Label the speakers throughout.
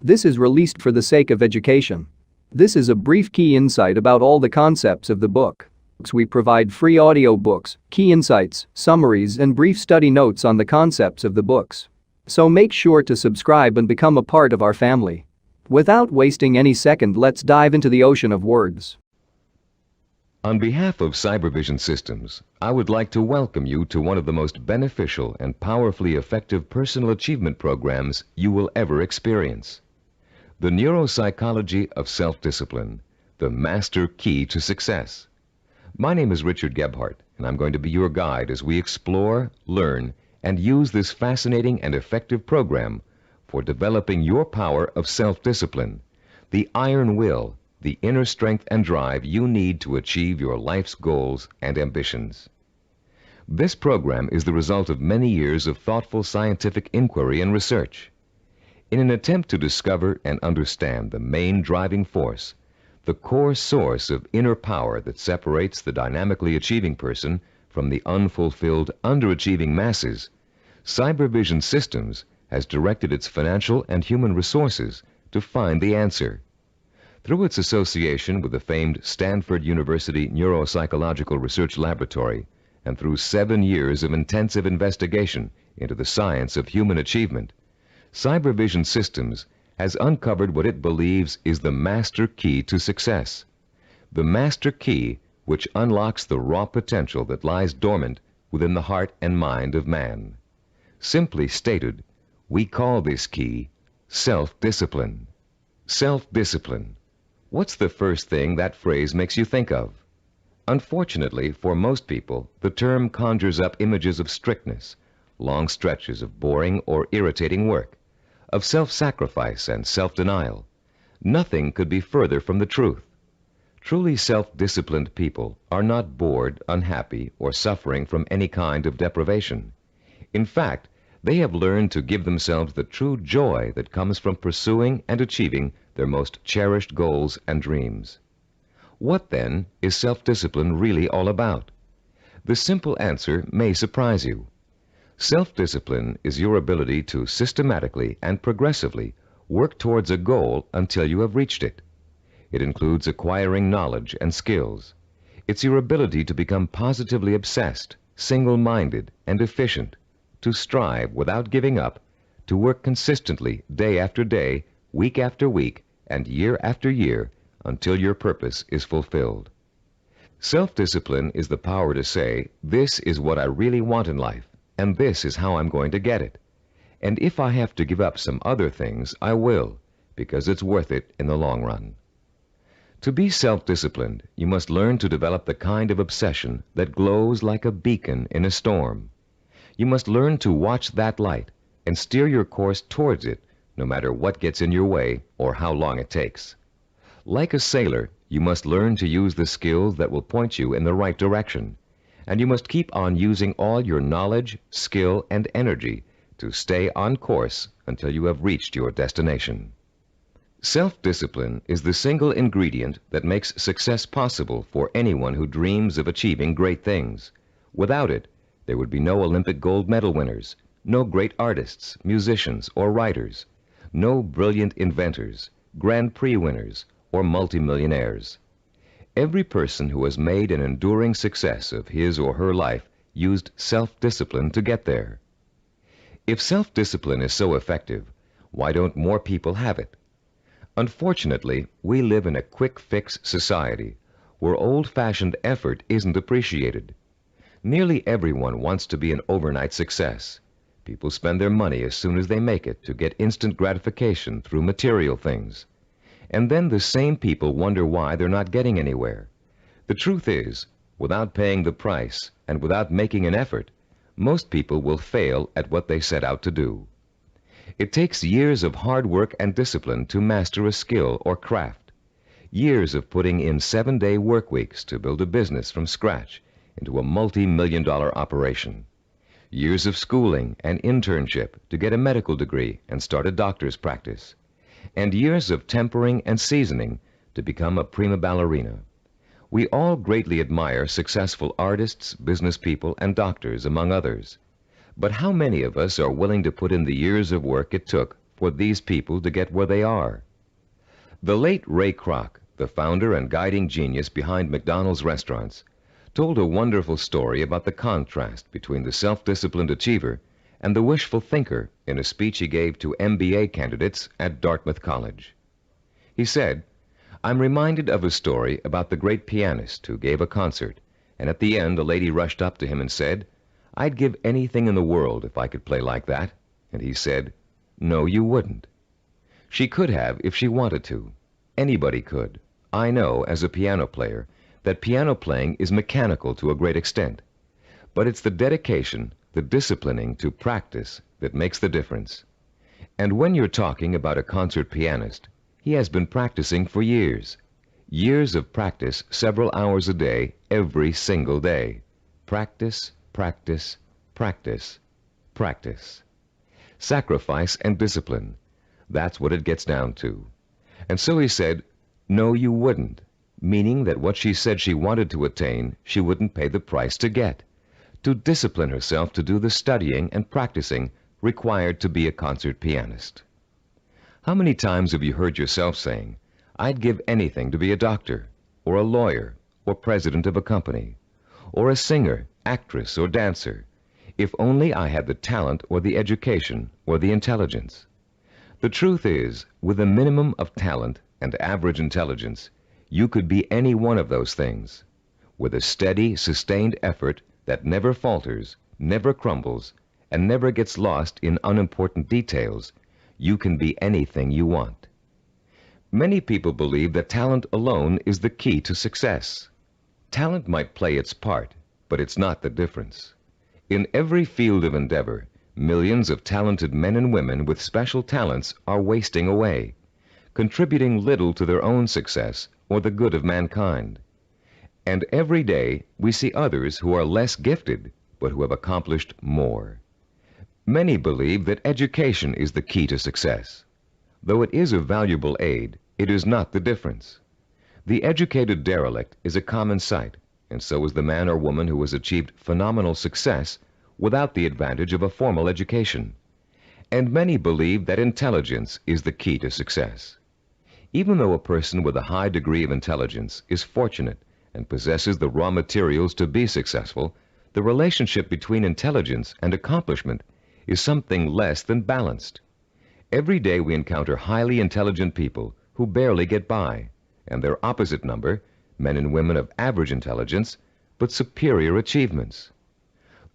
Speaker 1: This is released for the sake of education. This is a brief key insight about all the concepts of the book. We provide free audio books, key insights, summaries and brief study notes on the concepts of the books. So make sure to subscribe and become a part of our family. Without wasting any second, let's dive into the ocean of words.
Speaker 2: On behalf of Cybervision Systems, I would like to welcome you to one of the most beneficial and powerfully effective personal achievement programs you will ever experience. The Neuropsychology of Self-Discipline, the Master Key to Success. My name is Richard Gebhardt, and I'm going to be your guide as we explore, learn, and use this fascinating and effective program for developing your power of self-discipline, the iron will, the inner strength and drive you need to achieve your life's goals and ambitions. This program is the result of many years of thoughtful scientific inquiry and research. In an attempt to discover and understand the main driving force, the core source of inner power that separates the dynamically achieving person from the unfulfilled, underachieving masses, Cybervision Systems has directed its financial and human resources to find the answer. Through its association with the famed Stanford University Neuropsychological Research Laboratory, and through 7 years of intensive investigation into the science of human achievement, Cybervision Systems has uncovered what it believes is the master key to success. The master key which unlocks the raw potential that lies dormant within the heart and mind of man. Simply stated, we call this key self-discipline. Self-discipline. What's the first thing that phrase makes you think of? Unfortunately, for most people, the term conjures up images of strictness, long stretches of boring or irritating work, of self-sacrifice and self-denial. Nothing could be further from the truth. Truly self-disciplined people are not bored, unhappy, or suffering from any kind of deprivation. In fact, they have learned to give themselves the true joy that comes from pursuing and achieving their most cherished goals and dreams. What, then, is self-discipline really all about? The simple answer may surprise you. Self-discipline is your ability to systematically and progressively work towards a goal until you have reached it. It includes acquiring knowledge and skills. It's your ability to become positively obsessed, single-minded, and efficient, to strive without giving up, to work consistently day after day, week after week, and year after year until your purpose is fulfilled. Self-discipline is the power to say, this is what I really want in life, and this is how I'm going to get it. And if I have to give up some other things, I will, because it's worth it in the long run. To be self-disciplined, you must learn to develop the kind of obsession that glows like a beacon in a storm. You must learn to watch that light and steer your course towards it, no matter what gets in your way or how long it takes. Like a sailor, you must learn to use the skills that will point you in the right direction, and you must keep on using all your knowledge, skill, and energy to stay on course until you have reached your destination. Self-discipline is the single ingredient that makes success possible for anyone who dreams of achieving great things. Without it, there would be no Olympic gold medal winners, no great artists, musicians, or writers, no brilliant inventors, Grand Prix winners, or multimillionaires. Every person who has made an enduring success of his or her life used self-discipline to get there. If self-discipline is so effective, why don't more people have it? Unfortunately, we live in a quick-fix society where old-fashioned effort isn't appreciated. Nearly everyone wants to be an overnight success. People spend their money as soon as they make it to get instant gratification through material things. And then the same people wonder why they're not getting anywhere. The truth is, without paying the price and without making an effort, most people will fail at what they set out to do. It takes years of hard work and discipline to master a skill or craft. Years of putting in 7-day work weeks to build a business from scratch into a multi-million-dollar operation. Years of schooling and internship to get a medical degree and start a doctor's practice. And years of tempering and seasoning to become a prima ballerina. We all greatly admire successful artists, business people, and doctors, among others. But how many of us are willing to put in the years of work it took for these people to get where they are. The late Ray Kroc, the founder and guiding genius behind McDonald's restaurants, told a wonderful story about the contrast between the self-disciplined achiever and the wishful thinker in a speech he gave to MBA candidates at Dartmouth College. He said, "I'm reminded of a story about the great pianist who gave a concert, and at the end a lady rushed up to him and said, 'I'd give anything in the world if I could play like that.' And he said, 'No, you wouldn't.' She could have if she wanted to. Anybody could. I know, as a piano player, that piano playing is mechanical to a great extent. But it's the dedication, the disciplining to practice that makes the difference. And when you're talking about a concert pianist, he has been practicing for years. Years of practice, several hours a day, every single day. Practice, practice, practice, practice. Sacrifice and discipline. That's what it gets down to. And so he said, 'No, you wouldn't,' meaning that what she said she wanted to attain, she wouldn't pay the price to get. To discipline herself to do the studying and practicing required to be a concert pianist. How many times have you heard yourself saying, 'I'd give anything to be a doctor, or a lawyer, or president of a company, or a singer, actress, or dancer, if only I had the talent or the education or the intelligence?' The truth is, with a minimum of talent and average intelligence, you could be any one of those things. With a steady, sustained effort that never falters, never crumbles, and never gets lost in unimportant details, you can be anything you want. Many people believe that talent alone is the key to success. Talent might play its part, but it's not the difference. In every field of endeavor, millions of talented men and women with special talents are wasting away, contributing little to their own success or the good of mankind. And every day we see others who are less gifted, but who have accomplished more. Many believe that education is the key to success. Though it is a valuable aid, it is not the difference. The educated derelict is a common sight, and so is the man or woman who has achieved phenomenal success without the advantage of a formal education. And many believe that intelligence is the key to success. Even though a person with a high degree of intelligence is fortunate and possesses the raw materials to be successful, the relationship between intelligence and accomplishment is something less than balanced. Every day we encounter highly intelligent people who barely get by, and their opposite number, men and women of average intelligence, but superior achievements.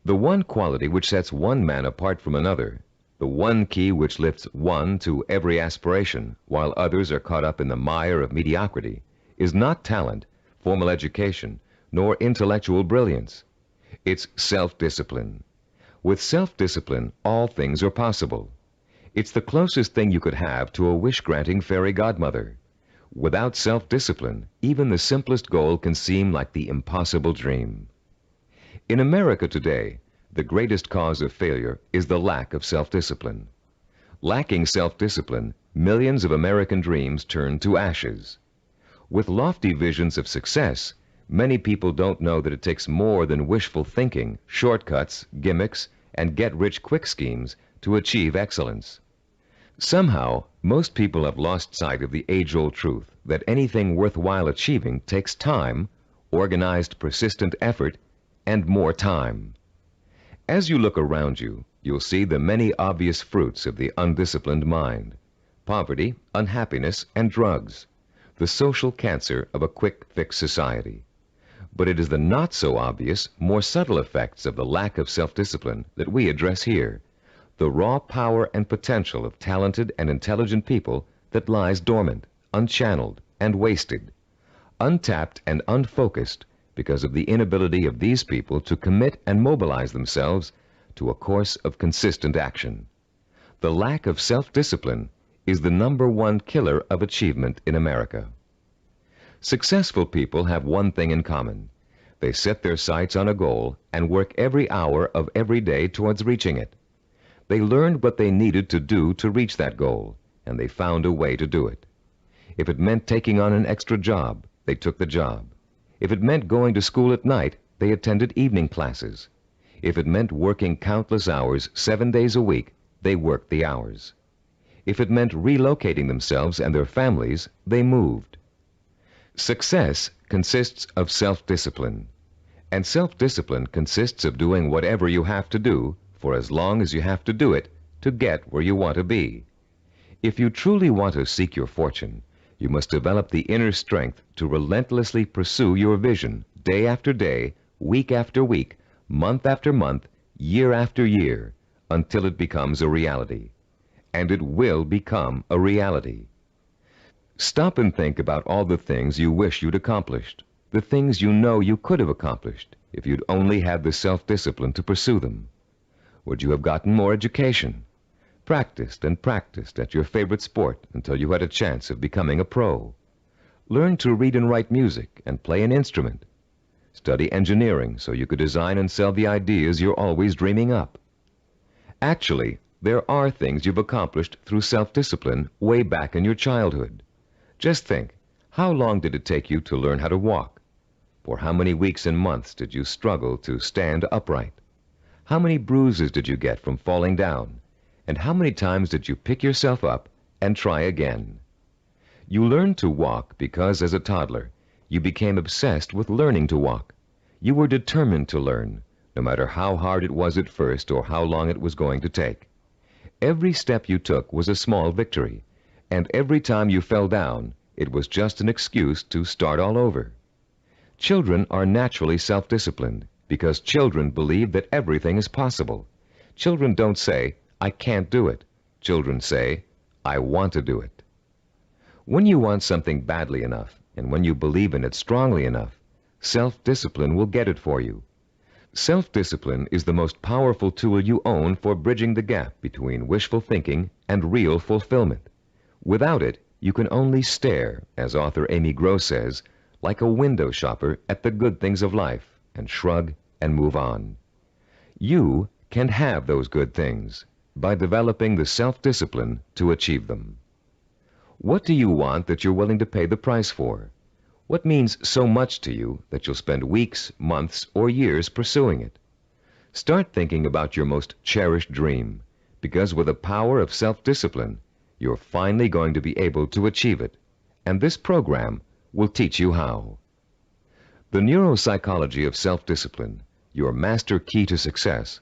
Speaker 2: The one quality which sets one man apart from another, the one key which lifts one to every aspiration, while others are caught up in the mire of mediocrity, is not talent, formal education, nor intellectual brilliance. It's self-discipline. With self-discipline, all things are possible. It's the closest thing you could have to a wish-granting fairy godmother. Without self-discipline, even the simplest goal can seem like the impossible dream. In America today, the greatest cause of failure is the lack of self-discipline. Lacking self-discipline, millions of American dreams turn to ashes. With lofty visions of success, many people don't know that it takes more than wishful thinking, shortcuts, gimmicks, and get-rich-quick schemes to achieve excellence. Somehow, most people have lost sight of the age-old truth that anything worthwhile achieving takes time, organized, persistent effort, and more time. As you look around you, you'll see the many obvious fruits of the undisciplined mind: poverty, unhappiness, and drugs, the social cancer of a quick-fix society. But it is the not-so-obvious, more subtle effects of the lack of self-discipline that we address here, the raw power and potential of talented and intelligent people that lies dormant, unchanneled, and wasted, untapped and unfocused because of the inability of these people to commit and mobilize themselves to a course of consistent action. The lack of self-discipline is the #1 killer of achievement in America. Successful people have one thing in common. They set their sights on a goal and work every hour of every day towards reaching it. They learned what they needed to do to reach that goal, and they found a way to do it. If it meant taking on an extra job, they took the job. If it meant going to school at night, they attended evening classes. If it meant working countless hours 7 days a week, they worked the hours. If it meant relocating themselves and their families, they moved. Success consists of self-discipline, and self-discipline consists of doing whatever you have to do for as long as you have to do it to get where you want to be. If you truly want to seek your fortune, you must develop the inner strength to relentlessly pursue your vision day after day, week after week, month after month, year after year, until it becomes a reality. And it will become a reality. Stop and think about all the things you wish you'd accomplished, the things you know you could have accomplished if you'd only had the self-discipline to pursue them. Would you have gotten more education? Practiced and practiced at your favorite sport until you had a chance of becoming a pro? Learn to read and write music and play an instrument? Study engineering so you could design and sell the ideas you're always dreaming up? Actually, there are things you've accomplished through self-discipline way back in your childhood. Just think, how long did it take you to learn how to walk? For how many weeks and months did you struggle to stand upright? How many bruises did you get from falling down? And how many times did you pick yourself up and try again? You learned to walk because as a toddler, you became obsessed with learning to walk. You were determined to learn, no matter how hard it was at first or how long it was going to take. Every step you took was a small victory, and every time you fell down, it was just an excuse to start all over. Children are naturally self-disciplined because children believe that everything is possible. Children don't say, "I can't do it." Children say, "I want to do it." When you want something badly enough, and when you believe in it strongly enough, self-discipline will get it for you. Self-discipline is the most powerful tool you own for bridging the gap between wishful thinking and real fulfillment. Without it, you can only stare, as author Amy Gross says, like a window shopper at the good things of life and shrug and move on. You can have those good things by developing the self-discipline to achieve them. What do you want that you're willing to pay the price for? What means so much to you that you'll spend weeks, months, or years pursuing it? Start thinking about your most cherished dream, because with the power of self-discipline, you're finally going to be able to achieve it, and this program will teach you how. The neuropsychology of self-discipline, your master key to success,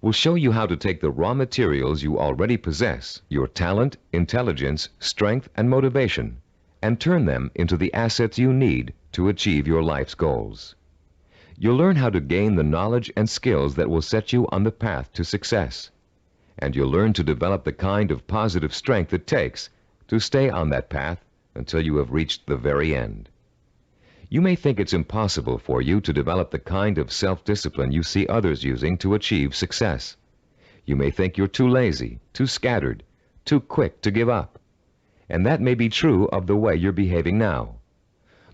Speaker 2: will show you how to take the raw materials you already possess, your talent, intelligence, strength, and motivation, and turn them into the assets you need to achieve your life's goals. You'll learn how to gain the knowledge and skills that will set you on the path to success. And you'll learn to develop the kind of positive strength it takes to stay on that path until you have reached the very end. You may think it's impossible for you to develop the kind of self-discipline you see others using to achieve success. You may think you're too lazy, too scattered, too quick to give up. And that may be true of the way you're behaving now.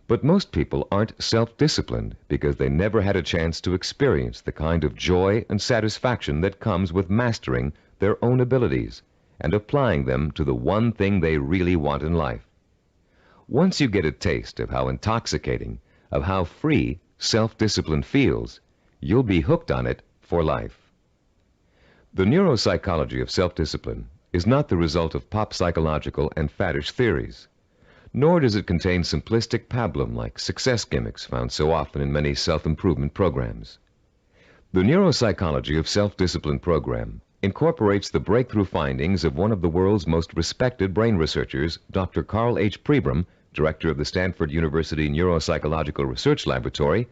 Speaker 2: But most people aren't self-disciplined because they never had a chance to experience the kind of joy and satisfaction that comes with mastering their own abilities and applying them to the one thing they really want in life. Once you get a taste of how intoxicating, of how free self-discipline feels, you'll be hooked on it for life. The neuropsychology of self-discipline is not the result of pop psychological and faddish theories, nor does it contain simplistic pablum-like success gimmicks found so often in many self-improvement programs. The neuropsychology of self-discipline program incorporates the breakthrough findings of one of the world's most respected brain researchers, Dr. Carl H. Pribram, director of the Stanford University Neuropsychological Research Laboratory,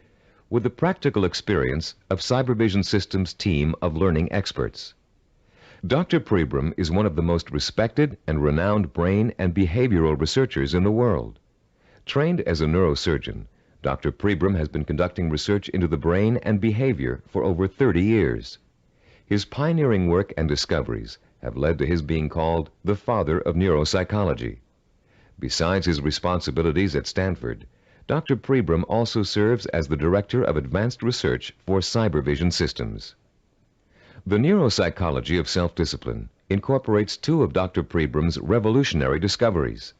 Speaker 2: with the practical experience of Cybervision Systems' team of learning experts. Dr. Pribram is one of the most respected and renowned brain and behavioral researchers in the world. Trained as a neurosurgeon, Dr. Pribram has been conducting research into the brain and behavior for over 30 years. His pioneering work and discoveries have led to his being called the father of neuropsychology. Besides his responsibilities at Stanford, Dr. Pribram also serves as the Director of Advanced Research for Cybervision Systems. The neuropsychology of self-discipline incorporates two of Dr. Pribram's revolutionary discoveries.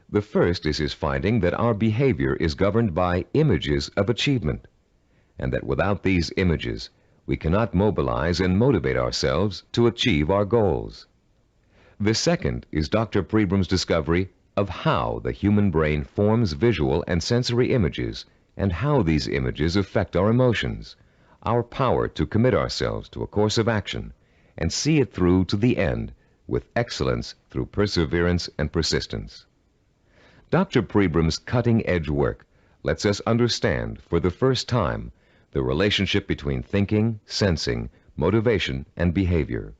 Speaker 2: The first is his finding that our behavior is governed by images of achievement, and that without these images, we cannot mobilize and motivate ourselves to achieve our goals. The second is Dr. Prebrum's discovery of how the human brain forms visual and sensory images and how these images affect our emotions, our power to commit ourselves to a course of action and see it through to the end with excellence through perseverance and persistence. Dr. Prebrum's cutting-edge work lets us understand for the first time the relationship between thinking, sensing, motivation, and behavior.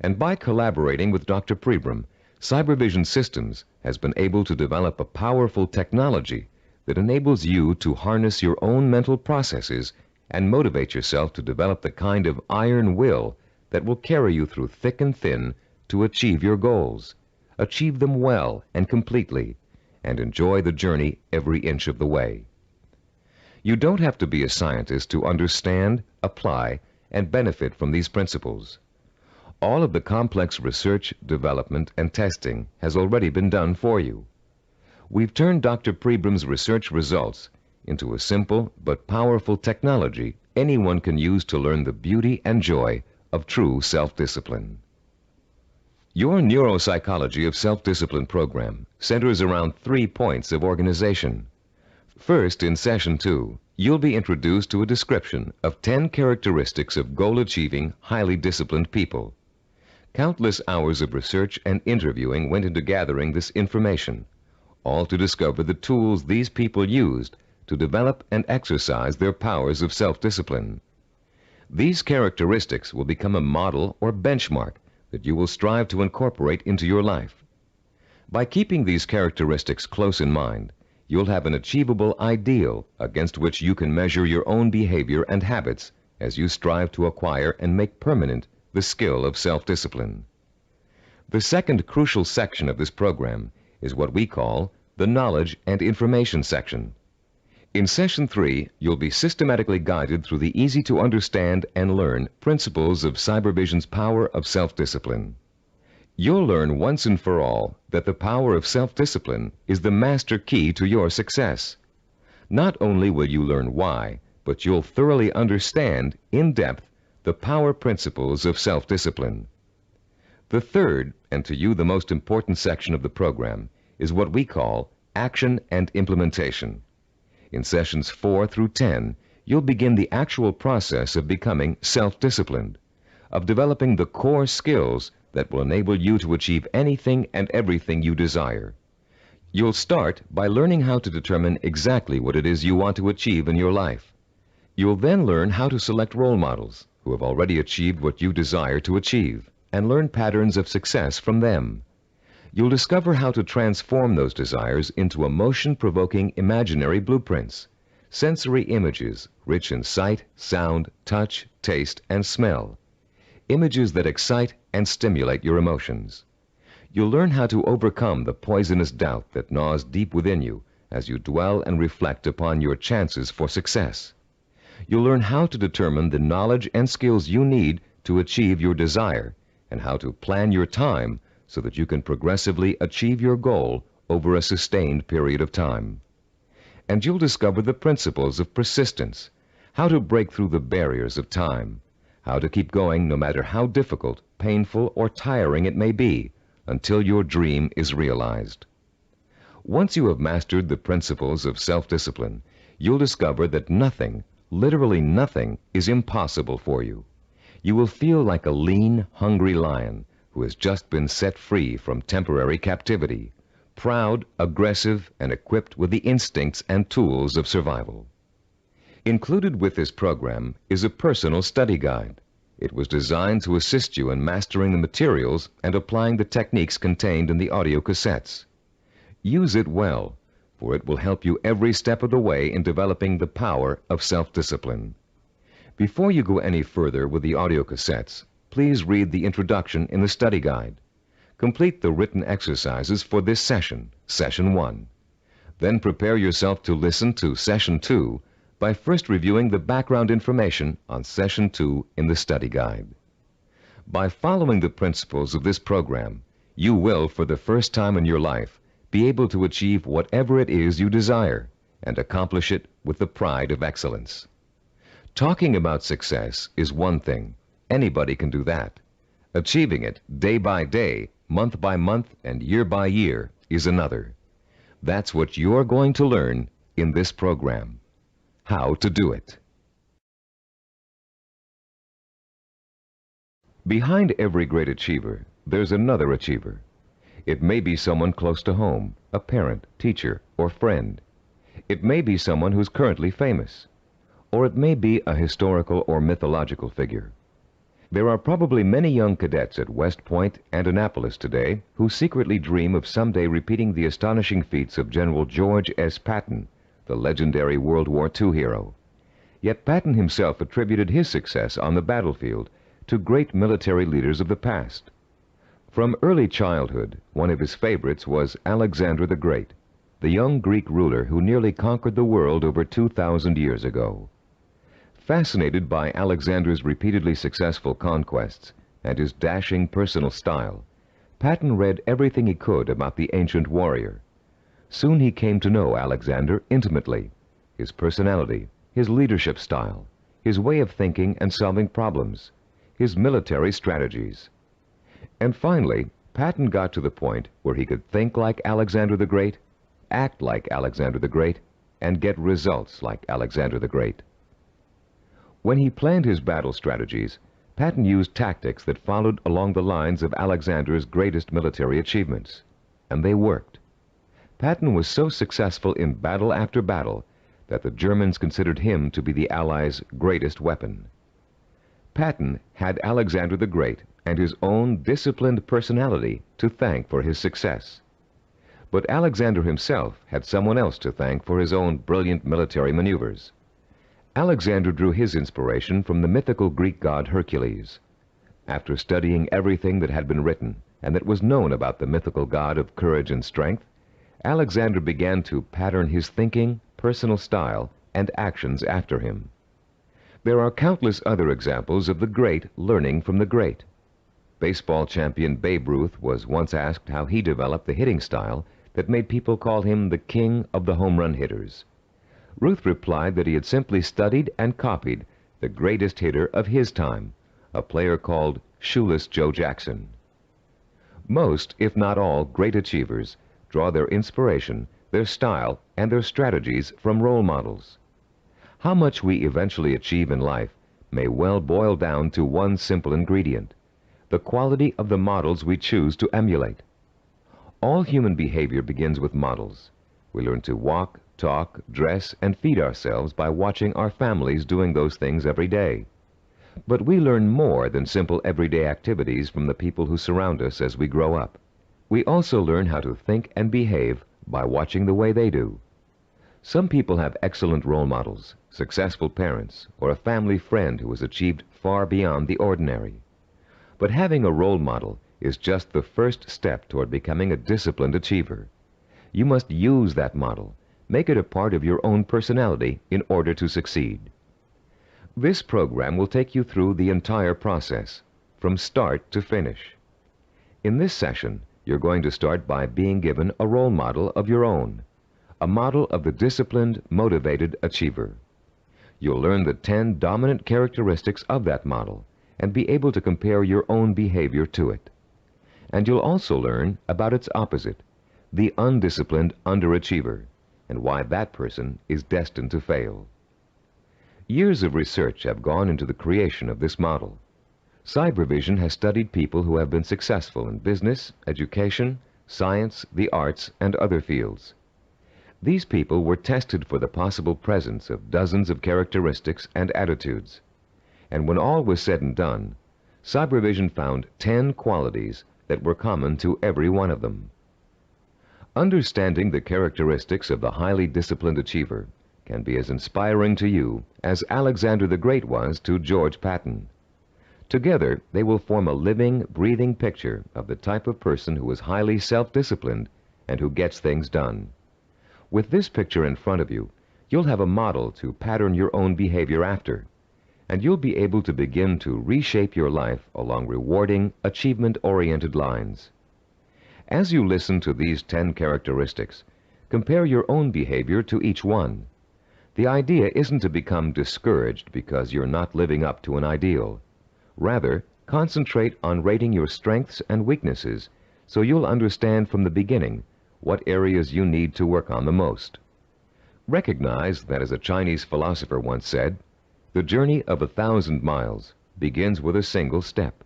Speaker 2: And by collaborating with Dr. Prebrum, Cybervision Systems has been able to develop a powerful technology that enables you to harness your own mental processes and motivate yourself to develop the kind of iron will that will carry you through thick and thin to achieve your goals, achieve them well and completely, and enjoy the journey every inch of the way. You don't have to be a scientist to understand, apply, and benefit from these principles. All of the complex research, development, and testing has already been done for you. We've turned Dr. Prebrum's research results into a simple but powerful technology anyone can use to learn the beauty and joy of true self-discipline. Your Neuropsychology of Self-Discipline program centers around 3 points of organization. First, in Session 2, you'll be introduced to a description of 10 characteristics of goal-achieving, highly disciplined people. Countless hours of research and interviewing went into gathering this information, all to discover the tools these people used to develop and exercise their powers of self-discipline. These characteristics will become a model or benchmark that you will strive to incorporate into your life. By keeping these characteristics close in mind, you'll have an achievable ideal against which you can measure your own behavior and habits as you strive to acquire and make permanent the skill of self-discipline. The second crucial section of this program is what we call the Knowledge and Information section. In Session 3, you'll be systematically guided through the easy-to-understand and learn principles of Cybervision's power of self-discipline. You'll learn once and for all that the power of self-discipline is the master key to your success. Not only will you learn why, but you'll thoroughly understand, in depth, the power principles of self-discipline. The third, and to you the most important section of the program, is what we call Action and Implementation. In Sessions 4 through 10, you'll begin the actual process of becoming self-disciplined, of developing the core skills that will enable you to achieve anything and everything you desire. You'll start by learning how to determine exactly what it is you want to achieve in your life. You'll then learn how to select role models who have already achieved what you desire to achieve, and learn patterns of success from them. You'll discover how to transform those desires into emotion-provoking imaginary blueprints, sensory images rich in sight, sound, touch, taste, and smell, images that excite and stimulate your emotions. You'll learn how to overcome the poisonous doubt that gnaws deep within you as you dwell and reflect upon your chances for success. You'll learn how to determine the knowledge and skills you need to achieve your desire and how to plan your time so that you can progressively achieve your goal over a sustained period of time. And you'll discover the principles of persistence, how to break through the barriers of time, how to keep going no matter how difficult, painful, or tiring it may be until your dream is realized. Once you have mastered the principles of self-discipline, you'll discover that nothing, literally nothing, is impossible for you. You will feel like a lean, hungry lion who has just been set free from temporary captivity, proud, aggressive, and equipped with the instincts and tools of survival. Included with this program is a personal study guide. It was designed to assist you in mastering the materials and applying the techniques contained in the audio cassettes. Use it well, for it will help you every step of the way in developing the power of self-discipline. Before you go any further with the audio cassettes, please read the introduction in the study guide. Complete the written exercises for this session, Session 1. Then prepare yourself to listen to Session 2 by first reviewing the background information on Session 2 in the study guide. By following the principles of this program, you will, for the first time in your life, be able to achieve whatever it is you desire and accomplish it with the pride of excellence. Talking about success is one thing. Anybody can do that. Achieving it day by day Month by month and year by year is another. That's what you're going to learn in this program. How to do it. Behind every great achiever, there's another achiever. It may be someone close to home, a parent, teacher, or friend. It may be someone who's currently famous. Or it may be a historical or mythological figure. There are probably many young cadets at West Point and Annapolis today who secretly dream of someday repeating the astonishing feats of General George S. Patton, the legendary World War II hero. Yet Patton himself attributed his success on the battlefield to great military leaders of the past. From early childhood, one of his favorites was Alexander the Great, the young Greek ruler who nearly conquered the world over 2,000 years ago. Fascinated by Alexander's repeatedly successful conquests and his dashing personal style, Patton read everything he could about the ancient warrior. Soon he came to know Alexander intimately, his personality, his leadership style, his way of thinking and solving problems, his military strategies. And finally, Patton got to the point where he could think like Alexander the Great, act like Alexander the Great, and get results like Alexander the Great. When he planned his battle strategies, Patton used tactics that followed along the lines of Alexander's greatest military achievements, and they worked. Patton was so successful in battle after battle that the Germans considered him to be the Allies' greatest weapon. Patton had Alexander the Great and his own disciplined personality to thank for his success. But Alexander himself had someone else to thank for his own brilliant military maneuvers. Alexander drew his inspiration from the mythical Greek god Hercules. After studying everything that had been written and that was known about the mythical god of courage and strength, Alexander began to pattern his thinking, personal style, and actions after him. There are countless other examples of the great learning from the great. Baseball champion Babe Ruth was once asked how he developed the hitting style that made people call him the king of the home run hitters. Ruth replied that he had simply studied and copied the greatest hitter of his time, a player called Shoeless Joe Jackson. Most, if not all, great achievers draw their inspiration, their style, and their strategies from role models. How much we eventually achieve in life may well boil down to one simple ingredient: the quality of the models we choose to emulate. All human behavior begins with models. We learn to walk, talk, dress, and feed ourselves by watching our families doing those things every day. But we learn more than simple everyday activities from the people who surround us as we grow up. We also learn how to think and behave by watching the way they do. Some people have excellent role models, successful parents, or a family friend who has achieved far beyond the ordinary. But having a role model is just the first step toward becoming a disciplined achiever. You must use that model, make it a part of your own personality in order to succeed. This program will take you through the entire process, from start to finish. In this session, you're going to start by being given a role model of your own, a model of the disciplined, motivated achiever. You'll learn the 10 dominant characteristics of that model and be able to compare your own behavior to it. And you'll also learn about its opposite, the undisciplined underachiever, and why that person is destined to fail. Years of research have gone into the creation of this model. Cybervision has studied people who have been successful in business, education, science, the arts, and other fields. These people were tested for the possible presence of dozens of characteristics and attitudes. And when all was said and done, Cybervision found 10 qualities that were common to every one of them. Understanding the characteristics of the highly disciplined achiever can be as inspiring to you as Alexander the Great was to George Patton. Together, they will form a living, breathing picture of the type of person who is highly self-disciplined and who gets things done. With this picture in front of you, you'll have a model to pattern your own behavior after, and you'll be able to begin to reshape your life along rewarding, achievement-oriented lines. As you listen to these 10 characteristics, compare your own behavior to each one. The idea isn't to become discouraged because you're not living up to an ideal. Rather, concentrate on rating your strengths and weaknesses so you'll understand from the beginning what areas you need to work on the most. Recognize that, as a Chinese philosopher once said, the journey of 1,000 miles begins with a single step.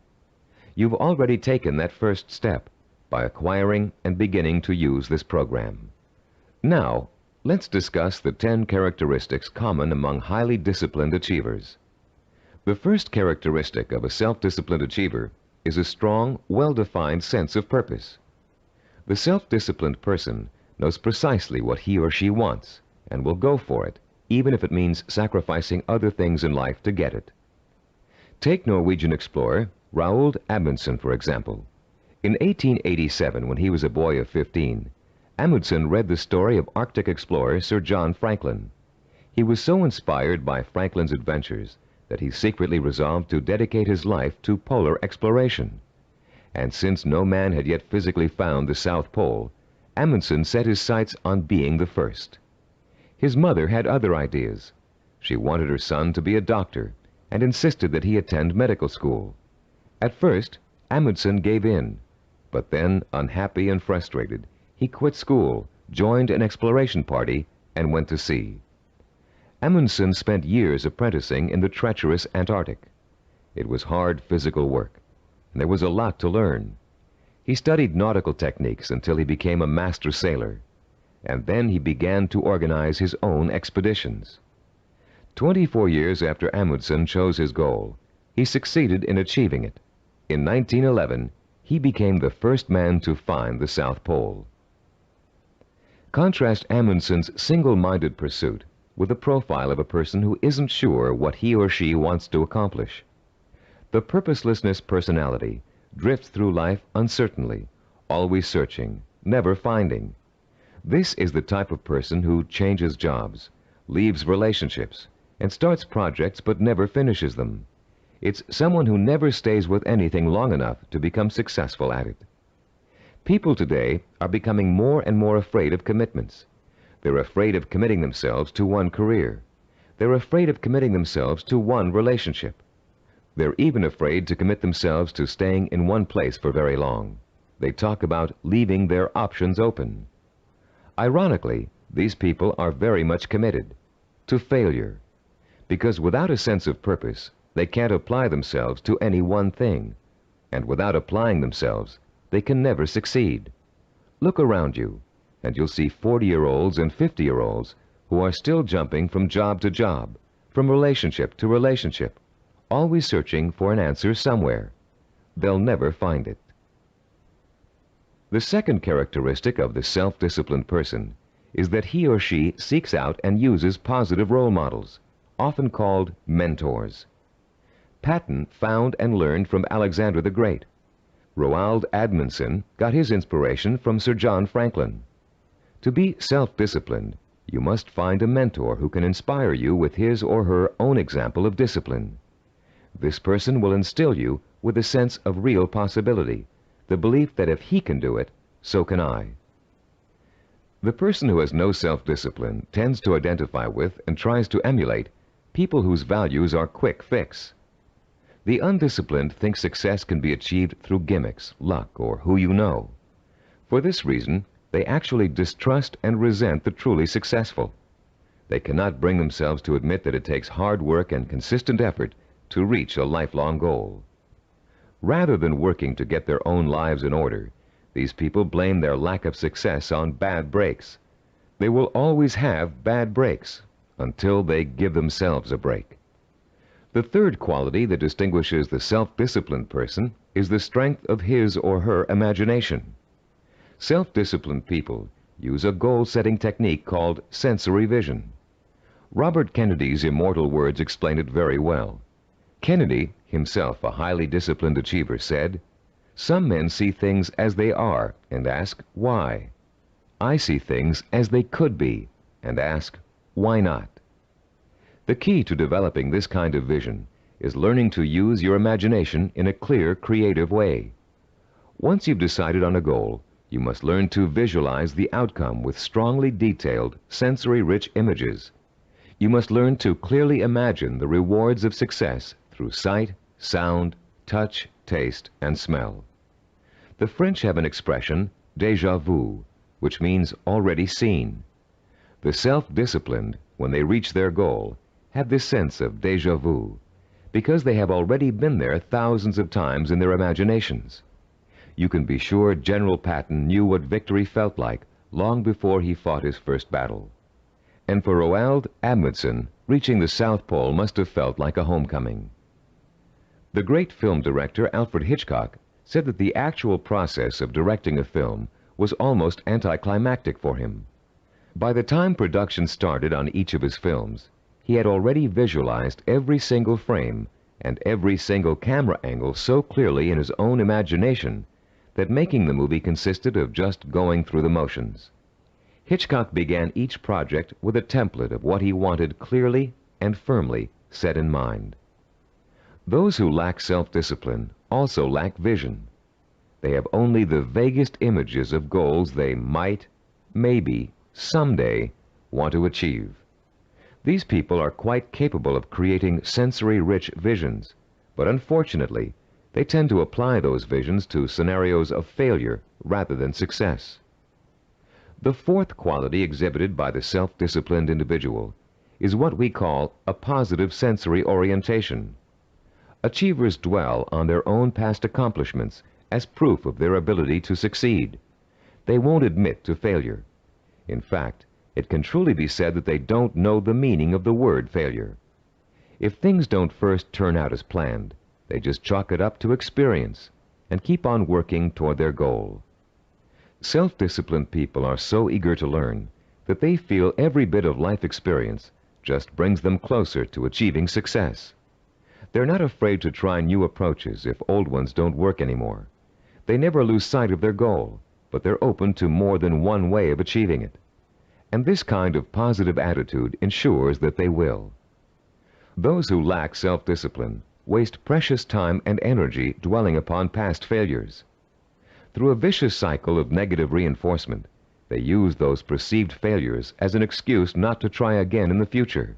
Speaker 2: You've already taken that first step by acquiring and beginning to use this program. Now, let's discuss the 10 characteristics common among highly disciplined achievers. The first characteristic of a self-disciplined achiever is a strong, well-defined sense of purpose. The self-disciplined person knows precisely what he or she wants and will go for it, even if it means sacrificing other things in life to get it. Take Norwegian explorer Roald Amundsen, for example. In 1887, when he was a boy of 15, Amundsen read the story of Arctic explorer Sir John Franklin. He was so inspired by Franklin's adventures that he secretly resolved to dedicate his life to polar exploration. And since no man had yet physically found the South Pole, Amundsen set his sights on being the first. His mother had other ideas. She wanted her son to be a doctor and insisted that he attend medical school. At first, Amundsen gave in, but then, unhappy and frustrated, he quit school, joined an exploration party, and went to sea. Amundsen spent years apprenticing in the treacherous Antarctic. It was hard physical work, and there was a lot to learn. He studied nautical techniques until he became a master sailor, and then he began to organize his own expeditions. 24 years after Amundsen chose his goal, he succeeded in achieving it. In 1911, he became the first man to find the South Pole. Contrast Amundsen's single-minded pursuit with the profile of a person who isn't sure what he or she wants to accomplish. The purposelessness personality drifts through life uncertainly, always searching, never finding. This is the type of person who changes jobs, leaves relationships, and starts projects but never finishes them. It's someone who never stays with anything long enough to become successful at it. People today are becoming more and more afraid of commitments. They're afraid of committing themselves to one career. They're afraid of committing themselves to one relationship. They're even afraid to commit themselves to staying in one place for very long. They talk about leaving their options open. Ironically, these people are very much committed to failure, because without a sense of purpose, they can't apply themselves to any one thing, and without applying themselves, they can never succeed. Look around you, and you'll see 40-year-olds and 50-year-olds who are still jumping from job to job, from relationship to relationship, always searching for an answer somewhere. They'll never find it. The second characteristic of the self-disciplined person is that he or she seeks out and uses positive role models, often called mentors. Patton found and learned from Alexander the Great. Roald Amundsen got his inspiration from Sir John Franklin. To be self-disciplined, you must find a mentor who can inspire you with his or her own example of discipline. This person will instill you with a sense of real possibility, the belief that if he can do it, so can I. The person who has no self-discipline tends to identify with and tries to emulate people whose values are quick fix. The undisciplined think success can be achieved through gimmicks, luck, or who you know. For this reason, they actually distrust and resent the truly successful. They cannot bring themselves to admit that it takes hard work and consistent effort to reach a lifelong goal. Rather than working to get their own lives in order, these people blame their lack of success on bad breaks. They will always have bad breaks until they give themselves a break. The third quality that distinguishes the self-disciplined person is the strength of his or her imagination. Self-disciplined people use a goal-setting technique called sensory vision. Robert Kennedy's immortal words explain it very well. Kennedy, himself a highly disciplined achiever, said, "Some men see things as they are and ask, why? I see things as they could be and ask, why not?" The key to developing this kind of vision is learning to use your imagination in a clear, creative way. Once you've decided on a goal, you must learn to visualize the outcome with strongly detailed, sensory-rich images. You must learn to clearly imagine the rewards of success through sight, sound, touch, taste, and smell. The French have an expression, déjà vu, which means already seen. The self-disciplined, when they reach their goal, have this sense of déjà vu, because they have already been there thousands of times in their imaginations. You can be sure General Patton knew what victory felt like long before he fought his first battle. And for Roald Amundsen, reaching the South Pole must have felt like a homecoming. The great film director Alfred Hitchcock said that the actual process of directing a film was almost anticlimactic for him. By the time production started on each of his films, he had already visualized every single frame and every single camera angle so clearly in his own imagination that making the movie consisted of just going through the motions. Hitchcock began each project with a template of what he wanted clearly and firmly set in mind. Those who lack self-discipline also lack vision. They have only the vaguest images of goals they might, maybe, someday want to achieve. These people are quite capable of creating sensory-rich visions, but unfortunately, they tend to apply those visions to scenarios of failure rather than success. The fourth quality exhibited by the self-disciplined individual is what we call a positive sensory orientation. Achievers dwell on their own past accomplishments as proof of their ability to succeed. They won't admit to failure. In fact, it can truly be said that they don't know the meaning of the word failure. If things don't first turn out as planned, they just chalk it up to experience and keep on working toward their goal. Self-disciplined people are so eager to learn that they feel every bit of life experience just brings them closer to achieving success. They're not afraid to try new approaches if old ones don't work anymore. They never lose sight of their goal, but they're open to more than one way of achieving it. And this kind of positive attitude ensures that they will. Those who lack self-discipline waste precious time and energy dwelling upon past failures. Through a vicious cycle of negative reinforcement, they use those perceived failures as an excuse not to try again in the future.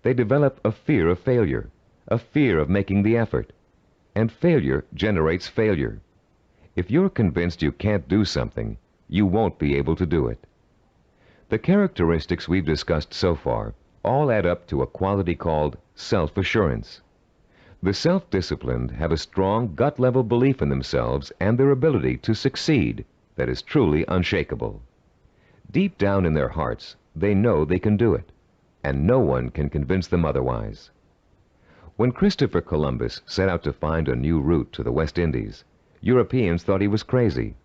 Speaker 2: They develop a fear of failure, a fear of making the effort, and failure generates failure. If you're convinced you can't do something, you won't be able to do it. The characteristics we've discussed so far all add up to a quality called self-assurance. The self-disciplined have a strong gut-level belief in themselves and their ability to succeed that is truly unshakable. Deep down in their hearts, they know they can do it, and no one can convince them otherwise. When Christopher Columbus set out to find a new route to the West Indies, Europeans thought he was crazy.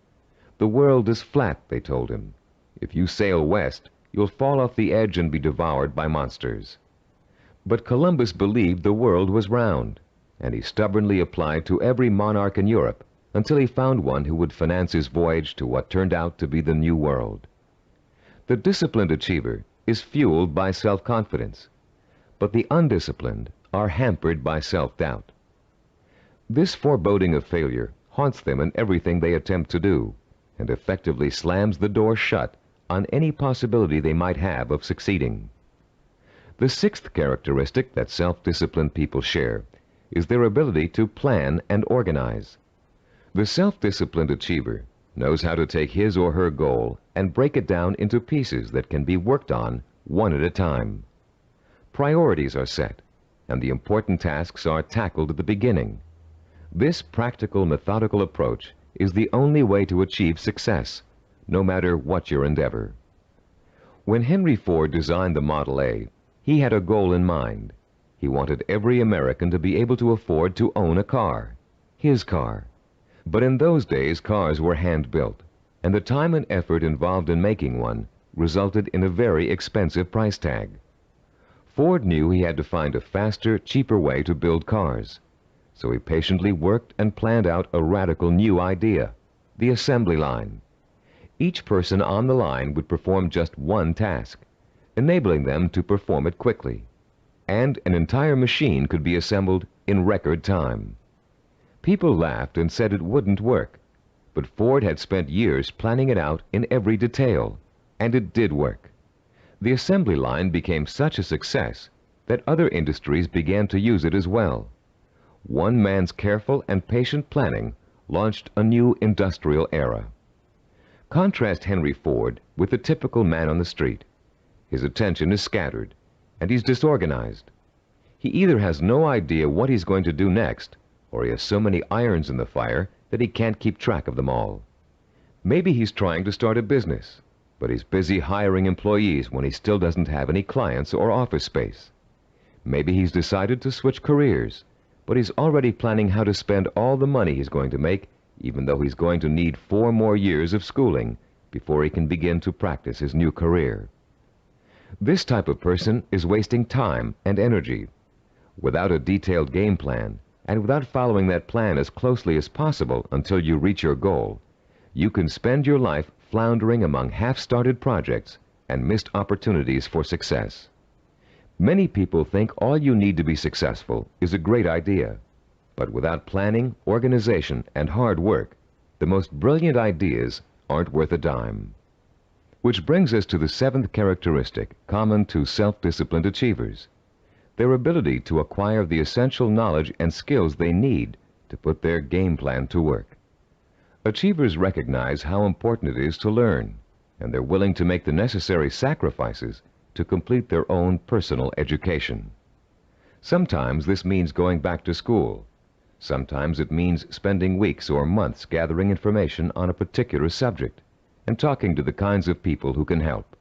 Speaker 2: The world is flat, they told him. If you sail west, you'll fall off the edge and be devoured by monsters. But Columbus believed the world was round, and he stubbornly applied to every monarch in Europe until he found one who would finance his voyage to what turned out to be the New World. The disciplined achiever is fueled by self-confidence, but the undisciplined are hampered by self-doubt. This foreboding of failure haunts them in everything they attempt to do, and effectively slams the door shut on any possibility they might have of succeeding. The sixth characteristic that self-disciplined people share is their ability to plan and organize. The self-disciplined achiever knows how to take his or her goal and break it down into pieces that can be worked on one at a time. Priorities are set, and the important tasks are tackled at the beginning. This practical, methodical approach is the only way to achieve success, no matter what your endeavor. When Henry Ford designed the Model A, he had a goal in mind. He wanted every American to be able to afford to own a car, his car. But in those days, cars were hand-built, and the time and effort involved in making one resulted in a very expensive price tag. Ford knew he had to find a faster, cheaper way to build cars. So he patiently worked and planned out a radical new idea, the assembly line. Each person on the line would perform just one task, enabling them to perform it quickly. And an entire machine could be assembled in record time. People laughed and said it wouldn't work, but Ford had spent years planning it out in every detail, and it did work. The assembly line became such a success that other industries began to use it as well. One man's careful and patient planning launched a new industrial era. Contrast Henry Ford with the typical man on the street. His attention is scattered, and he's disorganized. He either has no idea what he's going to do next, or he has so many irons in the fire that he can't keep track of them all. Maybe he's trying to start a business, but he's busy hiring employees when he still doesn't have any clients or office space. Maybe he's decided to switch careers, but he's already planning how to spend all the money he's going to make, even though he's going to need 4 more years of schooling before he can begin to practice his new career. This type of person is wasting time and energy. Without a detailed game plan, and without following that plan as closely as possible until you reach your goal, you can spend your life floundering among half-started projects and missed opportunities for success. Many people think all you need to be successful is a great idea, but without planning, organization, and hard work, the most brilliant ideas aren't worth a dime. Which brings us to the 7th characteristic common to self-disciplined achievers: their ability to acquire the essential knowledge and skills they need to put their game plan to work. Achievers recognize how important it is to learn, and they're willing to make the necessary sacrifices to complete their own personal education. Sometimes this means going back to school. Sometimes it means spending weeks or months gathering information on a particular subject and talking to the kinds of people who can help.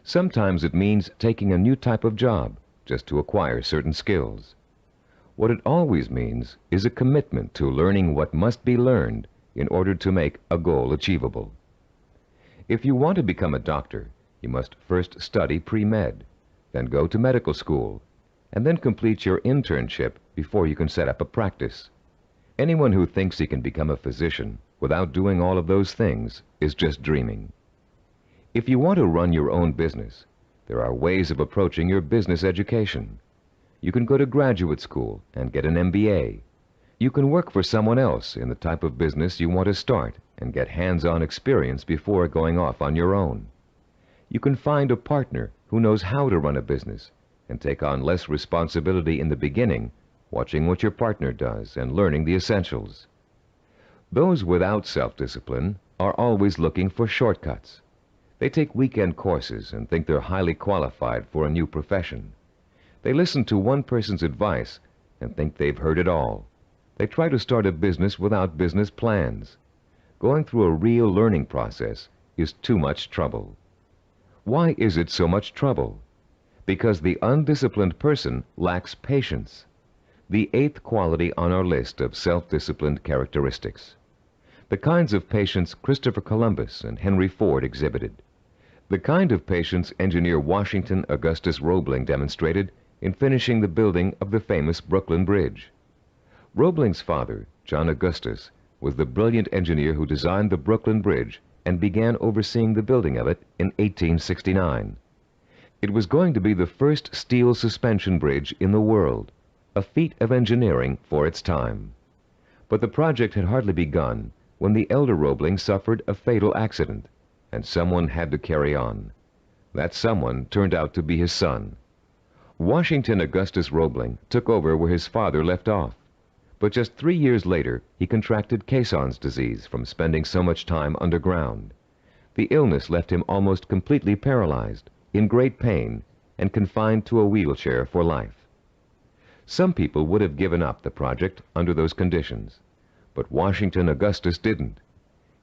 Speaker 2: Sometimes it means taking a new type of job just to acquire certain skills. What it always means is a commitment to learning what must be learned in order to make a goal achievable. If you want to become a doctor, you must first study pre-med, then go to medical school, and then complete your internship before you can set up a practice. Anyone who thinks he can become a physician without doing all of those things is just dreaming. If you want to run your own business, there are ways of approaching your business education. You can go to graduate school and get an MBA. You can work for someone else in the type of business you want to start and get hands-on experience before going off on your own. You can find a partner who knows how to run a business and take on less responsibility in the beginning, watching what your partner does and learning the essentials. Those without self-discipline are always looking for shortcuts. They take weekend courses and think they're highly qualified for a new profession. They listen to one person's advice and think they've heard it all. They try to start a business without business plans. Going through a real learning process is too much trouble. Why is it so much trouble? Because the undisciplined person lacks patience, the 8th quality on our list of self-disciplined characteristics. The kinds of patience Christopher Columbus and Henry Ford exhibited. The kind of patience engineer Washington Augustus Roebling demonstrated in finishing the building of the famous Brooklyn Bridge. Roebling's father, John Augustus, was the brilliant engineer who designed the Brooklyn Bridge and began overseeing the building of it in 1869. It was going to be the first steel suspension bridge in the world, a feat of engineering for its time. But the project had hardly begun when the elder Roebling suffered a fatal accident, and someone had to carry on. That someone turned out to be his son. Washington Augustus Roebling took over where his father left off, but just 3 years later he contracted Caisson's disease from spending so much time underground. The illness left him almost completely paralyzed, in great pain, and confined to a wheelchair for life. Some people would have given up the project under those conditions, but Washington Augustus didn't.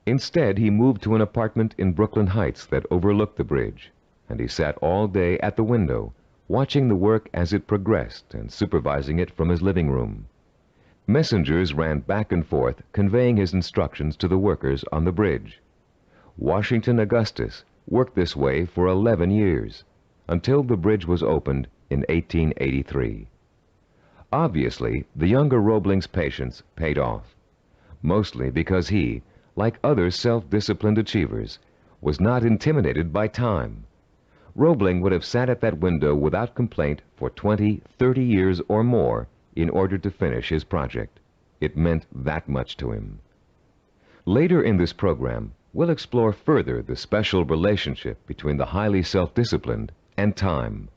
Speaker 2: Instead, he moved to an apartment in Brooklyn Heights that overlooked the bridge, and he sat all day at the window, watching the work as it progressed and supervising it from his living room. Messengers ran back and forth, conveying his instructions to the workers on the bridge. Washington Augustus worked this way for 11 years, until the bridge was opened in 1883. Obviously, the younger Roebling's patience paid off, mostly because he, like other self-disciplined achievers, was not intimidated by time. Roebling would have sat at that window without complaint for 20, 30 years or more in order to finish his project. It meant that much to him. Later in this program, we'll explore further the special relationship between the highly self-disciplined and time.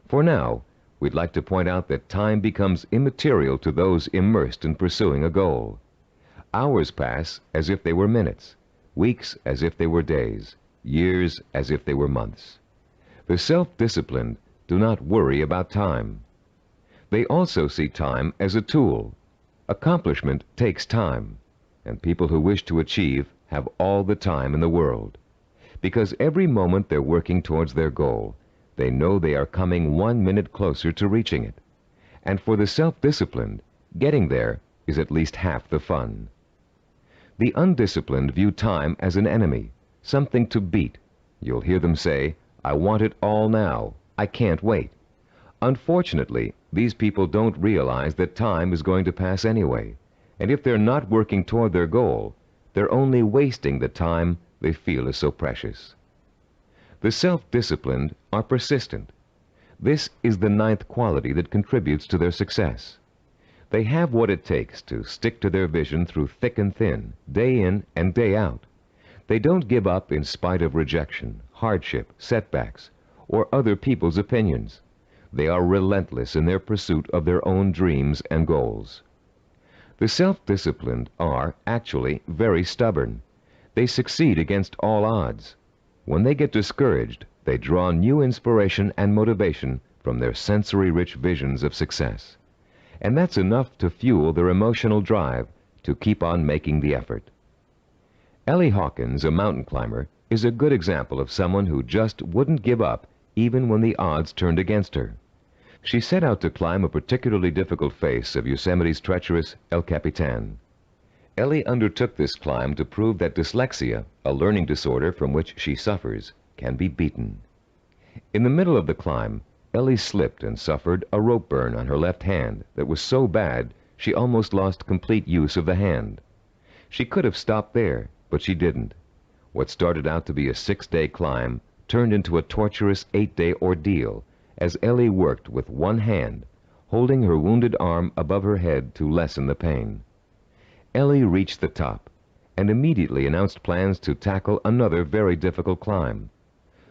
Speaker 2: For now, we'd like to point out that time becomes immaterial to those immersed in pursuing a goal. Hours pass as if they were minutes, weeks as if they were days, years as if they were months. The self-disciplined do not worry about time. They also see time as a tool. Accomplishment takes time, and people who wish to achieve have all the time in the world. Because every moment they're working towards their goal, they know they are coming 1 minute closer to reaching it. And for the self-disciplined, getting there is at least half the fun. The undisciplined view time as an enemy, something to beat. You'll hear them say, "I want it all now. I can't wait." Unfortunately, these people don't realize that time is going to pass anyway, and if they're not working toward their goal, they're only wasting the time they feel is so precious. The self-disciplined are persistent. This is the 9th quality that contributes to their success. They have what it takes to stick to their vision through thick and thin, day in and day out. They don't give up in spite of rejection, hardship, setbacks, or other people's opinions. They are relentless in their pursuit of their own dreams and goals. The self-disciplined are, actually, very stubborn. They succeed against all odds. When they get discouraged, they draw new inspiration and motivation from their sensory-rich visions of success. And that's enough to fuel their emotional drive to keep on making the effort. Ellie Hawkins, a mountain climber, is a good example of someone who just wouldn't give up even when the odds turned against her. She set out to climb a particularly difficult face of Yosemite's treacherous El Capitan. Ellie undertook this climb to prove that dyslexia, a learning disorder from which she suffers, can be beaten. In the middle of the climb, Ellie slipped and suffered a rope burn on her left hand that was so bad she almost lost complete use of the hand. She could have stopped there, but she didn't. What started out to be a 6-day climb turned into a torturous 8-day ordeal as Ellie worked with one hand, holding her wounded arm above her head to lessen the pain. Ellie reached the top and immediately announced plans to tackle another very difficult climb.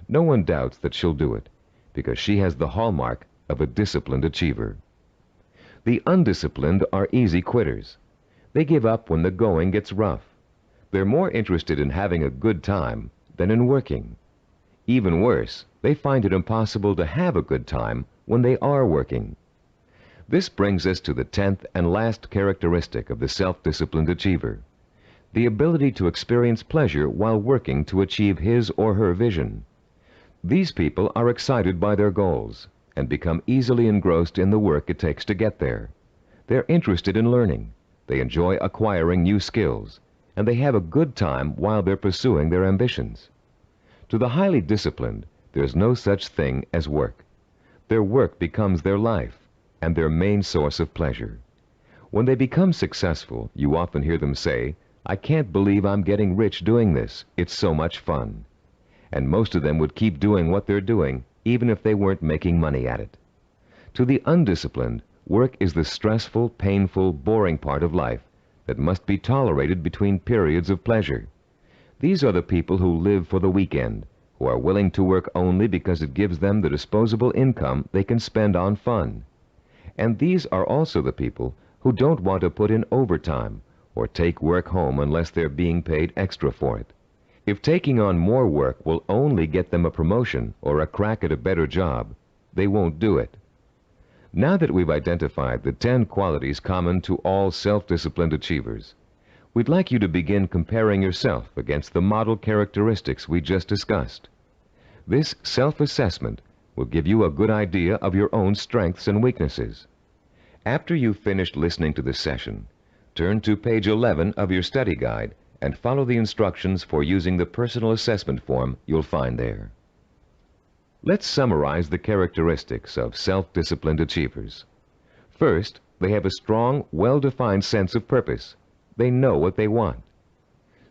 Speaker 2: No one doubts that she'll do it, because she has the hallmark of a disciplined achiever. The undisciplined are easy quitters. They give up when the going gets rough. They're more interested in having a good time than in working. Even worse, they find it impossible to have a good time when they are working. This brings us to the 10th and last characteristic of the self-disciplined achiever: the ability to experience pleasure while working to achieve his or her vision. These people are excited by their goals and become easily engrossed in the work it takes to get there. They're interested in learning, they enjoy acquiring new skills, and they have a good time while they're pursuing their ambitions. To the highly disciplined, there's no such thing as work. Their work becomes their life and their main source of pleasure. When they become successful, you often hear them say, "I can't believe I'm getting rich doing this. It's so much fun." And most of them would keep doing what they're doing, even if they weren't making money at it. To the undisciplined, work is the stressful, painful, boring part of life that must be tolerated between periods of pleasure. These are the people who live for the weekend, who are willing to work only because it gives them the disposable income they can spend on fun. And these are also the people who don't want to put in overtime or take work home unless they're being paid extra for it. If taking on more work will only get them a promotion or a crack at a better job, they won't do it. Now that we've identified the 10 qualities common to all self-disciplined achievers, we'd like you to begin comparing yourself against the model characteristics we just discussed. This self-assessment will give you a good idea of your own strengths and weaknesses. After you've finished listening to this session, turn to page 11 of your study guide and follow the instructions for using the personal assessment form you'll find there. Let's summarize the characteristics of self-disciplined achievers. First, they have a strong, well-defined sense of purpose. They know what they want.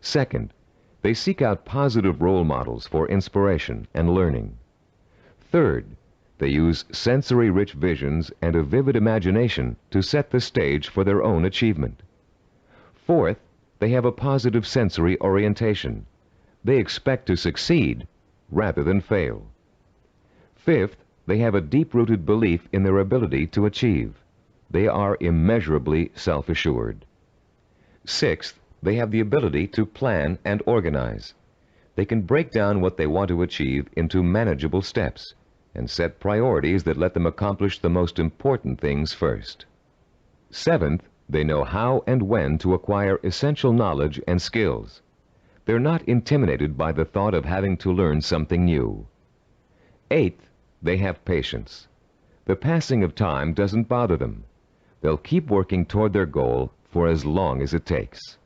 Speaker 2: Second, they seek out positive role models for inspiration and learning. Third, they use sensory-rich visions and a vivid imagination to set the stage for their own achievement. Fourth, they have a positive sensory orientation. They expect to succeed rather than fail. Fifth, they have a deep-rooted belief in their ability to achieve. They are immeasurably self-assured. Sixth, They have the ability to plan and organize. They can break down what they want to achieve into manageable steps and set priorities that let them accomplish the most important things first. Seventh, they know how and when to acquire essential knowledge and skills. They're not intimidated by the thought of having to learn something new. Eighth, they have patience. The passing of time doesn't bother them. They'll keep working toward their goal for as long as it takes.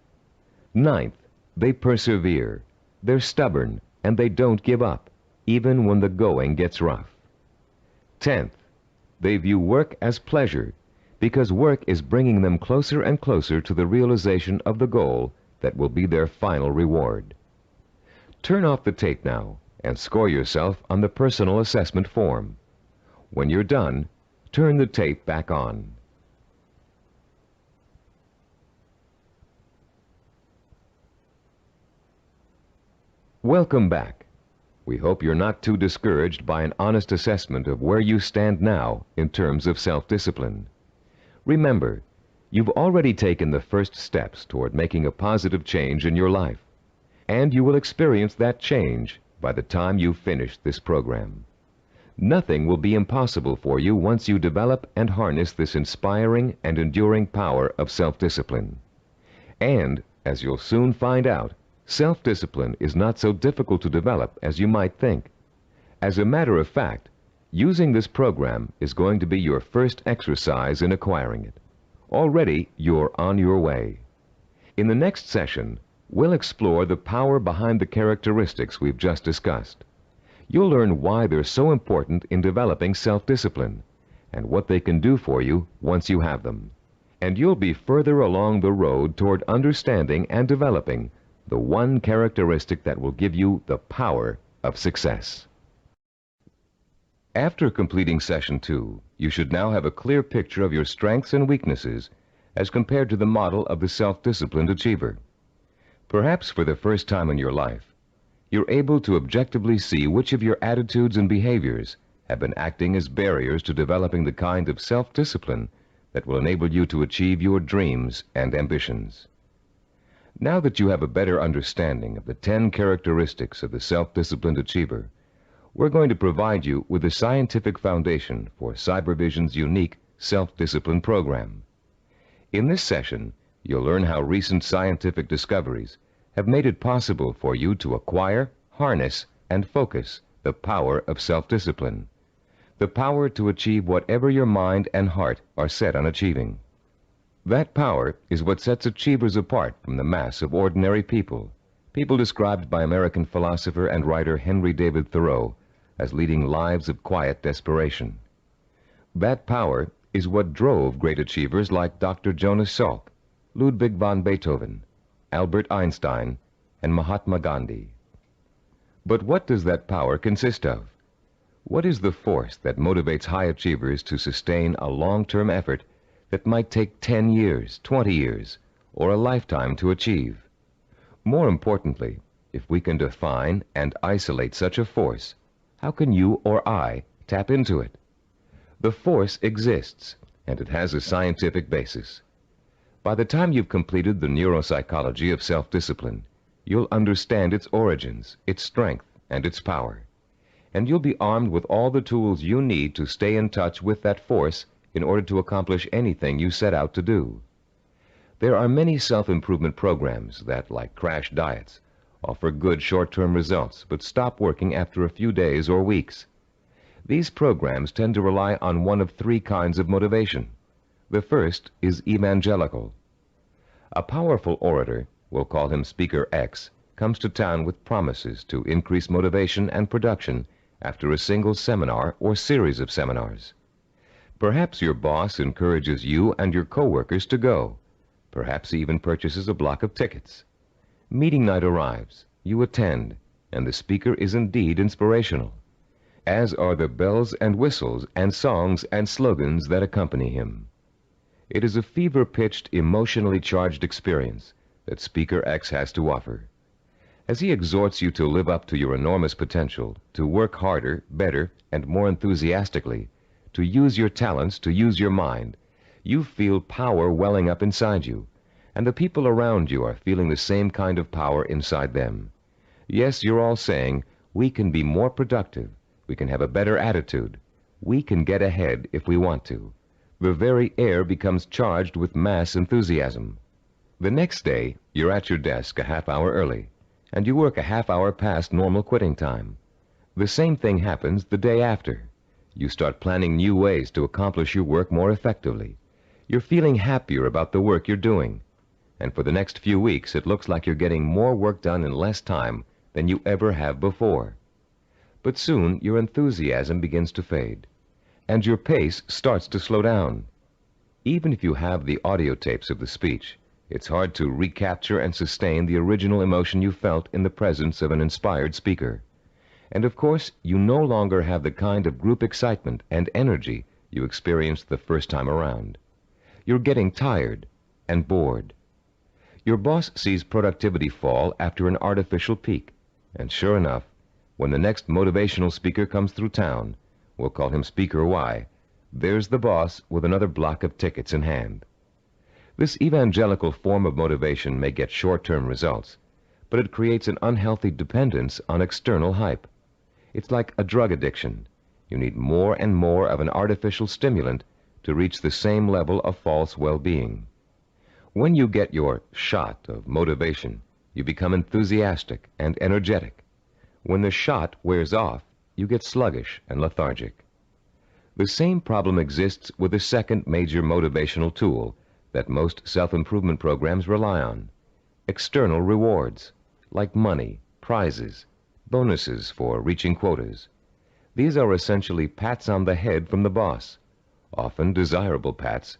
Speaker 2: Ninth, they persevere. They're stubborn, and they don't give up, even when the going gets rough. 10th, they view work as pleasure, because work is bringing them closer and closer to the realization of the goal that will be their final reward. Turn off the tape now and score yourself on the personal assessment form. When you're done, turn the tape back on. Welcome back. We hope you're not too discouraged by an honest assessment of where you stand now in terms of self-discipline. Remember, you've already taken the first steps toward making a positive change in your life, and you will experience that change by the time you've finished this program. Nothing will be impossible for you once you develop and harness this inspiring and enduring power of self-discipline. And, as you'll soon find out, self-discipline is not so difficult to develop as you might think. As a matter of fact, using this program is going to be your first exercise in acquiring it. Already, you're on your way. In the next session, we'll explore the power behind the characteristics we've just discussed. You'll learn why they're so important in developing self-discipline and what they can do for you once you have them. And you'll be further along the road toward understanding and developing the one characteristic that will give you the power of success. After completing Session 2, you should now have a clear picture of your strengths and weaknesses as compared to the model of the self-disciplined achiever. Perhaps for the first time in your life, you're able to objectively see which of your attitudes and behaviors have been acting as barriers to developing the kind of self-discipline that will enable you to achieve your dreams and ambitions. Now that you have a better understanding of the 10 characteristics of the self-disciplined achiever, we're going to provide you with a scientific foundation for CyberVision's unique self-discipline program. In this session, you'll learn how recent scientific discoveries have made it possible for you to acquire, harness, and focus the power of self-discipline, the power to achieve whatever your mind and heart are set on achieving. That power is what sets achievers apart from the mass of ordinary people, people described by American philosopher and writer Henry David Thoreau as leading lives of quiet desperation. That power is what drove great achievers like Dr. Jonas Salk, Ludwig von Beethoven, Albert Einstein, and Mahatma Gandhi. But what does that power consist of? What is the force that motivates high achievers to sustain a long-term effort that might take 10 years, 20 years, or a lifetime to achieve? More importantly, if we can define and isolate such a force, how can you or I tap into it? The force exists, and it has a scientific basis. By the time you've completed the neuropsychology of self-discipline, you'll understand its origins, its strength, and its power. And you'll be armed with all the tools you need to stay in touch with that force in order to accomplish anything you set out to do. There are many self-improvement programs that, like crash diets, offer good short-term results but stop working after a few days or weeks. These programs tend to rely on one of 3 kinds of motivation. The first is evangelical. A powerful orator, we'll call him Speaker X, comes to town with promises to increase motivation and production after a single seminar or series of seminars. Perhaps your boss encourages you and your coworkers to go. Perhaps he even purchases a block of tickets. Meeting night arrives, you attend, and the speaker is indeed inspirational, as are the bells and whistles and songs and slogans that accompany him. It is a fever-pitched, emotionally charged experience that Speaker X has to offer. As he exhorts you to live up to your enormous potential, to work harder, better, and more enthusiastically, to use your talents, to use your mind, you feel power welling up inside you, and the people around you are feeling the same kind of power inside them. Yes, you're all saying, we can be more productive, we can have a better attitude, we can get ahead if we want to. The very air becomes charged with mass enthusiasm. The next day, you're at your desk a half hour early, and you work a half hour past normal quitting time. The same thing happens the day after. You start planning new ways to accomplish your work more effectively. You're feeling happier about the work you're doing. And for the next few weeks, it looks like you're getting more work done in less time than you ever have before. But soon, your enthusiasm begins to fade, and your pace starts to slow down. Even if you have the audio tapes of the speech, it's hard to recapture and sustain the original emotion you felt in the presence of an inspired speaker. And of course, you no longer have the kind of group excitement and energy you experienced the first time around. You're getting tired and bored. Your boss sees productivity fall after an artificial peak, and sure enough, when the next motivational speaker comes through town, we'll call him Speaker Y, there's the boss with another block of tickets in hand. This evangelical form of motivation may get short-term results, but it creates an unhealthy dependence on external hype. It's like a drug addiction. You need more and more of an artificial stimulant to reach the same level of false well-being. When you get your shot of motivation, you become enthusiastic and energetic. When the shot wears off, you get sluggish and lethargic. The same problem exists with the second major motivational tool that most self-improvement programs rely on: external rewards, like money, prizes, bonuses for reaching quotas. These are essentially pats on the head from the boss, often desirable pats,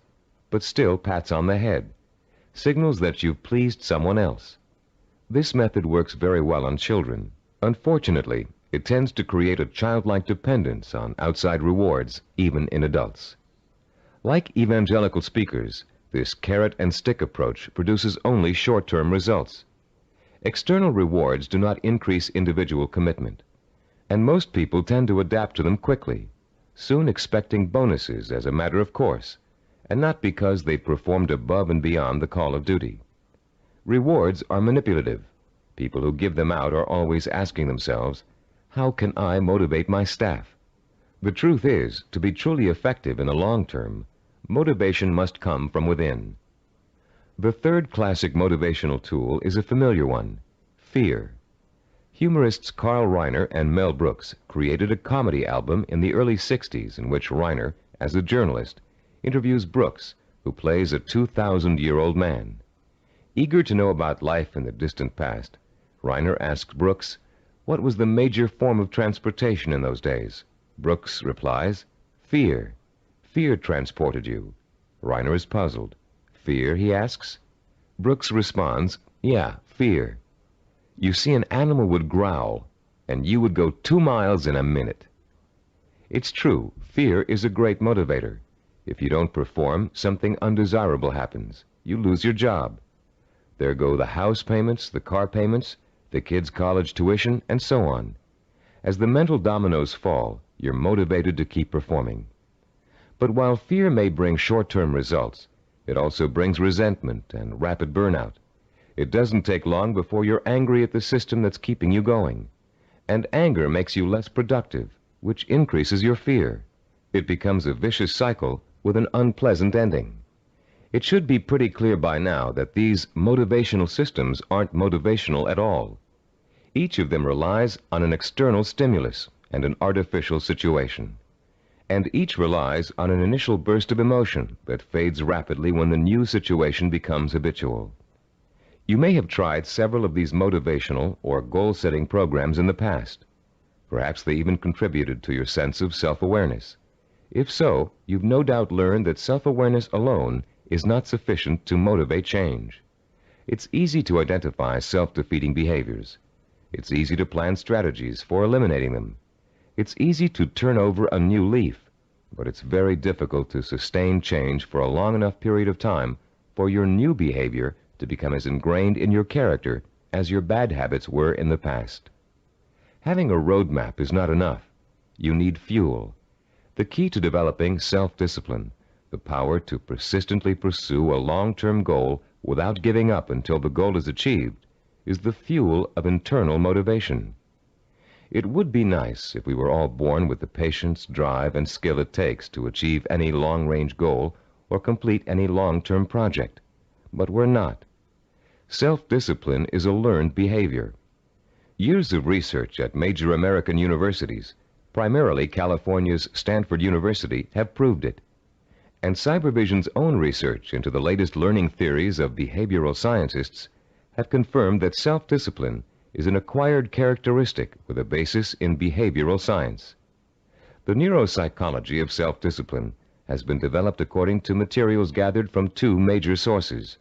Speaker 2: but still pats on the head, signals that you've pleased someone else. This method works very well on children. Unfortunately, it tends to create a childlike dependence on outside rewards, even in adults. Like evangelical speakers, this carrot and stick approach produces only short-term results. External rewards do not increase individual commitment, and most people tend to adapt to them quickly, soon expecting bonuses as a matter of course, and not because they performed above and beyond the call of duty. Rewards are manipulative. People who give them out are always asking themselves, how can I motivate my staff? The truth is, to be truly effective in the long term, motivation must come from within. The third classic motivational tool is a familiar one: fear. Humorists Carl Reiner and Mel Brooks created a comedy album in the early 60s in which Reiner, as a journalist, interviews Brooks, who plays a 2,000-year-old man. Eager to know about life in the distant past, Reiner asks Brooks, what was the major form of transportation in those days? Brooks replies, fear. Fear transported you. Reiner is puzzled. Fear, he asks? Brooks responds, yeah, fear. You see, an animal would growl, and you would go 2 miles in a minute. It's true, fear is a great motivator. If you don't perform, something undesirable happens. You lose your job. There go the house payments, the car payments, the kids' college tuition, and so on. As the mental dominoes fall, you're motivated to keep performing. But while fear may bring short-term results, it also brings resentment and rapid burnout. It doesn't take long before you're angry at the system that's keeping you going. And anger makes you less productive, which increases your fear. It becomes a vicious cycle with an unpleasant ending. It should be pretty clear by now that these motivational systems aren't motivational at all. Each of them relies on an external stimulus and an artificial situation. And each relies on an initial burst of emotion that fades rapidly when the new situation becomes habitual. You may have tried several of these motivational or goal-setting programs in the past. Perhaps they even contributed to your sense of self-awareness. If so, you've no doubt learned that self-awareness alone is not sufficient to motivate change. It's easy to identify self-defeating behaviors. It's easy to plan strategies for eliminating them. It's easy to turn over a new leaf, but it's very difficult to sustain change for a long enough period of time for your new behavior to become as ingrained in your character as your bad habits were in the past. Having a roadmap is not enough. You need fuel. The key to developing self-discipline, the power to persistently pursue a long-term goal without giving up until the goal is achieved, is the fuel of internal motivation. It would be nice if we were all born with the patience, drive, and skill it takes to achieve any long-range goal or complete any long-term project. But we're not. Self-discipline is a learned behavior. Years of research at major American universities, primarily California's Stanford University, have proved it. And Cybervision's own research into the latest learning theories of behavioral scientists have confirmed that self-discipline is an acquired characteristic with a basis in behavioral science. The neuropsychology of self-discipline has been developed according to materials gathered from two major sources.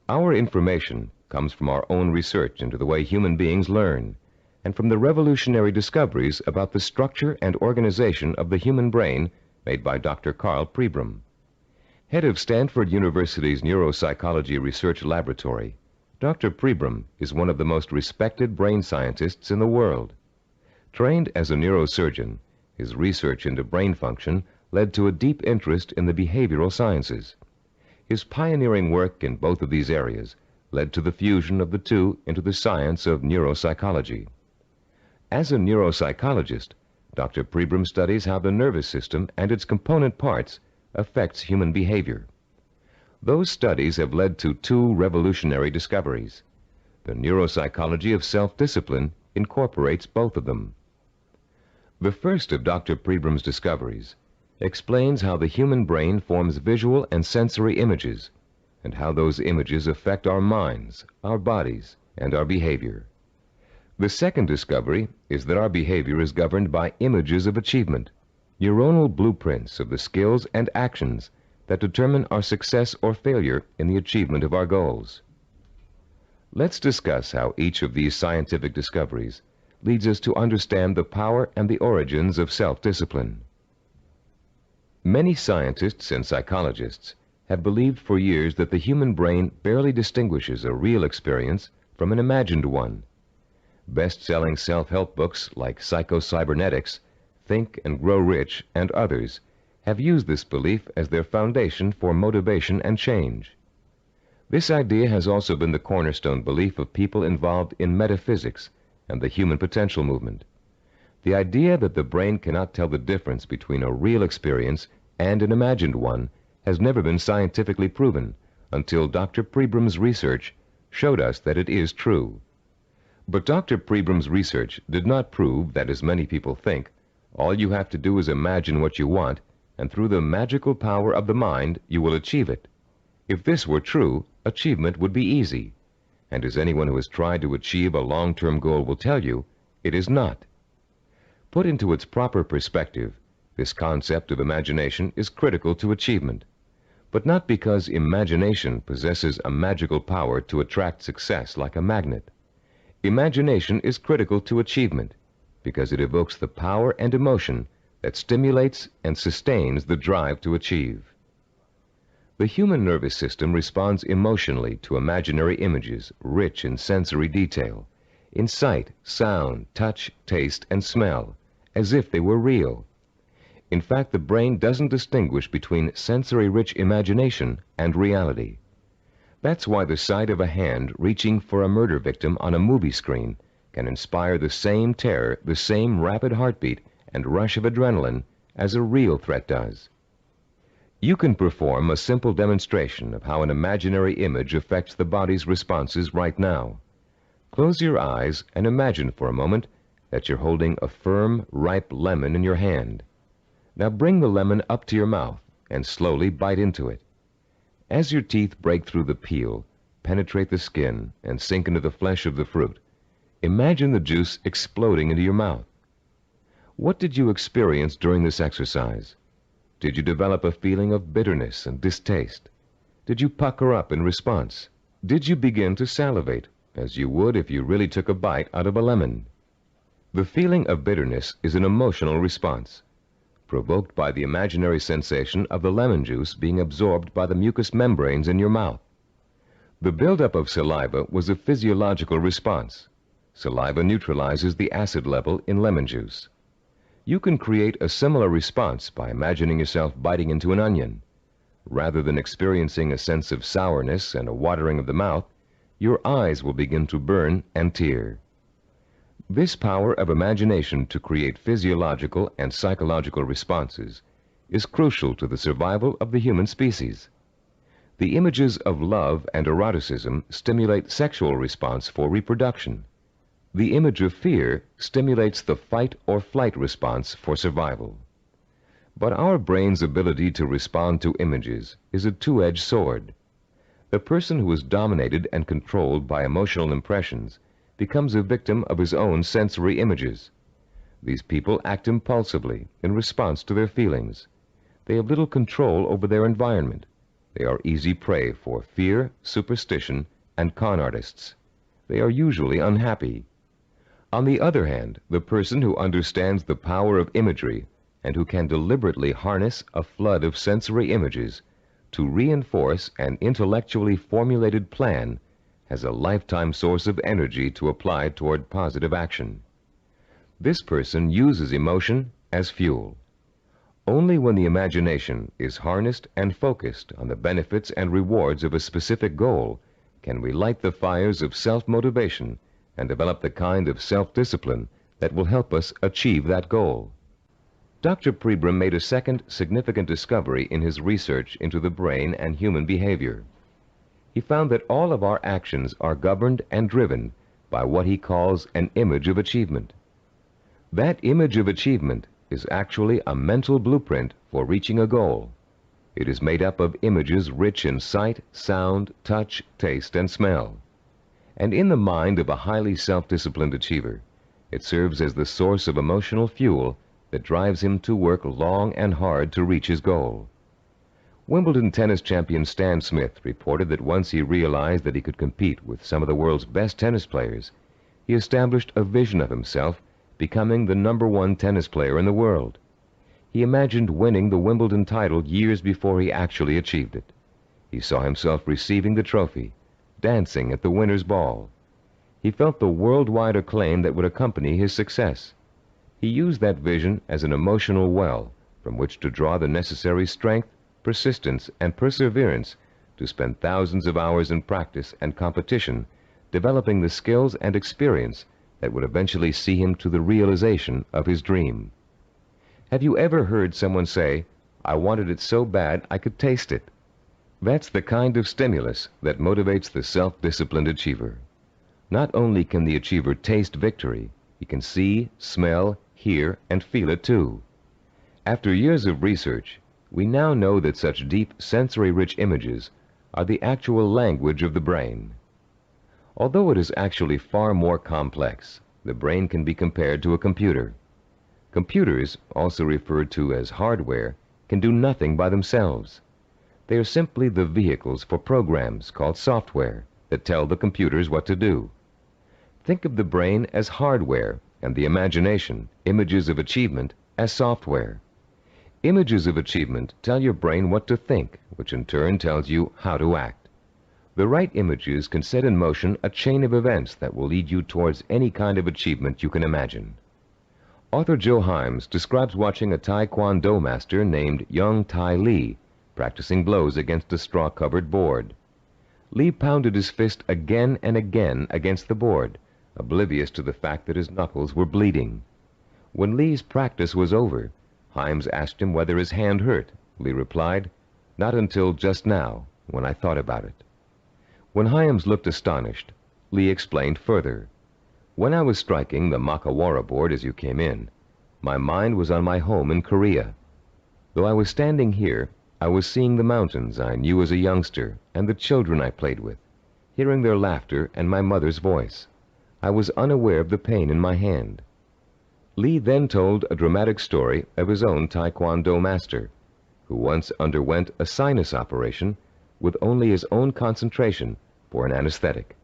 Speaker 2: Our information comes from our own research into the way human beings learn, and from the revolutionary discoveries about the structure and organization of the human brain made by Dr. Carl Pribram. Head of Stanford University's Neuropsychology Research Laboratory, Dr. Pribram is one of the most respected brain scientists in the world. Trained as a neurosurgeon, his research into brain function led to a deep interest in the behavioral sciences. His pioneering work in both of these areas led to the fusion of the two into the science of neuropsychology. As a neuropsychologist, Dr. Pribram studies how the nervous system and its component parts affects human behavior. Those studies have led to two revolutionary discoveries. The neuropsychology of self-discipline incorporates both of them. The first of Dr. Pribram's discoveries explains how the human brain forms visual and sensory images, and how those images affect our minds, our bodies, and our behavior. The second discovery is that our behavior is governed by images of achievement, neuronal blueprints of the skills and actions that determine our success or failure in the achievement of our goals. Let's discuss how each of these scientific discoveries leads us to understand the power and the origins of self-discipline. Many scientists and psychologists have believed for years that the human brain barely distinguishes a real experience from an imagined one. Best-selling self-help books like Psycho-Cybernetics, Think and Grow Rich, and others have used this belief as their foundation for motivation and change. This idea has also been the cornerstone belief of people involved in metaphysics and the human potential movement. The idea that the brain cannot tell the difference between a real experience and an imagined one has never been scientifically proven until Dr. Pribram's research showed us that it is true. But Dr. Pribram's research did not prove that, as many people think, all you have to do is imagine what you want, and through the magical power of the mind, you will achieve it. If this were true, achievement would be easy. And as anyone who has tried to achieve a long-term goal will tell you, it is not. Put into its proper perspective, this concept of imagination is critical to achievement, but not because imagination possesses a magical power to attract success like a magnet. Imagination is critical to achievement because it evokes the power and emotion that stimulates and sustains the drive to achieve. The human nervous system responds emotionally to imaginary images rich in sensory detail, in sight, sound, touch, taste, and smell, as if they were real. In fact, the brain doesn't distinguish between sensory-rich imagination and reality. That's why the sight of a hand reaching for a murder victim on a movie screen can inspire the same terror, the same rapid heartbeat, and rush of adrenaline as a real threat does. You can perform a simple demonstration of how an imaginary image affects the body's responses right now. Close your eyes and imagine for a moment that you're holding a firm, ripe lemon in your hand. Now bring the lemon up to your mouth and slowly bite into it. As your teeth break through the peel, penetrate the skin, and sink into the flesh of the fruit, imagine the juice exploding into your mouth. What did you experience during this exercise? Did you develop a feeling of bitterness and distaste? Did you pucker up in response? Did you begin to salivate, as you would if you really took a bite out of a lemon? The feeling of bitterness is an emotional response, provoked by the imaginary sensation of the lemon juice being absorbed by the mucous membranes in your mouth. The buildup of saliva was a physiological response. Saliva neutralizes the acid level in lemon juice. You can create a similar response by imagining yourself biting into an onion. rather than experiencing a sense of sourness and a watering of the mouth, your eyes will begin to burn and tear. This power of imagination to create physiological and psychological responses is crucial to the survival of the human species. The images of love and eroticism stimulate sexual response for reproduction. The image of fear stimulates the fight or flight response for survival. But our brain's ability to respond to images is a two-edged sword. The person who is dominated and controlled by emotional impressions becomes a victim of his own sensory images. These people act impulsively in response to their feelings. They have little control over their environment. They are easy prey for fear, superstition, and con artists. They are usually unhappy. On the other hand, the person who understands the power of imagery and who can deliberately harness a flood of sensory images to reinforce an intellectually formulated plan has a lifetime source of energy to apply toward positive action. This person uses emotion as fuel. Only when the imagination is harnessed and focused on the benefits and rewards of a specific goal can we light the fires of self-motivation and develop the kind of self-discipline that will help us achieve that goal. Dr. Pribram made a second significant discovery in his research into the brain and human behavior. He found that all of our actions are governed and driven by what he calls an image of achievement. That image of achievement is actually a mental blueprint for reaching a goal. It is made up of images rich in sight, sound, touch, taste, and smell. And in the mind of a highly self-disciplined achiever, it serves as the source of emotional fuel that drives him to work long and hard to reach his goal. Wimbledon tennis champion Stan Smith reported that once he realized that he could compete with some of the world's best tennis players, he established a vision of himself becoming the #1 tennis player in the world. He imagined winning the Wimbledon title years before he actually achieved it. He saw himself receiving the trophy, dancing at the winner's ball. He felt the worldwide acclaim that would accompany his success. He used that vision as an emotional well from which to draw the necessary strength, persistence, and perseverance to spend thousands of hours in practice and competition, developing the skills and experience that would eventually see him to the realization of his dream. Have you ever heard someone say, "I wanted it so bad I could taste it"? That's the kind of stimulus that motivates the self-disciplined achiever. Not only can the achiever taste victory, he can see, smell, hear, and feel it too. After years of research, we now know that such deep, sensory-rich images are the actual language of the brain. Although it is actually far more complex, the brain can be compared to a computer. Computers, also referred to as hardware, can do nothing by themselves. They are simply the vehicles for programs called software that tell the computers what to do. Think of the brain as hardware and the imagination, images of achievement, as software. Images of achievement tell your brain what to think, which in turn tells you how to act. The right images can set in motion a chain of events that will lead you towards any kind of achievement you can imagine. Author Joe Himes describes watching a Taekwondo master named Young Tai Lee practicing blows against a straw-covered board. Lee pounded his fist again and again against the board, oblivious to the fact that his knuckles were bleeding. When Lee's practice was over, Himes asked him whether his hand hurt. Lee replied, "Not until just now, when I thought about it." When Himes looked astonished, Lee explained further, "When I was striking the Makawara board as you came in, my mind was on my home in Korea. Though I was standing here, I was seeing the mountains I knew as a youngster and the children I played with, hearing their laughter and my mother's voice. I was unaware of the pain in my hand." Lee then told a dramatic story of his own Taekwondo master, who once underwent a sinus operation with only his own concentration for an anesthetic.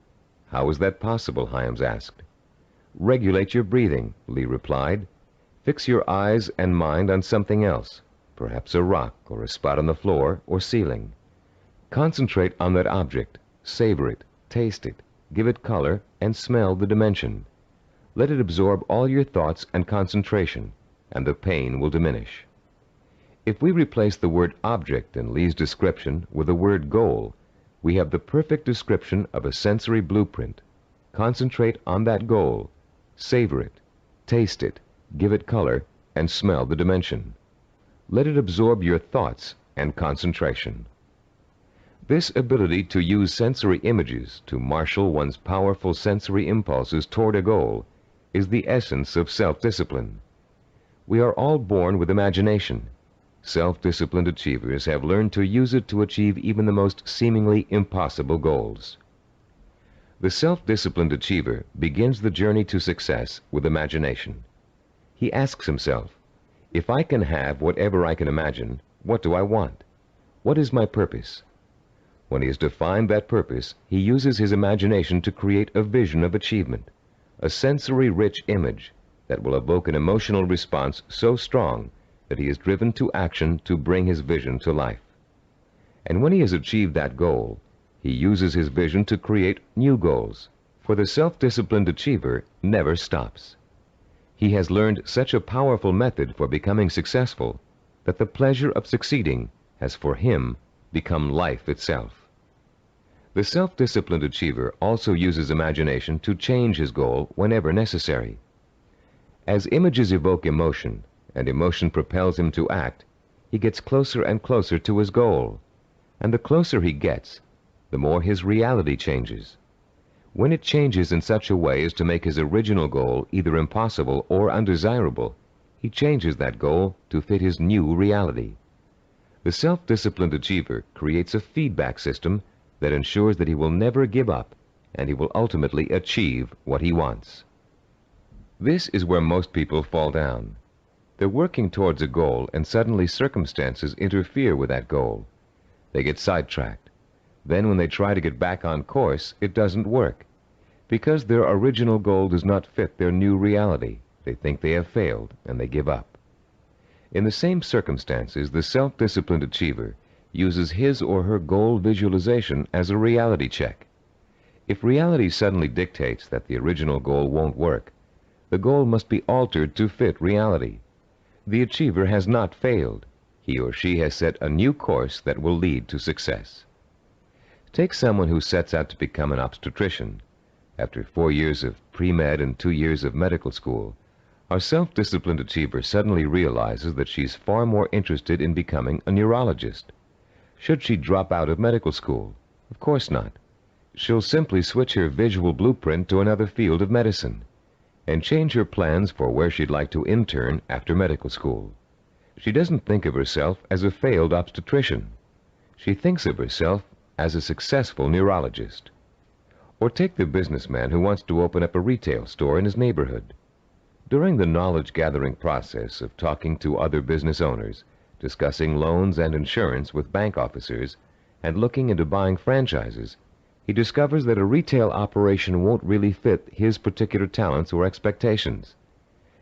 Speaker 2: "How was that possible?" Himes asked. "Regulate your breathing," Lee replied. "Fix your eyes and mind on something else, perhaps a rock or a spot on the floor or ceiling. Concentrate on that object, savor it, taste it, give it color, and smell the dimension. Let it absorb all your thoughts and concentration, and the pain will diminish." If we replace the word object in Lee's description with the word goal, we have the perfect description of a sensory blueprint. Concentrate on that goal, savor it, taste it, give it color, and smell the dimension. Let it absorb your thoughts and concentration. This ability to use sensory images to marshal one's powerful sensory impulses toward a goal is the essence of self-discipline. We are all born with imagination. Self-disciplined achievers have learned to use it to achieve even the most seemingly impossible goals. The self-disciplined achiever begins the journey to success with imagination. He asks himself, if I can have whatever I can imagine, what do I want? What is my purpose? When he has defined that purpose, he uses his imagination to create a vision of achievement, a sensory-rich image that will evoke an emotional response so strong that he is driven to action to bring his vision to life. And when he has achieved that goal, he uses his vision to create new goals, for the self-disciplined achiever never stops. He has learned such a powerful method for becoming successful that the pleasure of succeeding has for him become life itself. The self-disciplined achiever also uses imagination to change his goal whenever necessary. As images evoke emotion, and emotion propels him to act, he gets closer and closer to his goal. And the closer he gets, the more his reality changes. When it changes in such a way as to make his original goal either impossible or undesirable, he changes that goal to fit his new reality. The self-disciplined achiever creates a feedback system that ensures that he will never give up and he will ultimately achieve what he wants. This is where most people fall down. They're working towards a goal and suddenly circumstances interfere with that goal. They get sidetracked. Then when they try to get back on course, it doesn't work. Because their original goal does not fit their new reality, they think they have failed and they give up. In the same circumstances, the self-disciplined achiever uses his or her goal visualization as a reality check. If reality suddenly dictates that the original goal won't work, the goal must be altered to fit reality. The achiever has not failed. He or she has set a new course that will lead to success. Take someone who sets out to become an obstetrician. After 4 years of pre-med and 2 years of medical school, our self-disciplined achiever suddenly realizes that she's far more interested in becoming a neurologist. Should she drop out of medical school? Of course not. She'll simply switch her visual blueprint to another field of medicine and change her plans for where she'd like to intern after medical school. She doesn't think of herself as a failed obstetrician. She thinks of herself as a successful neurologist. Or take the businessman who wants to open up a retail store in his neighborhood. During the knowledge-gathering process of talking to other business owners, discussing loans and insurance with bank officers, and looking into buying franchises, he discovers that a retail operation won't really fit his particular talents or expectations.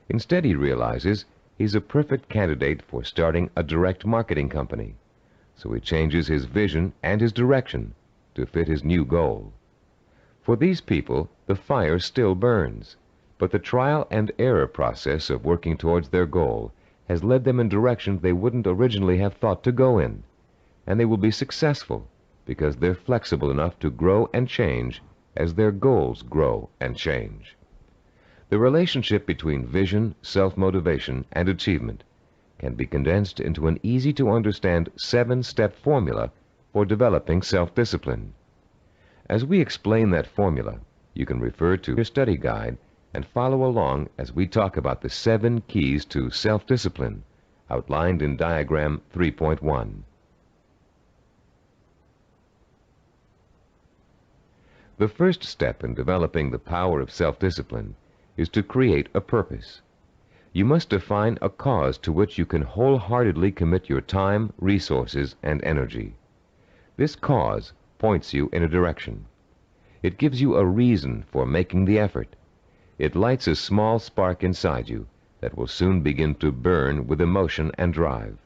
Speaker 2: Instead, he realizes he's a perfect candidate for starting a direct marketing company. So he changes his vision and his direction to fit his new goal. For these people, the fire still burns, but the trial and error process of working towards their goal has led them in directions they wouldn't originally have thought to go in, and they will be successful because they're flexible enough to grow and change as their goals grow and change. The relationship between vision, self-motivation, and achievement can be condensed into an easy-to-understand 7-step formula for developing self-discipline. As we explain that formula, you can refer to your study guide and follow along as we talk about the 7 keys to self-discipline outlined in diagram 3.1. The first step in developing the power of self-discipline is to create a purpose. You must define a cause to which you can wholeheartedly commit your time, resources, and energy. This cause points you in a direction. It gives you a reason for making the effort. It lights a small spark inside you that will soon begin to burn with emotion and drive.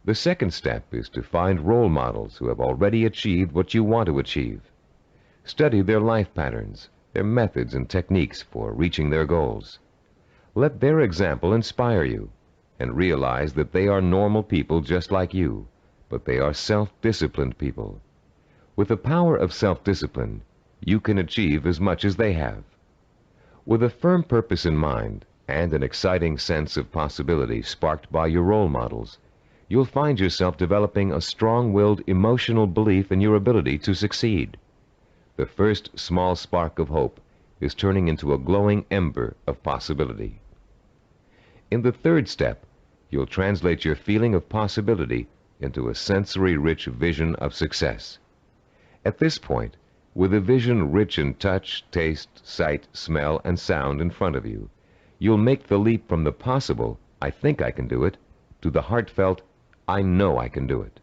Speaker 2: The second step is to find role models who have already achieved what you want to achieve. Study their life patterns, their methods and techniques for reaching their goals. Let their example inspire you. and realize that they are normal people just like you, but they are self-disciplined people. With the power of self-discipline, you can achieve as much as they have. With a firm purpose in mind and an exciting sense of possibility sparked by your role models, you'll find yourself developing a strong-willed emotional belief in your ability to succeed. The first small spark of hope is turning into a glowing ember of possibility. In the third step, you'll translate your feeling of possibility into a sensory-rich vision of success. At this point, with a vision rich in touch, taste, sight, smell, and sound in front of you, you'll make the leap from the possible, "I think I can do it," to the heartfelt, "I know I can do it."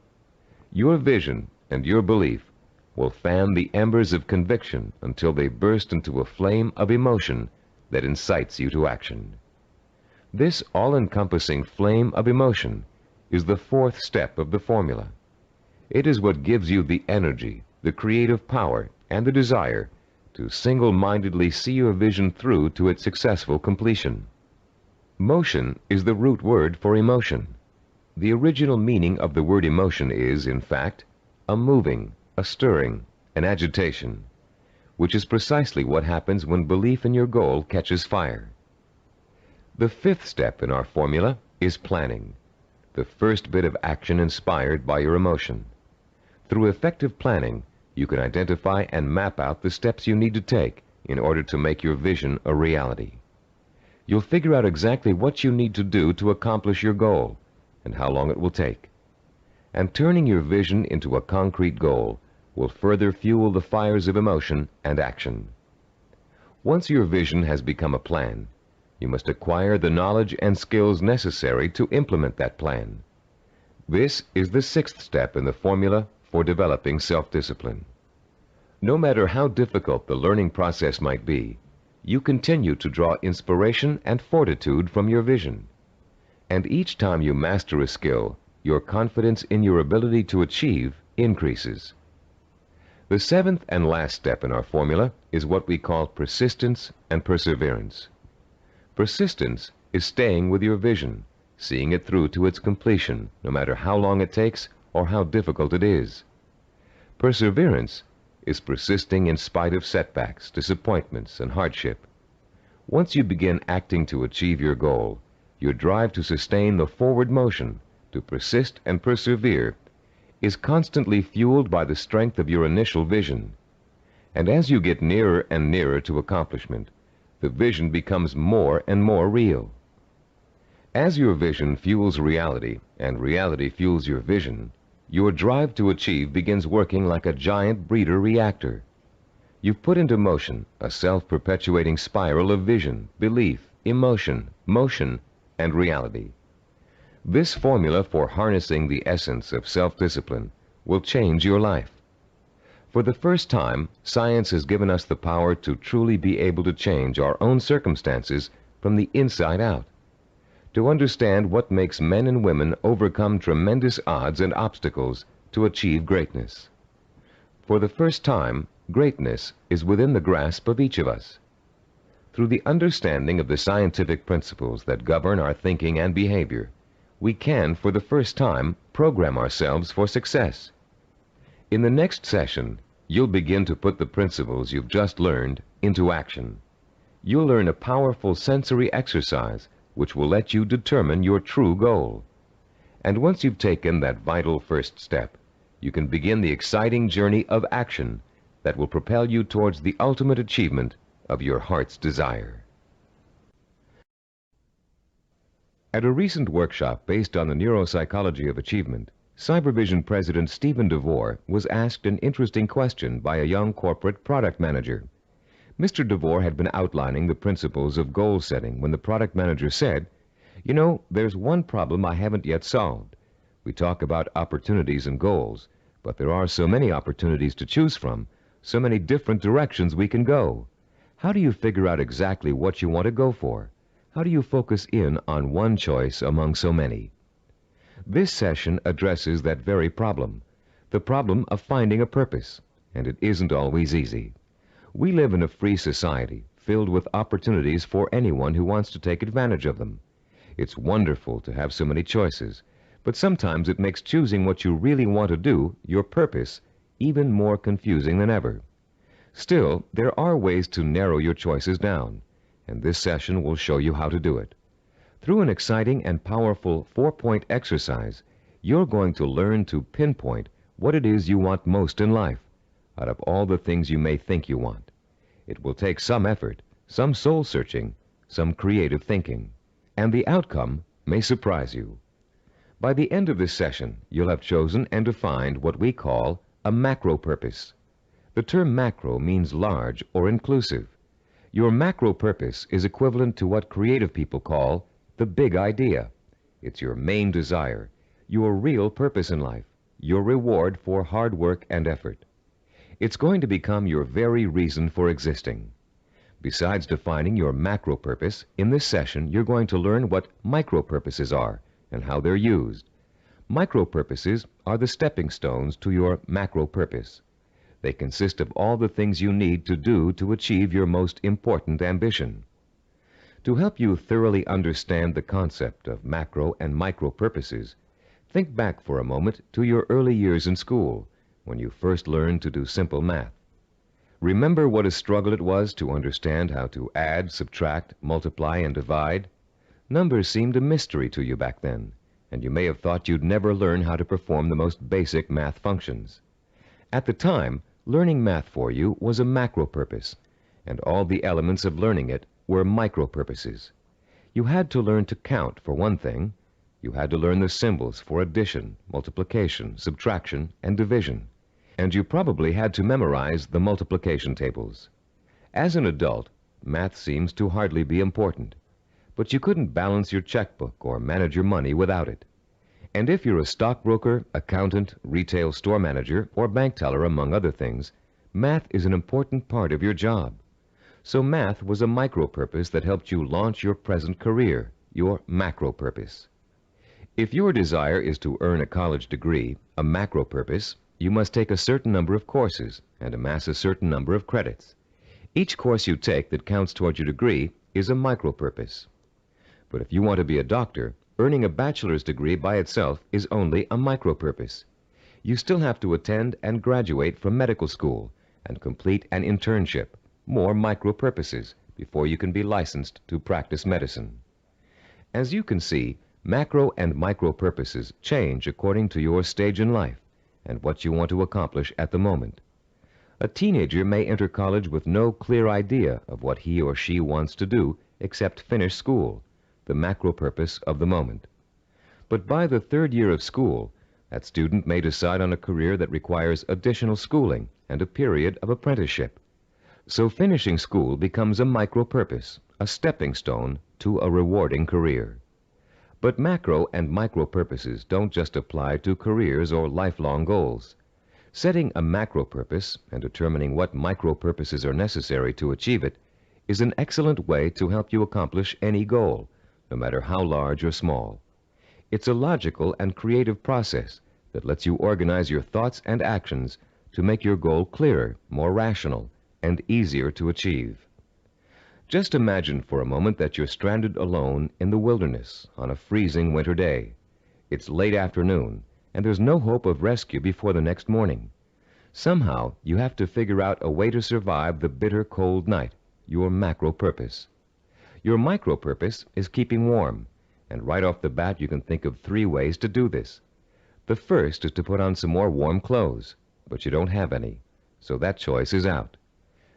Speaker 2: Your vision and your belief will fan the embers of conviction until they burst into a flame of emotion that incites you to action. This all-encompassing flame of emotion is the fourth step of the formula. It is what gives you the energy, the creative power, and the desire to single-mindedly see your vision through to its successful completion. Motion is the root word for emotion. The original meaning of the word emotion is, in fact, a moving, a stirring, an agitation, which is precisely what happens when belief in your goal catches fire. The fifth step in our formula is planning, the first bit of action inspired by your emotion. Through effective planning, you can identify and map out the steps you need to take in order to make your vision a reality. You'll figure out exactly what you need to do to accomplish your goal and how long it will take. And turning your vision into a concrete goal will further fuel the fires of emotion and action. Once your vision has become a plan, you must acquire the knowledge and skills necessary to implement that plan. This is the sixth step in the formula for developing self-discipline. No matter how difficult the learning process might be, you continue to draw inspiration and fortitude from your vision. And each time you master a skill, your confidence in your ability to achieve increases. The seventh and last step in our formula is what we call persistence and perseverance. Persistence is staying with your vision, seeing it through to its completion, no matter how long it takes or how difficult it is. Perseverance is persisting in spite of setbacks, disappointments, and hardship. Once you begin acting to achieve your goal, your drive to sustain the forward motion, to persist and persevere, is constantly fueled by the strength of your initial vision. And as you get nearer and nearer to accomplishment, the vision becomes more and more real. As your vision fuels reality, and reality fuels your vision, your drive to achieve begins working like a giant breeder reactor. You've put into motion a self-perpetuating spiral of vision, belief, emotion, motion, and reality. This formula for harnessing the essence of self-discipline will change your life. For the first time, science has given us the power to truly be able to change our own circumstances from the inside out, to understand what makes men and women overcome tremendous odds and obstacles to achieve greatness. For the first time, greatness is within the grasp of each of us. Through the understanding of the scientific principles that govern our thinking and behavior, we can, for the first time, program ourselves for success. In the next session, you'll begin to put the principles you've just learned into action. You'll learn a powerful sensory exercise which will let you determine your true goal. And once you've taken that vital first step, you can begin the exciting journey of action that will propel you towards the ultimate achievement of your heart's desire. At a recent workshop based on the neuropsychology of achievement, Cybervision President Stephen DeVore was asked an interesting question by a young corporate product manager. Mr. DeVore had been outlining the principles of goal setting when the product manager said, "You know, there's one problem I haven't yet solved. We talk about opportunities and goals, but there are so many opportunities to choose from, so many different directions we can go. How do you figure out exactly what you want to go for? How do you focus in on one choice among so many?" This session addresses that very problem, the problem of finding a purpose, and it isn't always easy. We live in a free society filled with opportunities for anyone who wants to take advantage of them. It's wonderful to have so many choices, but sometimes it makes choosing what you really want to do, your purpose, even more confusing than ever. Still, there are ways to narrow your choices down, and this session will show you how to do it. Through an exciting and powerful 4-point exercise, you're going to learn to pinpoint what it is you want most in life, out of all the things you may think you want. It will take some effort, some soul-searching, some creative thinking, and the outcome may surprise you. By the end of this session, you'll have chosen and defined what we call a macro purpose. The term macro means large or inclusive. Your macro purpose is equivalent to what creative people call the big idea. It's your main desire, your real purpose in life, your reward for hard work and effort. It's going to become your very reason for existing. Besides defining your macro purpose, in this session you're going to learn what micro purposes are and how they're used. Micro purposes are the stepping stones to your macro purpose. They consist of all the things you need to do to achieve your most important ambition. To help you thoroughly understand the concept of macro and micro purposes, think back for a moment to your early years in school, when you first learned to do simple math. Remember what a struggle it was to understand how to add, subtract, multiply, and divide? Numbers seemed a mystery to you back then, and you may have thought you'd never learn how to perform the most basic math functions. At the time, learning math for you was a macro purpose, and all the elements of learning it were micro purposes. You had to learn to count, for one thing. You had to learn the symbols for addition, multiplication, subtraction, and division. And you probably had to memorize the multiplication tables. As an adult, math seems to hardly be important, but you couldn't balance your checkbook or manage your money without it. And if you're a stockbroker, accountant, retail store manager, or bank teller, among other things, math is an important part of your job. So math was a micro purpose that helped you launch your present career, your macro purpose. If your desire is to earn a college degree, a macro purpose, you must take a certain number of courses and amass a certain number of credits. Each course you take that counts toward your degree is a micro purpose. But if you want to be a doctor, earning a bachelor's degree by itself is only a micro purpose. You still have to attend and graduate from medical school and complete an internship, more micro purposes, before you can be licensed to practice medicine. As you can see, macro and micro purposes change according to your stage in life and what you want to accomplish at the moment. A teenager may enter college with no clear idea of what he or she wants to do except finish school, the macro purpose of the moment. But by the third year of school, that student may decide on a career that requires additional schooling and a period of apprenticeship. So finishing school becomes a micro purpose, a stepping stone to a rewarding career. But macro and micro purposes don't just apply to careers or lifelong goals. Setting a macro purpose and determining what micro purposes are necessary to achieve it is an excellent way to help you accomplish any goal, no matter how large or small. It's a logical and creative process that lets you organize your thoughts and actions to make your goal clearer, more rational, and easier to achieve. Just imagine for a moment that you're stranded alone in the wilderness on a freezing winter day. It's late afternoon, and there's no hope of rescue before the next morning. Somehow, you have to figure out a way to survive the bitter cold night, your macro purpose. Your micro purpose is keeping warm, and right off the bat you can think of 3 ways to do this. The first is to put on some more warm clothes, but you don't have any, so that choice is out.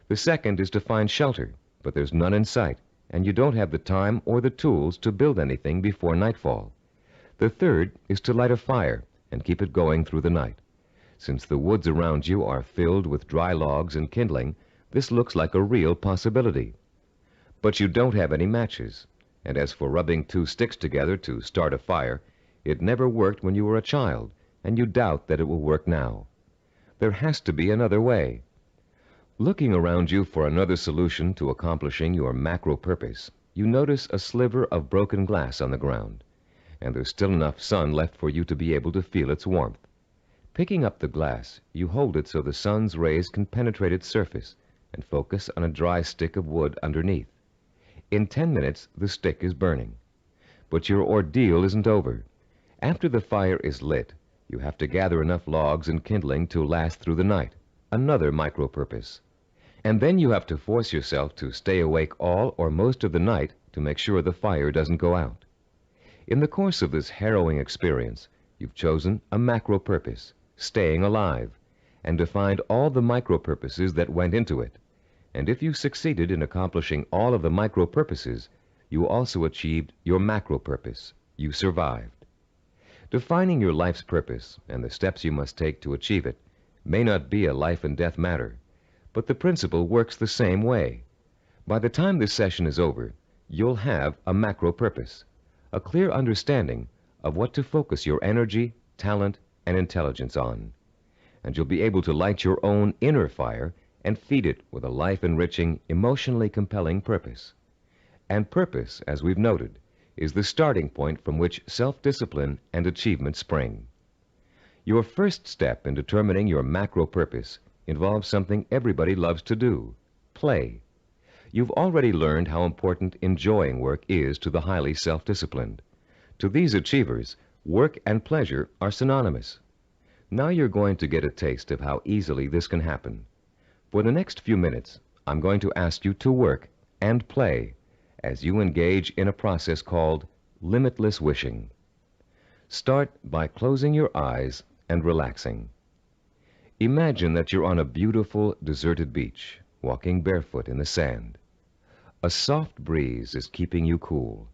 Speaker 2: The second is to find shelter, but there's none in sight, and you don't have the time or the tools to build anything before nightfall. The third is to light a fire and keep it going through the night. Since the woods around you are filled with dry logs and kindling, this looks like a real possibility. But you don't have any matches, and as for rubbing 2 sticks together to start a fire, it never worked when you were a child, and you doubt that it will work now. There has to be another way. Looking around you for another solution to accomplishing your macro purpose, you notice a sliver of broken glass on the ground, and there's still enough sun left for you to be able to feel its warmth. Picking up the glass, you hold it so the sun's rays can penetrate its surface and focus on a dry stick of wood underneath. In 10 minutes, the stick is burning. But your ordeal isn't over. After the fire is lit, you have to gather enough logs and kindling to last through the night. Another micro-purpose. And then you have to force yourself to stay awake all or most of the night to make sure the fire doesn't go out. In the course of this harrowing experience, you've chosen a macro-purpose, staying alive, and defined all the micro-purposes that went into it. And if you succeeded in accomplishing all of the micro-purposes, you also achieved your macro-purpose. You survived. Defining your life's purpose and the steps you must take to achieve it may not be a life and death matter, but the principle works the same way. By the time this session is over, you'll have a macro-purpose, a clear understanding of what to focus your energy, talent, and intelligence on. And you'll be able to light your own inner fire and feed it with a life-enriching, emotionally compelling purpose. And purpose, as we've noted, is the starting point from which self-discipline and achievement spring. Your first step in determining your macro-purpose involves something everybody loves to do: play. You've already learned how important enjoying work is to the highly self-disciplined. To these achievers, work and pleasure are synonymous. Now you're going to get a taste of how easily this can happen. For the next few minutes, I'm going to ask you to work and play as you engage in a process called limitless wishing. Start by closing your eyes and relaxing. Imagine that you're on a beautiful, deserted beach, walking barefoot in the sand. A soft breeze is keeping you cool,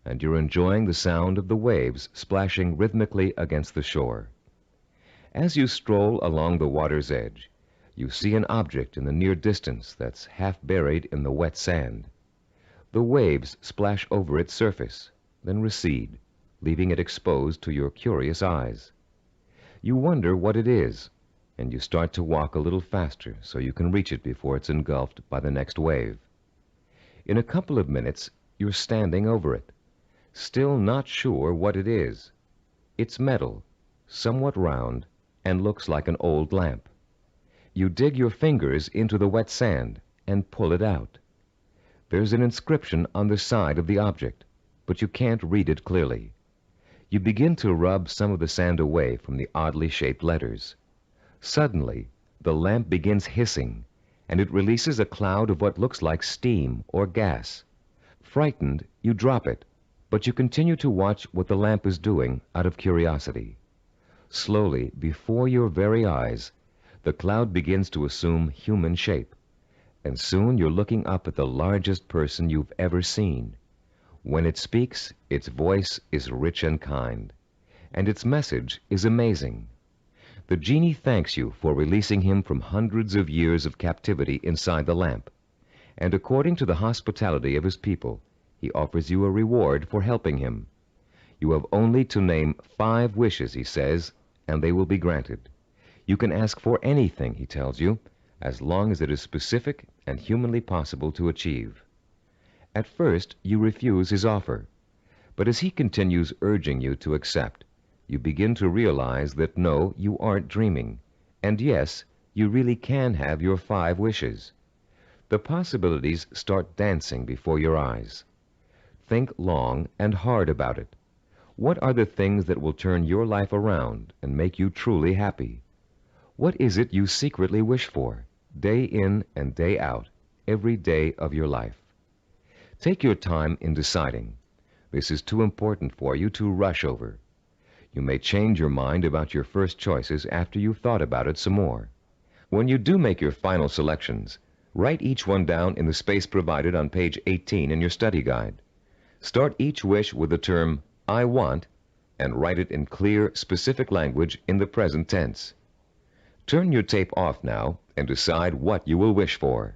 Speaker 2: and you're enjoying the sound of the waves splashing rhythmically against the shore. As you stroll along the water's edge, you see an object in the near distance that's half buried in the wet sand. The waves splash over its surface, then recede, leaving it exposed to your curious eyes. You wonder what it is, and you start to walk a little faster so you can reach it before it's engulfed by the next wave. In a couple of minutes, you're standing over it, still not sure what it is. It's metal, somewhat round, and looks like an old lamp. You dig your fingers into the wet sand and pull it out. There's an inscription on the side of the object, but you can't read it clearly. You begin to rub some of the sand away from the oddly shaped letters. Suddenly, the lamp begins hissing, and it releases a cloud of what looks like steam or gas. Frightened, you drop it, but you continue to watch what the lamp is doing out of curiosity. Slowly, before your very eyes, the cloud begins to assume human shape, and soon you're looking up at the largest person you've ever seen. When it speaks, its voice is rich and kind, and its message is amazing. The genie thanks you for releasing him from hundreds of years of captivity inside the lamp, and according to the hospitality of his people, he offers you a reward for helping him. You have only to name 5 wishes, he says, and they will be granted. You can ask for anything, he tells you, as long as it is specific and humanly possible to achieve. At first, you refuse his offer, but as he continues urging you to accept, you begin to realize that no, you aren't dreaming, and yes, you really can have your 5 wishes. The possibilities start dancing before your eyes. Think long and hard about it. What are the things that will turn your life around and make you truly happy? What is it you secretly wish for, day in and day out, every day of your life? Take your time in deciding. This is too important for you to rush over. You may change your mind about your first choices after you've thought about it some more. When you do make your final selections, write each one down in the space provided on page 18 in your study guide. Start each wish with the term, I want, and write it in clear, specific language in the present tense. Turn your tape off now and decide what you will wish for.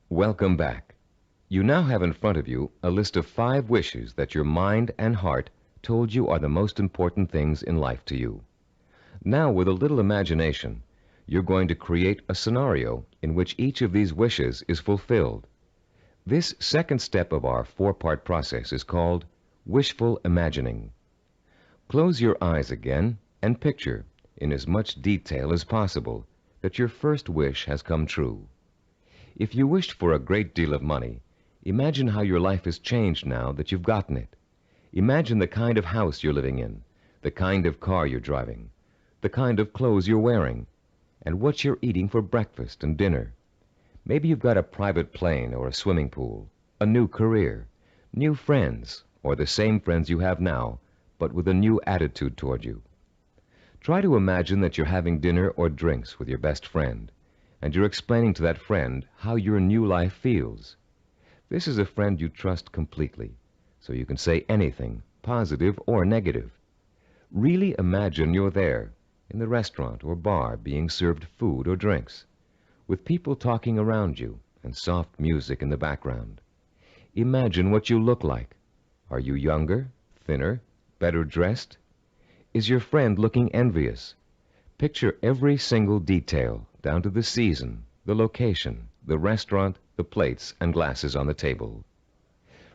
Speaker 2: Welcome back. You now have in front of you a list of 5 wishes that your mind and heart told you are the most important things in life to you. Now, with a little imagination, you're going to create a scenario in which each of these wishes is fulfilled. This second step of our 4-part process is called wishful imagining. Close your eyes again and picture, in as much detail as possible, that your first wish has come true. If you wished for a great deal of money, imagine how your life has changed now that you've gotten it. Imagine the kind of house you're living in, the kind of car you're driving, the kind of clothes you're wearing, and what you're eating for breakfast and dinner. Maybe you've got a private plane or a swimming pool, a new career, new friends, or the same friends you have now, but with a new attitude toward you. Try to imagine that you're having dinner or drinks with your best friend, and you're explaining to that friend how your new life feels. This is a friend you trust completely, so you can say anything, positive or negative. Really imagine you're there, in the restaurant or bar, being served food or drinks, with people talking around you and soft music in the background. Imagine what you look like. Are you younger, thinner, better dressed? Is your friend looking envious? Picture every single detail, down to the season, the location, the restaurant, the plates and glasses on the table.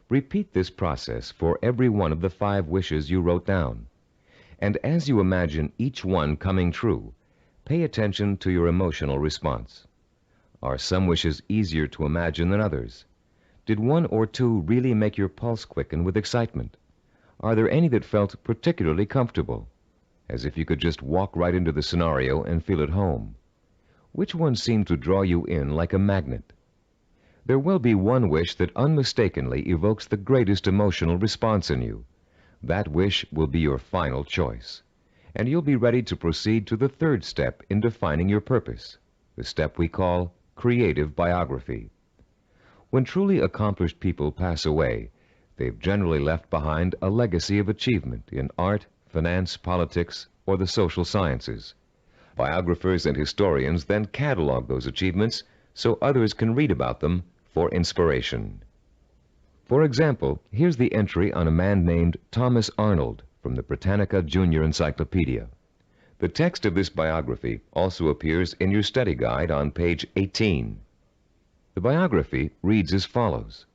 Speaker 2: Repeat this process for every one of the 5 wishes you wrote down. And as you imagine each one coming true, pay attention to your emotional response. Are some wishes easier to imagine than others? Did 1 or 2 really make your pulse quicken with excitement? Are there any that felt particularly comfortable, as if you could just walk right into the scenario and feel at home? Which one seemed to draw you in like a magnet? There will be one wish that unmistakably evokes the greatest emotional response in you. That wish will be your final choice, and you'll be ready to proceed to the 3rd step in defining your purpose, the step we call creative biography. When truly accomplished people pass away, they've generally left behind a legacy of achievement in art, finance, politics, or the social sciences. Biographers and historians then catalog those achievements so others can read about them for inspiration. For example, here's the entry on a man named Thomas Arnold from the Britannica Junior Encyclopedia. The text of this biography also appears in your study guide on page 18. The biography reads as follows: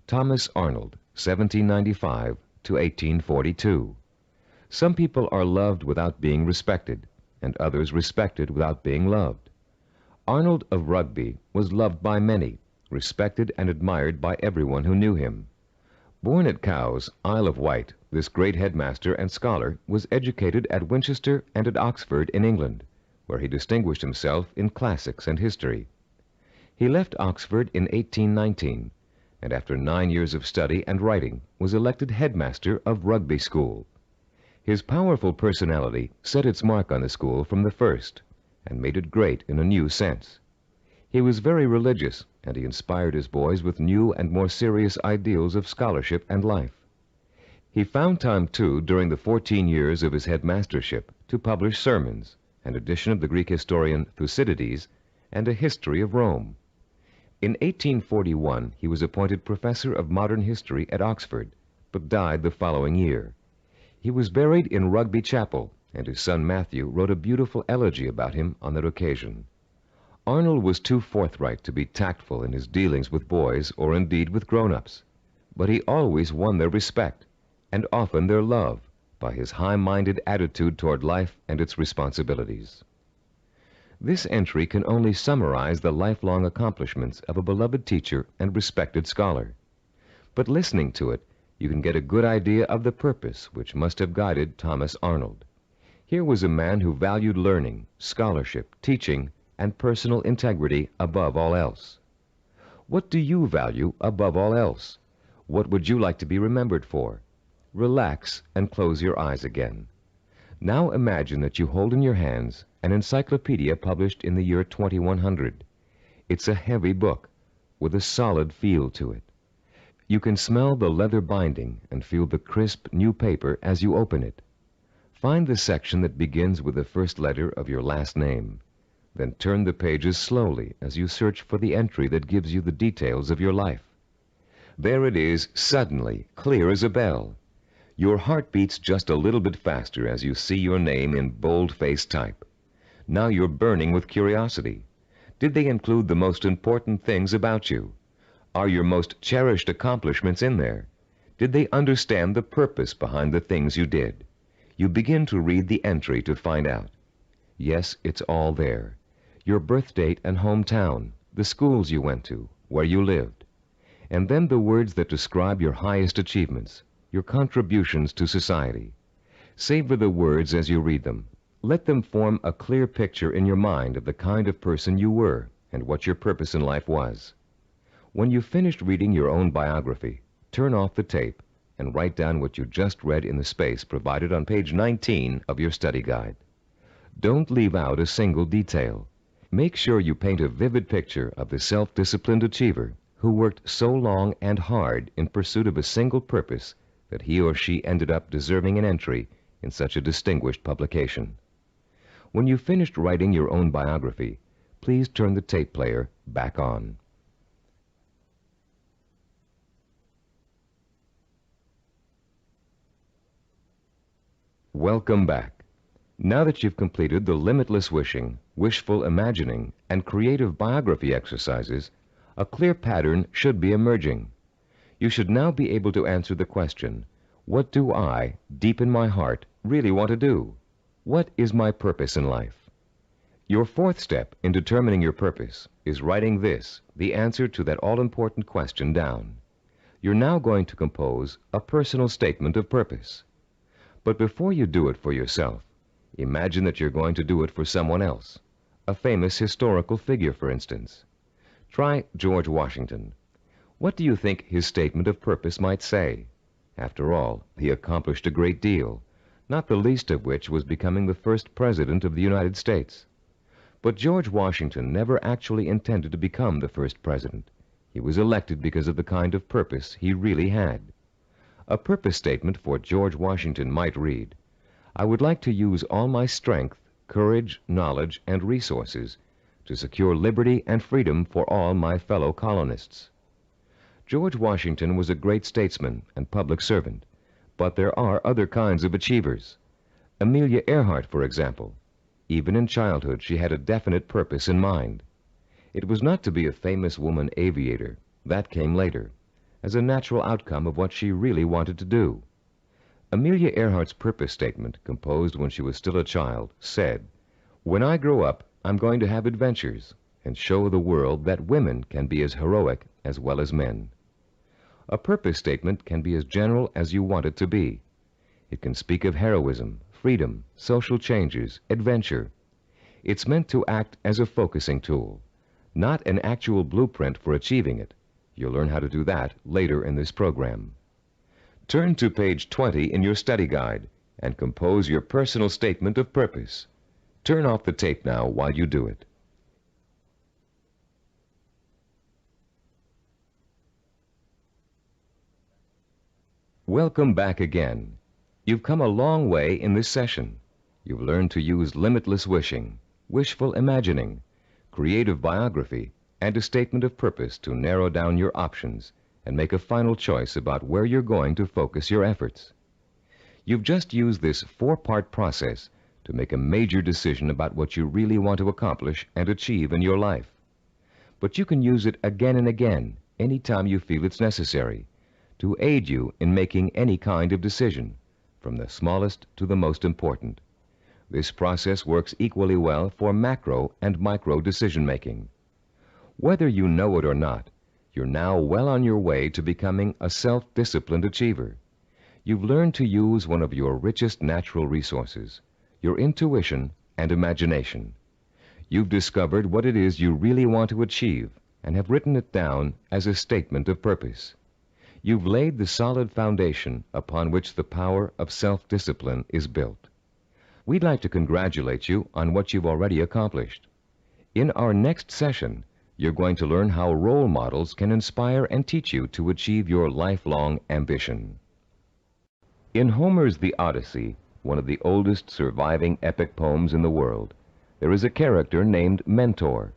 Speaker 2: Thomas Arnold, 1795 to 1842. Some people are loved without being respected, and others respected without being loved. Arnold of Rugby was loved by many, respected and admired by everyone who knew him. Born at Cowes, Isle of Wight, this great headmaster and scholar was educated at Winchester and at Oxford in England, where he distinguished himself in classics and history. He left Oxford in 1819, and after 9 years of study and writing was elected headmaster of Rugby School. His powerful personality set its mark on the school from the first, and made it great in a new sense. He was very religious, and he inspired his boys with new and more serious ideals of scholarship and life. He found time, too, during the 14 years of his headmastership, to publish sermons, an edition of the Greek historian Thucydides, and a history of Rome. In 1841, he was appointed professor of modern history at Oxford, but died the following year. He was buried in Rugby Chapel, and his son Matthew wrote a beautiful elegy about him on that occasion. Arnold was too forthright to be tactful in his dealings with boys or indeed with grown-ups, but he always won their respect, and often their love, by his high-minded attitude toward life and its responsibilities. This entry can only summarize the lifelong accomplishments of a beloved teacher and respected scholar. But listening to it, you can get a good idea of the purpose which must have guided Thomas Arnold. Here was a man who valued learning, scholarship, teaching, and personal integrity above all else. What do you value above all else? What would you like to be remembered for? Relax and close your eyes again. Now imagine that you hold in your hands an encyclopedia published in the year 2100. It's a heavy book with a solid feel to it. You can smell the leather binding and feel the crisp new paper as you open it. Find the section that begins with the first letter of your last name. Then turn the pages slowly as you search for the entry that gives you the details of your life. There it is, suddenly, clear as a bell. Your heart beats just a little bit faster as you see your name in bold-faced type. Now you're burning with curiosity. Did they include the most important things about you? Are your most cherished accomplishments in there? Did they understand the purpose behind the things you did? You begin to read the entry to find out. Yes, it's all there. your birth date and hometown, the schools you went to, where you lived, and then the words that describe your highest achievements, your contributions to society. Savor the words as you read them. Let them form a clear picture in your mind of the kind of person you were and what your purpose in life was. When you've finished reading your own biography, turn off the tape and write down what you just read in the space provided on page 19 of your study guide. Don't leave out a single detail. Make sure you paint a vivid picture of the self-disciplined achiever who worked so long and hard in pursuit of a single purpose that he or she ended up deserving an entry in such a distinguished publication. When you've finished writing your own biography, please turn the tape player back on. Welcome back. Now that you've completed the limitless wishing, wishful imagining, and creative biography exercises, a clear pattern should be emerging. You should now be able to answer the question, what do I, deep in my heart, really want to do? What is my purpose in life? Your fourth step in determining your purpose is writing this, the answer to that all-important question, down. You're now going to compose a personal statement of purpose. But before you do it for yourself, imagine that you're going to do it for someone else, a famous historical figure, for instance. Try George Washington. What do you think his statement of purpose might say? After all, he accomplished a great deal, not the least of which was becoming the first president of the United States. But George Washington never actually intended to become the first president. He was elected because of the kind of purpose he really had. A purpose statement for George Washington might read, I would like to use all my strength, courage, knowledge, and resources to secure liberty and freedom for all my fellow colonists. George Washington was a great statesman and public servant, but there are other kinds of achievers. Amelia Earhart, for example. Even in childhood, she had a definite purpose in mind. It was not to be a famous woman aviator. That came later, as a natural outcome of what she really wanted to do. Amelia Earhart's purpose statement, composed when she was still a child, said, when I grow up, I'm going to have adventures and show the world that women can be as heroic as well as men. A purpose statement can be as general as you want it to be. It can speak of heroism, freedom, social changes, adventure. It's meant to act as a focusing tool, not an actual blueprint for achieving it. You'll learn how to do that later in this program. Turn to page 20 in your study guide and compose your personal statement of purpose. Turn off the tape now while you do it. Welcome back again. You've come a long way in this session. You've learned to use limitless wishing, wishful imagining, creative biography, and a statement of purpose to narrow down your options and make a final choice about where you're going to focus your efforts. You've just used this four-part process to make a major decision about what you really want to accomplish and achieve in your life. But you can use it again and again, anytime you feel it's necessary, to aid you in making any kind of decision, from the smallest to the most important. This process works equally well for macro and micro decision-making. Whether you know it or not, you're now well on your way to becoming a self-disciplined achiever. You've learned to use one of your richest natural resources, your intuition and imagination. You've discovered what it is you really want to achieve and have written it down as a statement of purpose. You've laid the solid foundation upon which the power of self-discipline is built. We'd like to congratulate you on what you've already accomplished. In our next session, you're going to learn how role models can inspire and teach you to achieve your lifelong ambition. In Homer's The Odyssey, one of the oldest surviving epic poems in the world, there is a character named Mentor.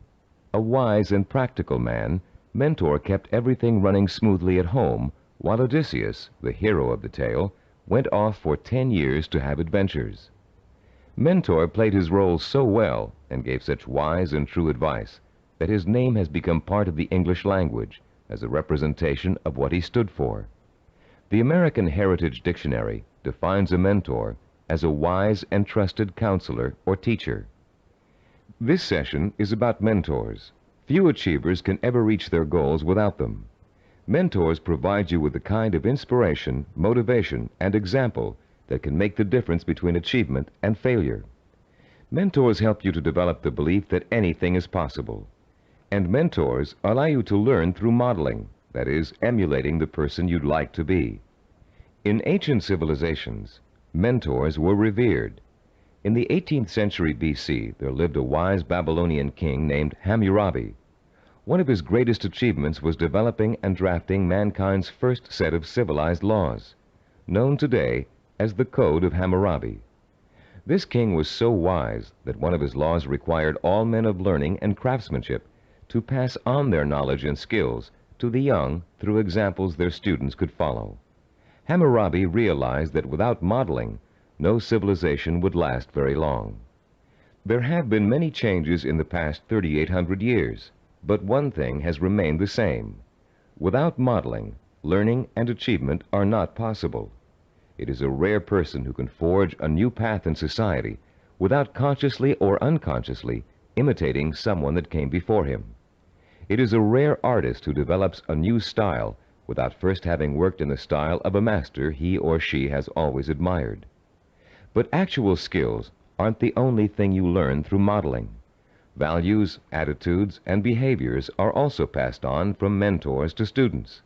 Speaker 2: A wise and practical man, Mentor kept everything running smoothly at home, while Odysseus, the hero of the tale, went off for 10 years to have adventures. Mentor played his role so well and gave such wise and true advice that his name has become part of the English language as a representation of what he stood for. The American Heritage Dictionary defines a mentor as a wise and trusted counselor or teacher. This session is about mentors. Few achievers can ever reach their goals without them. Mentors provide you with the kind of inspiration, motivation, and example that can make the difference between achievement and failure. Mentors help you to develop the belief that anything is possible. And mentors allow you to learn through modeling, that is, emulating the person you'd like to be. In ancient civilizations, mentors were revered. In the 18th century BC, there lived a wise Babylonian king named Hammurabi. One of his greatest achievements was developing and drafting mankind's first set of civilized laws, known today as the Code of Hammurabi. This king was so wise that one of his laws required all men of learning and craftsmanship to pass on their knowledge and skills to the young through examples their students could follow. Hammurabi realized that without modeling, no civilization would last very long. There have been many changes in the past 3,800 years, but one thing has remained the same. Without modeling, learning and achievement are not possible. It is a rare person who can forge a new path in society without consciously or unconsciously imitating someone that came before him. It is a rare artist who develops a new style without first having worked in the style of a master he or she has always admired. But actual skills aren't the only thing you learn through modeling. Values, attitudes, and behaviors are also passed on from mentors to students.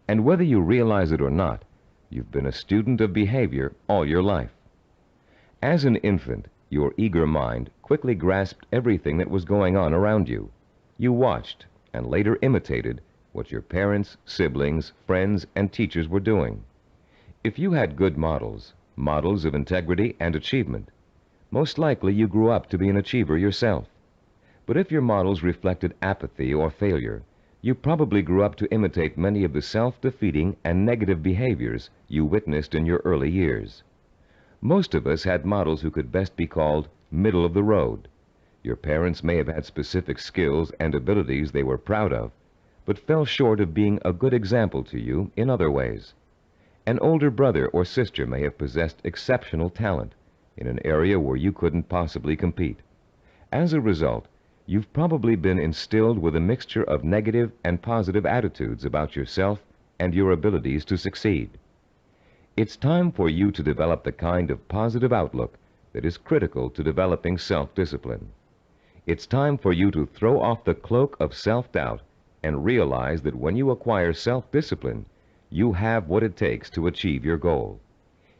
Speaker 2: And whether you realize it or not, you've been a student of behavior all your life. As an infant, your eager mind quickly grasped everything that was going on around you. You watched and later imitated what your parents, siblings, friends, and teachers were doing. If you had good models, models of integrity and achievement, most likely you grew up to be an achiever yourself. But if your models reflected apathy or failure, you probably grew up to imitate many of the self-defeating and negative behaviors you witnessed in your early years. Most of us had models who could best be called middle of the road. Your parents may have had specific skills and abilities they were proud of, but fell short of being a good example to you in other ways. An older brother or sister may have possessed exceptional talent in an area where you couldn't possibly compete. As a result, you've probably been instilled with a mixture of negative and positive attitudes about yourself and your abilities to succeed. It's time for you to develop the kind of positive outlook that is critical to developing self-discipline. It's time for you to throw off the cloak of self-doubt and realize that when you acquire self-discipline, you have what it takes to achieve your goal.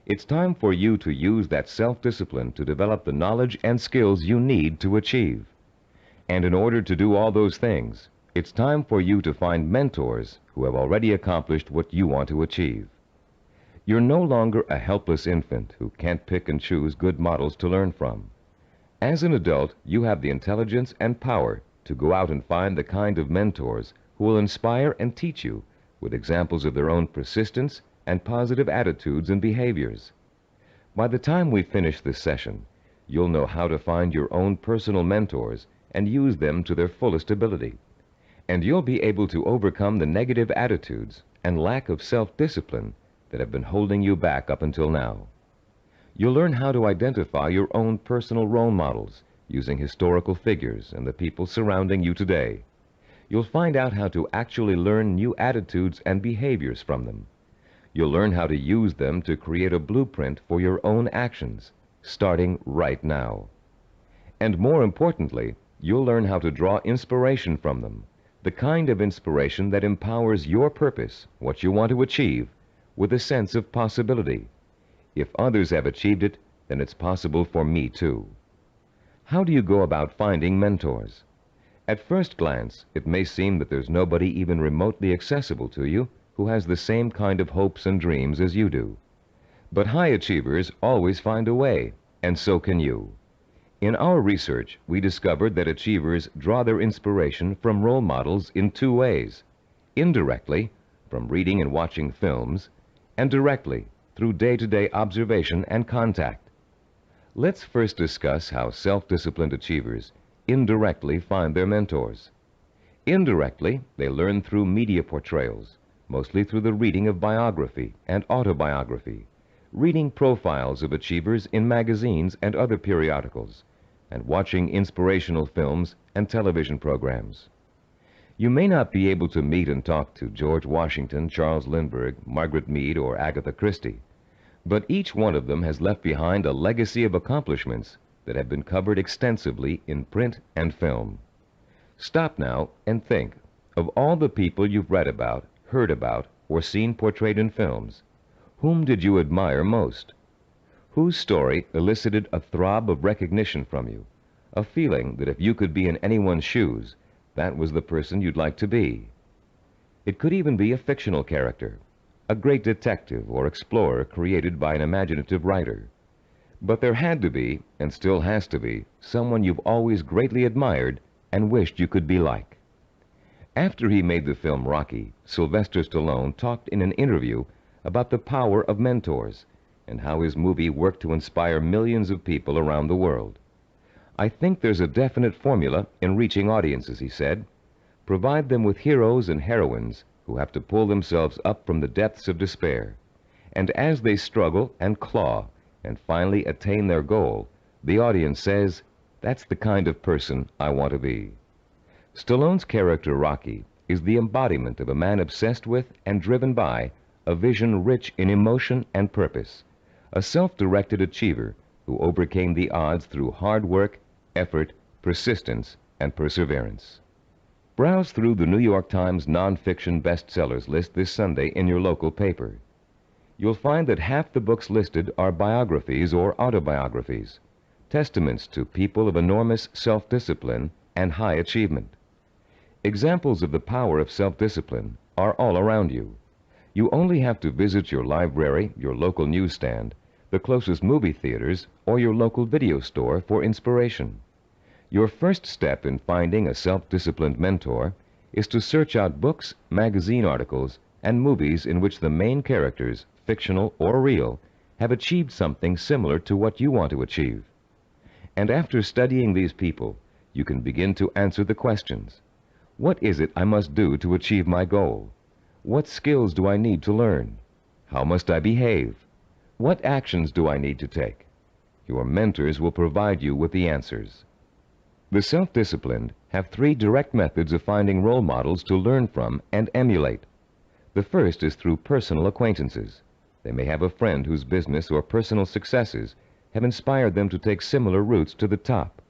Speaker 2: It's time for you to use that self-discipline to develop the knowledge and skills you need to achieve. And in order to do all those things, it's time for you to find mentors who have already accomplished what you want to achieve. You're no longer a helpless infant who can't pick and choose good models to learn from. As an adult, you have the intelligence and power to go out and find the kind of mentors who will inspire and teach you with examples of their own persistence and positive attitudes and behaviors. By the time we finish this session, you'll know how to find your own personal mentors and use them to their fullest ability. And you'll be able to overcome the negative attitudes and lack of self-discipline that have been holding you back up until now. You'll learn how to identify your own personal role models using historical figures and the people surrounding you today. You'll find out how to actually learn new attitudes and behaviors from them. You'll learn how to use them to create a blueprint for your own actions, starting right now. And more importantly, you'll learn how to draw inspiration from them, the kind of inspiration that empowers your purpose, what you want to achieve, with a sense of possibility. If others have achieved it, then it's possible for me too. How do you go about finding mentors? At first glance, it may seem that there's nobody even remotely accessible to you who has the same kind of hopes and dreams as you do. But high achievers always find a way, and so can you. In our research, we discovered that achievers draw their inspiration from role models in two ways: indirectly, from reading and watching films, and directly, through day-to-day observation and contact. Let's first discuss how self-disciplined achievers indirectly find their mentors. Indirectly, they learn through media portrayals, mostly through the reading of biography and autobiography, reading profiles of achievers in magazines and other periodicals, and watching inspirational films and television programs. You may not be able to meet and talk to George Washington, Charles Lindbergh, Margaret Mead, or Agatha Christie, but each one of them has left behind a legacy of accomplishments that have been covered extensively in print and film. Stop now and think of all the people you've read about, heard about, or seen portrayed in films. Whom did you admire most? Whose story elicited a throb of recognition from you, a feeling that if you could be in anyone's shoes, that was the person you'd like to be? It could even be a fictional character, a great detective or explorer created by an imaginative writer. But there had to be, and still has to be, someone you've always greatly admired and wished you could be like. After he made the film Rocky, Sylvester Stallone talked in an interview about the power of mentors and how his movie worked to inspire millions of people around the world. "I think there's a definite formula in reaching audiences," he said. "Provide them with heroes and heroines who have to pull themselves up from the depths of despair. And as they struggle and claw and finally attain their goal, the audience says, 'That's the kind of person I want to be.'" Stallone's character Rocky is the embodiment of a man obsessed with and driven by a vision rich in emotion and purpose, a self-directed achiever who overcame the odds through hard work, effort, persistence, and perseverance. Browse through the New York Times nonfiction bestsellers list this Sunday in your local paper. You'll find that half the books listed are biographies or autobiographies, testaments to people of enormous self-discipline and high achievement. Examples of the power of self-discipline are all around you. You only have to visit your library, your local newsstand, the closest movie theaters, or your local video store for inspiration. Your first step in finding a self-disciplined mentor is to search out books, magazine articles, and movies in which the main characters, fictional or real, have achieved something similar to what you want to achieve. And after studying these people, you can begin to answer the questions. What is it I must do to achieve my goal? What skills do I need to learn? How must I behave? What actions do I need to take? Your mentors will provide you with the answers. The self-disciplined have 3 direct methods of finding role models to learn from and emulate. The first is through personal acquaintances. They may have a friend whose business or personal successes have inspired them to take similar routes to the top.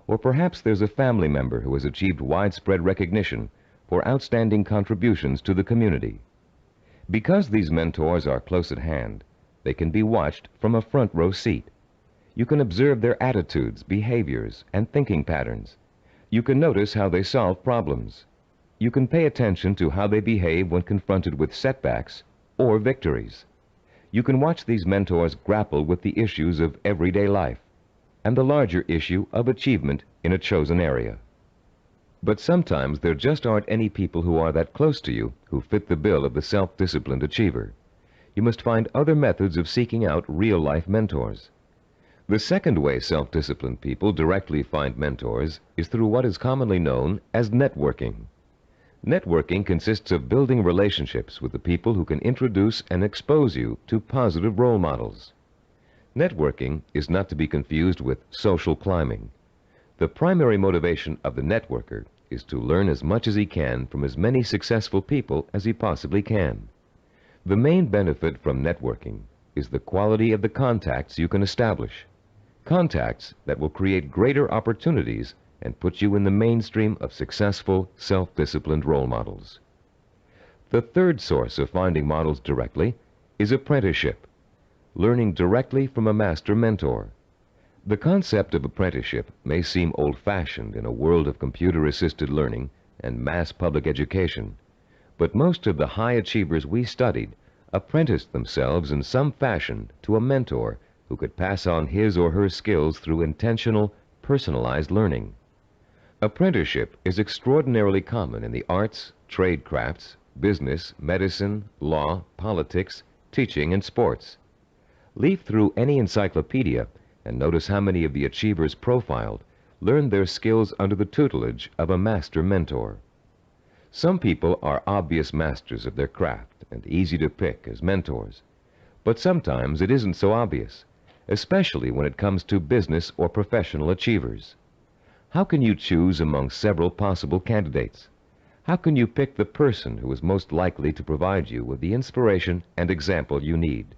Speaker 2: Or perhaps there's a family member who has achieved widespread recognition for outstanding contributions to the community. Because these mentors are close at hand, they can be watched from a front row seat. You can observe their attitudes, behaviors, and thinking patterns. You can notice how they solve problems. You can pay attention to how they behave when confronted with setbacks or victories. You can watch these mentors grapple with the issues of everyday life and the larger issue of achievement in a chosen area. But sometimes there just aren't any people who are that close to you who fit the bill of the self-disciplined achiever. You must find other methods of seeking out real-life mentors. The second way self-disciplined people directly find mentors is through what is commonly known as networking. Networking consists of building relationships with the people who can introduce and expose you to positive role models. Networking is not to be confused with social climbing. The primary motivation of the networker is to learn as much as he can from as many successful people as he possibly can. The main benefit from networking is the quality of the contacts you can establish. Contacts that will create greater opportunities and put you in the mainstream of successful, self-disciplined role models. The third source of finding models directly is apprenticeship, learning directly from a master mentor. The concept of apprenticeship may seem old-fashioned in a world of computer-assisted learning and mass public education, but most of the high achievers we studied apprenticed themselves in some fashion to a mentor who could pass on his or her skills through intentional, personalized learning. Apprenticeship is extraordinarily common in the arts, trade crafts, business, medicine, law, politics, teaching, and sports. Leaf through any encyclopedia and notice how many of the achievers profiled learned their skills under the tutelage of a master mentor. Some people are obvious masters of their craft and easy to pick as mentors, but sometimes it isn't so obvious, especially when it comes to business or professional achievers. How can you choose among several possible candidates? How can you pick the person who is most likely to provide you with the inspiration and example you need?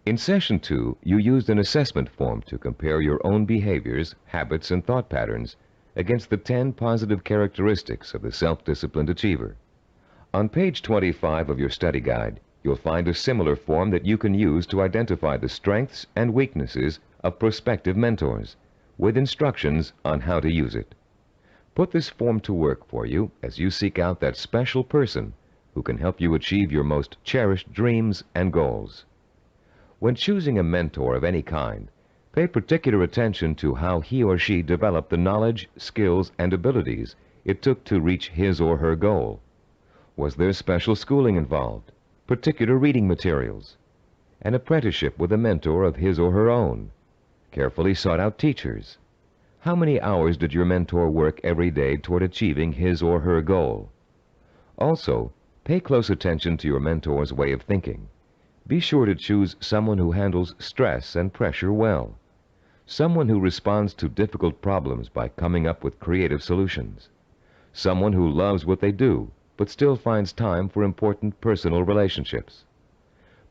Speaker 2: In Session 2, you used an assessment form to compare your own behaviors, habits, and thought patterns against the 10 positive characteristics of the self-disciplined achiever. On page 25 of your study guide, you'll find a similar form that you can use to identify the strengths and weaknesses of prospective mentors, with instructions on how to use it. Put this form to work for you as you seek out that special person who can help you achieve your most cherished dreams and goals. When choosing a mentor of any kind, pay particular attention to how he or she developed the knowledge, skills, and abilities it took to reach his or her goal. Was there special schooling involved, particular reading materials, an apprenticeship with a mentor of his or her own, carefully sought-out teachers? How many hours did your mentor work every day toward achieving his or her goal? Also, pay close attention to your mentor's way of thinking. Be sure to choose someone who handles stress and pressure well, someone who responds to difficult problems by coming up with creative solutions, someone who loves what they do but still finds time for important personal relationships.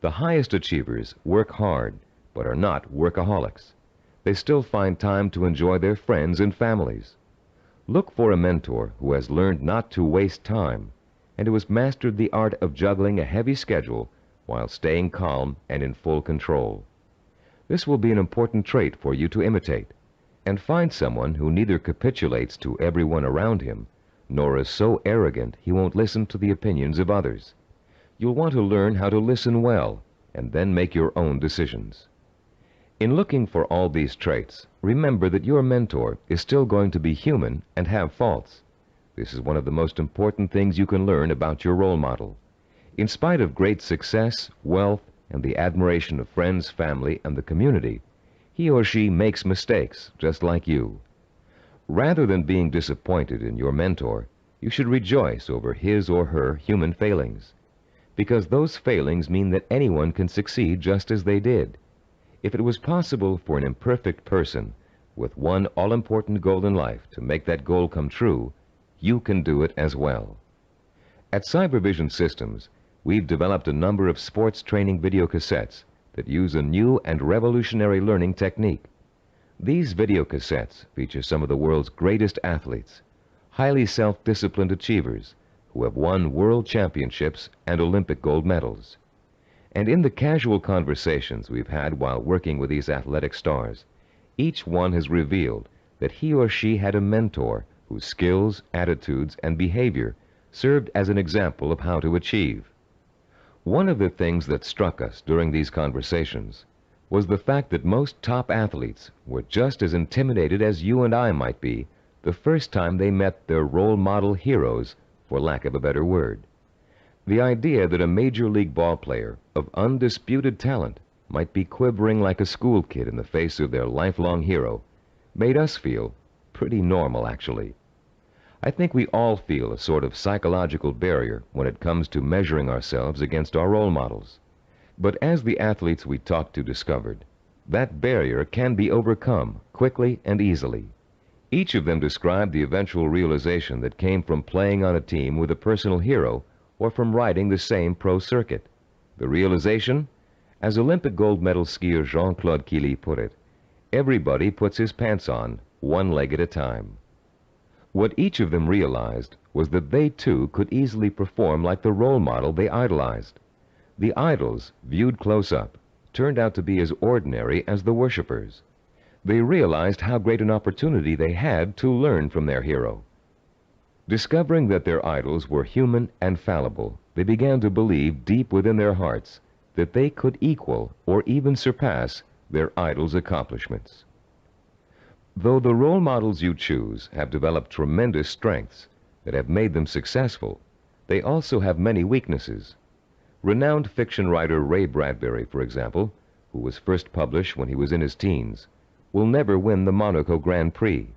Speaker 2: The highest achievers work hard but are not workaholics. They still find time to enjoy their friends and families. Look for a mentor who has learned not to waste time and who has mastered the art of juggling a heavy schedule while staying calm and in full control. This will be an important trait for you to imitate, and find someone who neither capitulates to everyone around him, nor is so arrogant he won't listen to the opinions of others. You'll want to learn how to listen well, and then make your own decisions. In looking for all these traits, remember that your mentor is still going to be human and have faults. This is one of the most important things you can learn about your role model. In spite of great success, wealth, and the admiration of friends, family, and the community, he or she makes mistakes just like you. Rather than being disappointed in your mentor, you should rejoice over his or her human failings, because those failings mean that anyone can succeed just as they did. If it was possible for an imperfect person with one all-important goal in life to make that goal come true, you can do it as well. At Cybervision Systems, we've developed a number of sports training video cassettes that use a new and revolutionary learning technique. These video cassettes feature some of the world's greatest athletes, highly self-disciplined achievers who have won world championships and Olympic gold medals. And in the casual conversations we've had while working with these athletic stars, each one has revealed that he or she had a mentor whose skills, attitudes, and behavior served as an example of how to achieve. One of the things that struck us during these conversations was the fact that most top athletes were just as intimidated as you and I might be the first time they met their role model heroes, for lack of a better word. The idea that a major league ball player of undisputed talent might be quivering like a school kid in the face of their lifelong hero made us feel pretty normal, actually. I think we all feel a sort of psychological barrier when it comes to measuring ourselves against our role models. But as the athletes we talked to discovered, that barrier can be overcome quickly and easily. Each of them described the eventual realization that came from playing on a team with a personal hero or from riding the same pro circuit. The realization? As Olympic gold medal skier Jean-Claude Killy put it, everybody puts his pants on, one leg at a time. What each of them realized was that they too could easily perform like the role model they idolized. The idols, viewed close up, turned out to be as ordinary as the worshippers. They realized how great an opportunity they had to learn from their hero. Discovering that their idols were human and fallible, they began to believe deep within their hearts that they could equal or even surpass their idols' accomplishments. Though the role models you choose have developed tremendous strengths that have made them successful, they also have many weaknesses. Renowned fiction writer Ray Bradbury, for example, who was first published when he was in his teens, will never win the Monaco Grand Prix,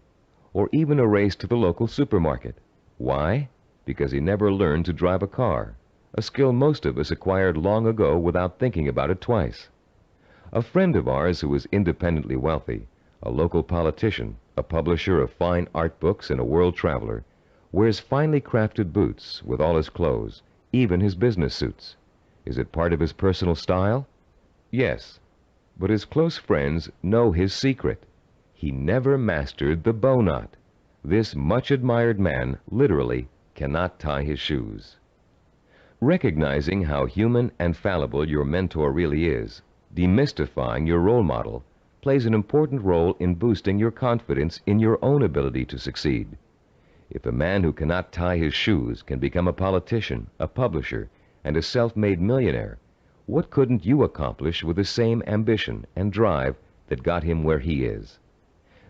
Speaker 2: or even a race to the local supermarket. Why? Because he never learned to drive a car, a skill most of us acquired long ago without thinking about it twice. A friend of ours who is independently wealthy, a local politician, a publisher of fine art books, and a world traveler, wears finely crafted boots with all his clothes, even his business suits. Is it part of his personal style? Yes. But his close friends know his secret. He never mastered the bow knot. This much admired man literally cannot tie his shoes. Recognizing how human and fallible your mentor really is, demystifying your role model, plays an important role in boosting your confidence in your own ability to succeed. If a man who cannot tie his shoes can become a politician, a publisher, and a self-made millionaire, what couldn't you accomplish with the same ambition and drive that got him where he is?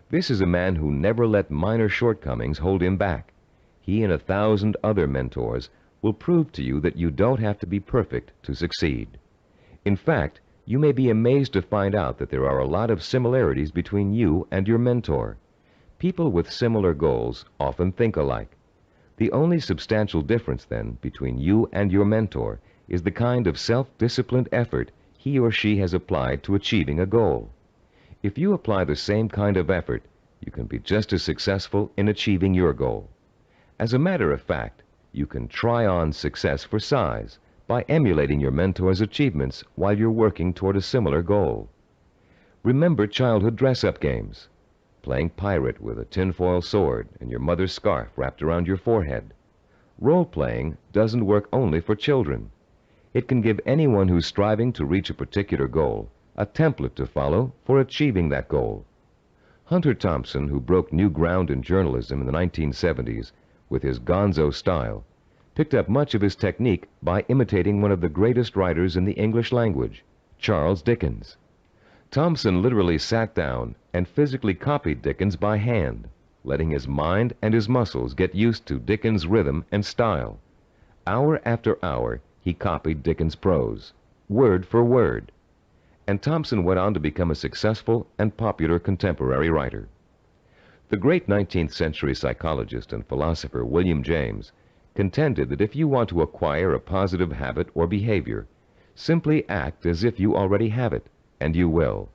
Speaker 2: This is a man who never let minor shortcomings hold him back. He and 1,000 other mentors will prove to you that you don't have to be perfect to succeed. In fact, you may be amazed to find out that there are a lot of similarities between you and your mentor. People with similar goals often think alike. The only substantial difference, then, between you and your mentor is the kind of self-disciplined effort he or she has applied to achieving a goal. If you apply the same kind of effort, you can be just as successful in achieving your goal. As a matter of fact, you can try on success for size by emulating your mentor's achievements while you're working toward a similar goal. Remember childhood dress-up games, playing pirate with a tinfoil sword and your mother's scarf wrapped around your forehead. Role-playing doesn't work only for children. It can give anyone who's striving to reach a particular goal a template to follow for achieving that goal. Hunter Thompson, who broke new ground in journalism in the 1970s with his gonzo style, picked up much of his technique by imitating one of the greatest writers in the English language, Charles Dickens. Thompson literally sat down and physically copied Dickens by hand, letting his mind and his muscles get used to Dickens' rhythm and style. Hour after hour, he copied Dickens' prose, word for word. And Thompson went on to become a successful and popular contemporary writer. The great 19th century psychologist and philosopher William James contended that if you want to acquire a positive habit or behavior, simply act as if you already have it, and you will.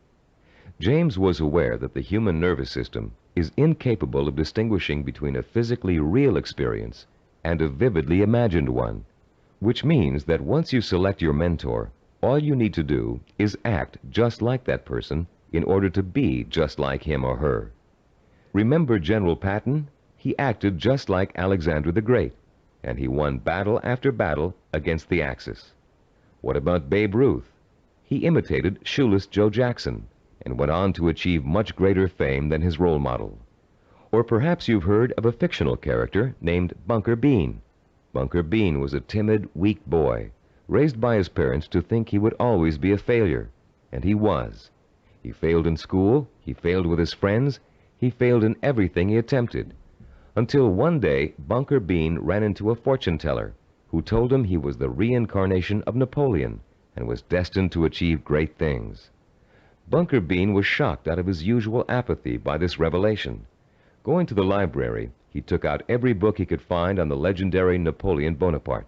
Speaker 2: James was aware that the human nervous system is incapable of distinguishing between a physically real experience and a vividly imagined one, which means that once you select your mentor, all you need to do is act just like that person in order to be just like him or her. Remember General Patton? He acted just like Alexander the Great, and he won battle after battle against the Axis. What about Babe Ruth? He imitated Shoeless Joe Jackson and went on to achieve much greater fame than his role model. Or perhaps you've heard of a fictional character named Bunker Bean. Bunker Bean was a timid, weak boy, raised by his parents to think he would always be a failure, and he was. He failed in school, he failed with his friends, he failed in everything he attempted, until one day Bunker Bean ran into a fortune teller who told him he was the reincarnation of Napoleon and was destined to achieve great things. Bunker Bean was shocked out of his usual apathy by this revelation. Going to the library, he took out every book he could find on the legendary Napoleon Bonaparte.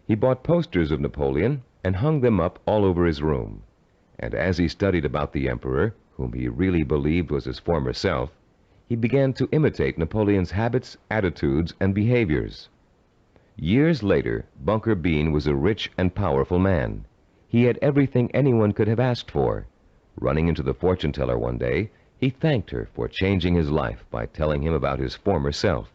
Speaker 2: He bought posters of Napoleon and hung them up all over his room. And as he studied about the emperor, whom he really believed was his former self, he began to imitate Napoleon's habits, attitudes, and behaviors. Years later, Bunker Bean was a rich and powerful man. He had everything anyone could have asked for. Running into the fortune teller one day, he thanked her for changing his life by telling him about his former self.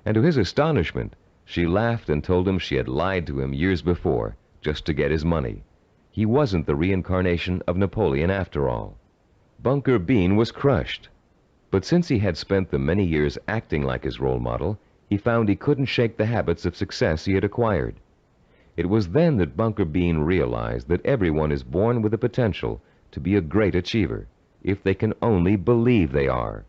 Speaker 2: And to his astonishment, she laughed and told him she had lied to him years before, just to get his money. He wasn't the reincarnation of Napoleon after all. Bunker Bean was crushed. But since he had spent the many years acting like his role model, he found he couldn't shake the habits of success he had acquired. It was then that Bunker Bean realized that everyone is born with the potential to be a great achiever, if they can only believe they are.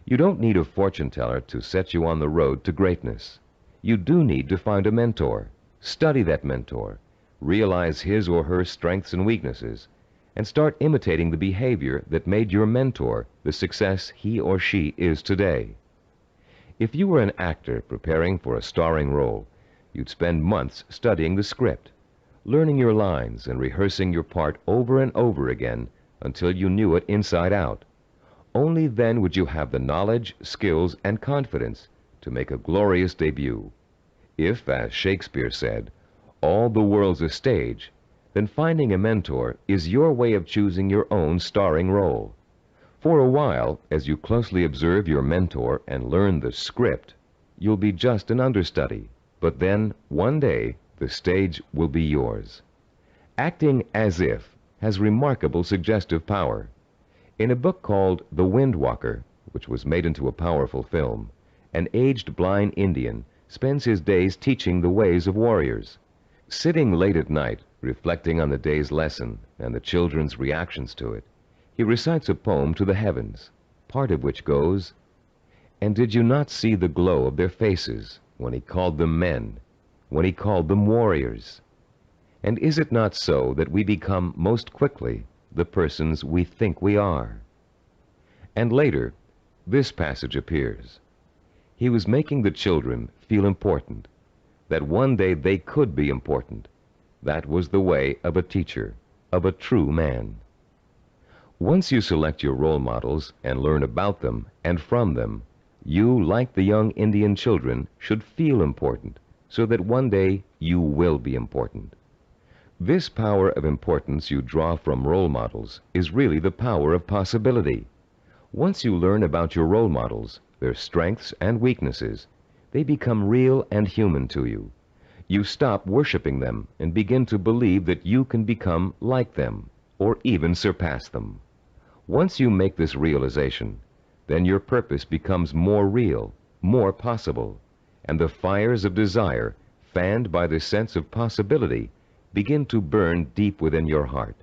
Speaker 2: You don't need a fortune teller to set you on the road to greatness. You do need to find a mentor, study that mentor, realize his or her strengths and weaknesses, and start imitating the behavior that made your mentor the success he or she is today. If you were an actor preparing for a starring role, you'd spend months studying the script. learning your lines and rehearsing your part over and over again until you knew it inside out. Only then would you have the knowledge, skills, and confidence to make a glorious debut. If, as Shakespeare said, all the world's a stage, then finding a mentor is your way of choosing your own starring role. For a while, as you closely observe your mentor and learn the script, you'll be just an understudy. But then, one day, the stage will be yours. Acting as if has remarkable suggestive power. In a book called The Wind Walker, which was made into a powerful film, an aged blind Indian spends his days teaching the ways of warriors. Sitting late at night, reflecting on the day's lesson and the children's reactions to it, he recites a poem to the heavens, part of which goes, "And did you not see the glow of their faces when he called them men, when he called them warriors? And is it not so that we become most quickly the persons we think we are?" And later, this passage appears. He was making the children feel important, that one day they could be important. That was the way of a teacher, of a true man. Once you select your role models and learn about them and from them, you, like the young Indian children, should feel important, so that one day you will be important. This power of importance you draw from role models is really the power of possibility. Once you learn about your role models, their strengths and weaknesses, they become real and human to you. You stop worshiping them and begin to believe that you can become like them, or even surpass them. Once you make this realization, then your purpose becomes more real, more possible, and the fires of desire, fanned by the sense of possibility, begin to burn deep within your heart.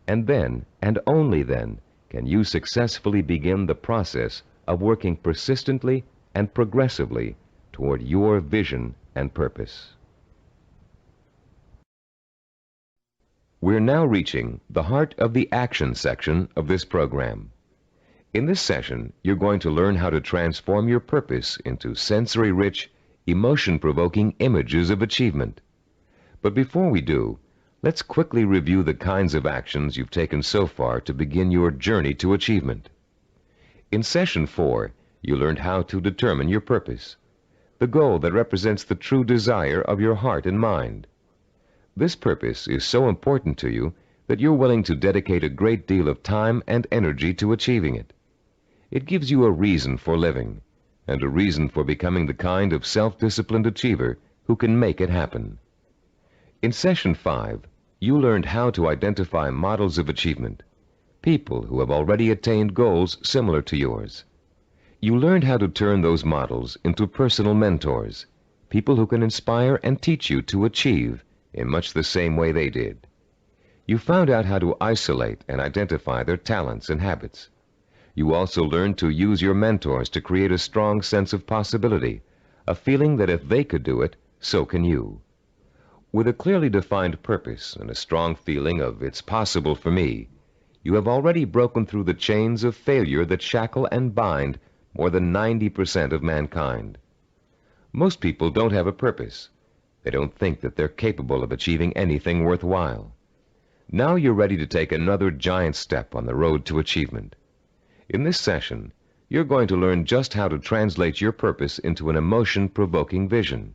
Speaker 2: And then, and only then, can you successfully begin the process of working persistently and progressively toward your vision and purpose. We're now reaching the heart of the action section of this program. In this session, you're going to learn how to transform your purpose into sensory-rich, emotion-provoking images of achievement. But before we do, let's quickly review the kinds of actions you've taken so far to begin your journey to achievement. In Session 4, you learned how to determine your purpose, the goal that represents the true desire of your heart and mind. This purpose is so important to you that you're willing to dedicate a great deal of time and energy to achieving it. It gives you a reason for living, and a reason for becoming the kind of self-disciplined achiever who can make it happen. In Session 5, you learned how to identify models of achievement, people who have already attained goals similar to yours. You learned how to turn those models into personal mentors, people who can inspire and teach you to achieve in much the same way they did. You found out how to isolate and identify their talents and habits. You also learned to use your mentors to create a strong sense of possibility, a feeling that if they could do it, so can you. With a clearly defined purpose and a strong feeling of "it's possible for me," you have already broken through the chains of failure that shackle and bind more than 90% of mankind. Most people don't have a purpose. They don't think that they're capable of achieving anything worthwhile. Now you're ready to take another giant step on the road to achievement. In this session, you're going to learn just how to translate your purpose into an emotion-provoking vision.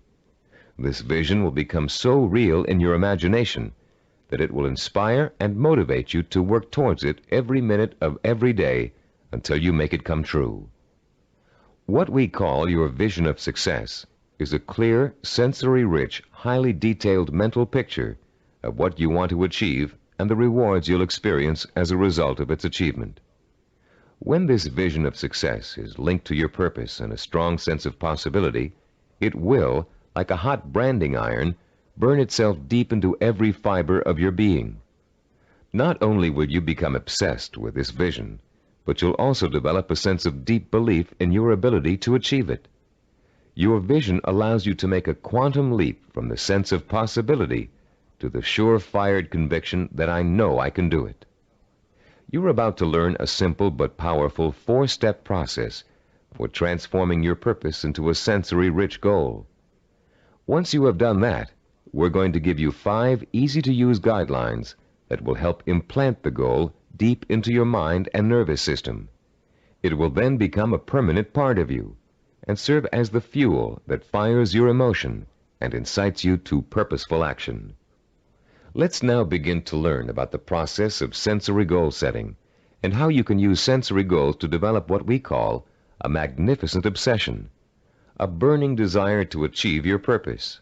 Speaker 2: This vision will become so real in your imagination that it will inspire and motivate you to work towards it every minute of every day until you make it come true. What we call your vision of success is a clear, sensory-rich, highly detailed mental picture of what you want to achieve and the rewards you'll experience as a result of its achievement. When this vision of success is linked to your purpose and a strong sense of possibility, it will, like a hot branding iron, burn itself deep into every fiber of your being. Not only will you become obsessed with this vision, but you'll also develop a sense of deep belief in your ability to achieve it. Your vision allows you to make a quantum leap from the sense of possibility to the sure-fired conviction that I know I can do it. You're about to learn a simple but powerful 4-step process for transforming your purpose into a sensory-rich goal. Once you have done that, we're going to give you 5 easy-to-use guidelines that will help implant the goal deep into your mind and nervous system. It will then become a permanent part of you and serve as the fuel that fires your emotion and incites you to purposeful action. Let's now begin to learn about the process of sensory goal setting and how you can use sensory goals to develop what we call a magnificent obsession, a burning desire to achieve your purpose.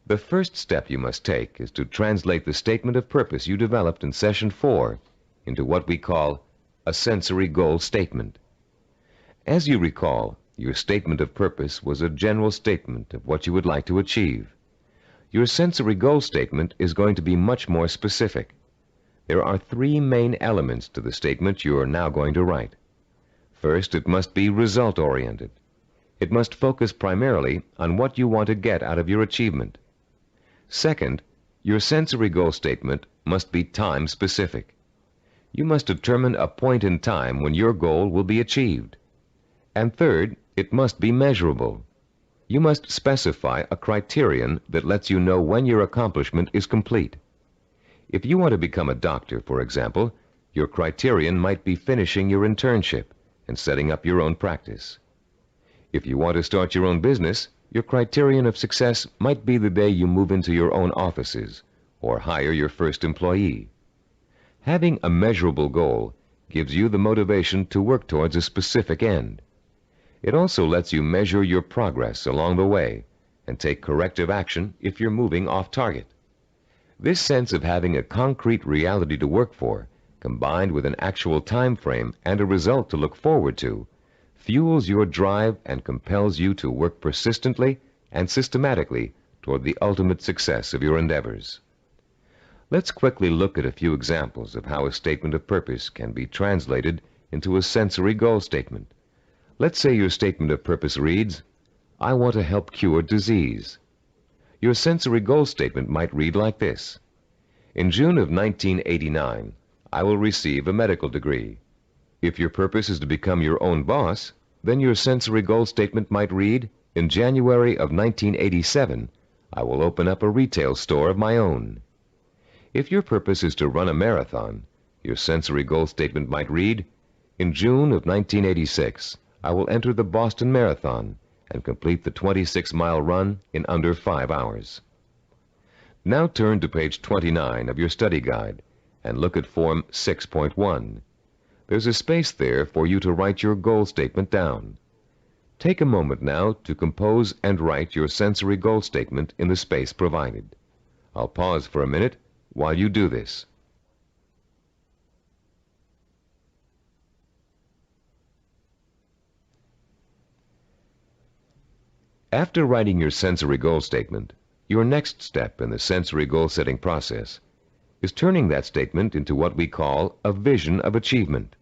Speaker 2: The first step you must take is to translate the statement of purpose you developed in Session 4 into what we call a sensory goal statement. As you recall, your statement of purpose was a general statement of what you would like to achieve. Your sensory goal statement is going to be much more specific. There are 3 main elements to the statement you are now going to write. First, it must be result-oriented. It must focus primarily on what you want to get out of your achievement. Second, your sensory goal statement must be time-specific. You must determine a point in time when your goal will be achieved. And third, it must be measurable. You must specify a criterion that lets you know when your accomplishment is complete. If you want to become a doctor, for example, your criterion might be finishing your internship and setting up your own practice. If you want to start your own business, your criterion of success might be the day you move into your own offices or hire your first employee. Having a measurable goal gives you the motivation to work towards a specific end. It also lets you measure your progress along the way and take corrective action if you're moving off target. This sense of having a concrete reality to work for, combined with an actual time frame and a result to look forward to, fuels your drive and compels you to work persistently and systematically toward the ultimate success of your endeavors. Let's quickly look at a few examples of how a statement of purpose can be translated into a sensory goal statement. Let's say your statement of purpose reads, "I want to help cure disease." Your sensory goal statement might read like this: "In June of 1989, I will receive a medical degree." If your purpose is to become your own boss, then your sensory goal statement might read, "In January of 1987, I will open up a retail store of my own." If your purpose is to run a marathon, your sensory goal statement might read, "In June of 1986, I will enter the Boston Marathon and complete the 26-mile run in under 5 hours." Now turn to page 29 of your study guide and look at Form 6.1. There's a space there for you to write your goal statement down. Take a moment now to compose and write your sensory goal statement in the space provided. I'll pause for a minute while you do this. After writing your sensory goal statement, your next step in the sensory goal setting process is turning that statement into what we call a vision of achievement.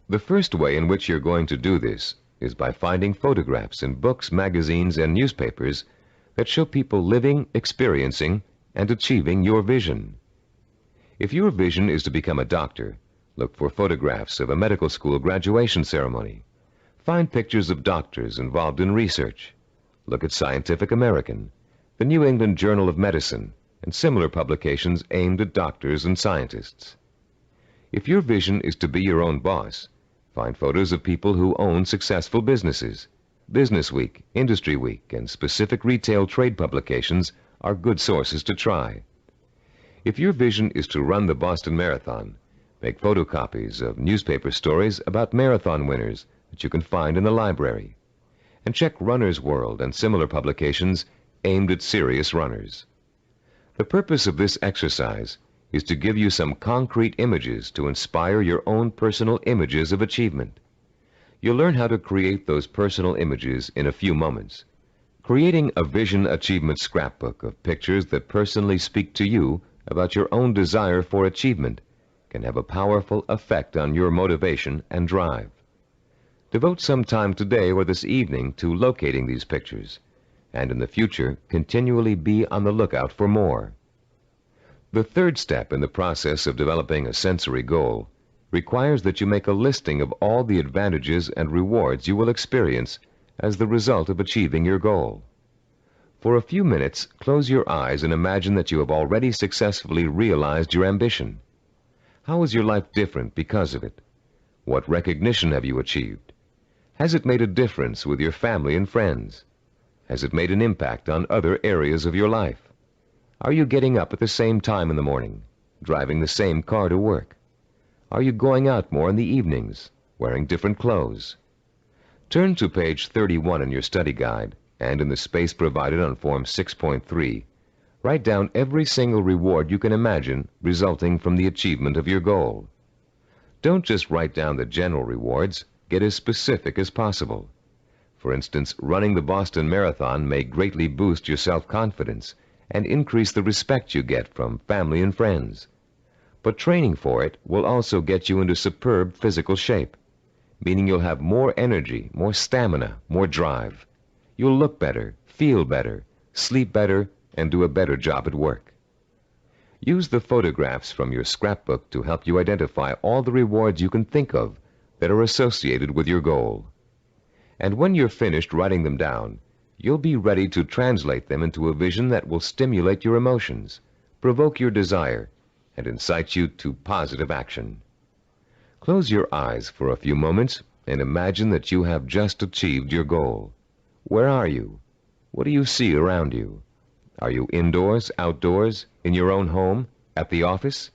Speaker 2: The first way in which you're going to do this is by finding photographs in books, magazines, and newspapers that show people living, experiencing, and achieving your vision. If your vision is to become a doctor, look for photographs of a medical school graduation ceremony. Find pictures of doctors involved in research. Look at Scientific American, the New England Journal of Medicine, and similar publications aimed at doctors and scientists. If your vision is to be your own boss, find photos of people who own successful businesses. Business Week, Industry Week, and specific retail trade publications are good sources to try. If your vision is to run the Boston Marathon, make photocopies of newspaper stories about marathon winners that you can find in the library, and check Runner's World and similar publications aimed at serious runners. The purpose of this exercise is to give you some concrete images to inspire your own personal images of achievement. You'll learn how to create those personal images in a few moments. Creating a vision achievement scrapbook of pictures that personally speak to you about your own desire for achievement can have a powerful effect on your motivation and drive. Devote some time today or this evening to locating these pictures, and in the future continually be on the lookout for more. The third step in the process of developing a sensory goal requires that you make a listing of all the advantages and rewards you will experience as the result of achieving your goal. For a few minutes, close your eyes and imagine that you have already successfully realized your ambition. How is your life different because of it? What recognition have you achieved? Has it made a difference with your family and friends? Has it made an impact on other areas of your life? Are you getting up at the same time in the morning, driving the same car to work? Are you going out more in the evenings, wearing different clothes? Turn to page 31 in your study guide, and in the space provided on Form 6.3, write down every single reward you can imagine resulting from the achievement of your goal. Don't just write down the general rewards, get as specific as possible. For instance, running the Boston Marathon may greatly boost your self-confidence and increase the respect you get from family and friends. But training for it will also get you into superb physical shape, meaning you'll have more energy, more stamina, more drive. You'll look better, feel better, sleep better, and do a better job at work. Use the photographs from your scrapbook to help you identify all the rewards you can think of that are associated with your goal. And when you're finished writing them down, you'll be ready to translate them into a vision that will stimulate your emotions, provoke your desire, and incite you to positive action. Close your eyes for a few moments and imagine that you have just achieved your goal. Where are you? What do you see around you? Are you indoors, outdoors, in your own home, at the office?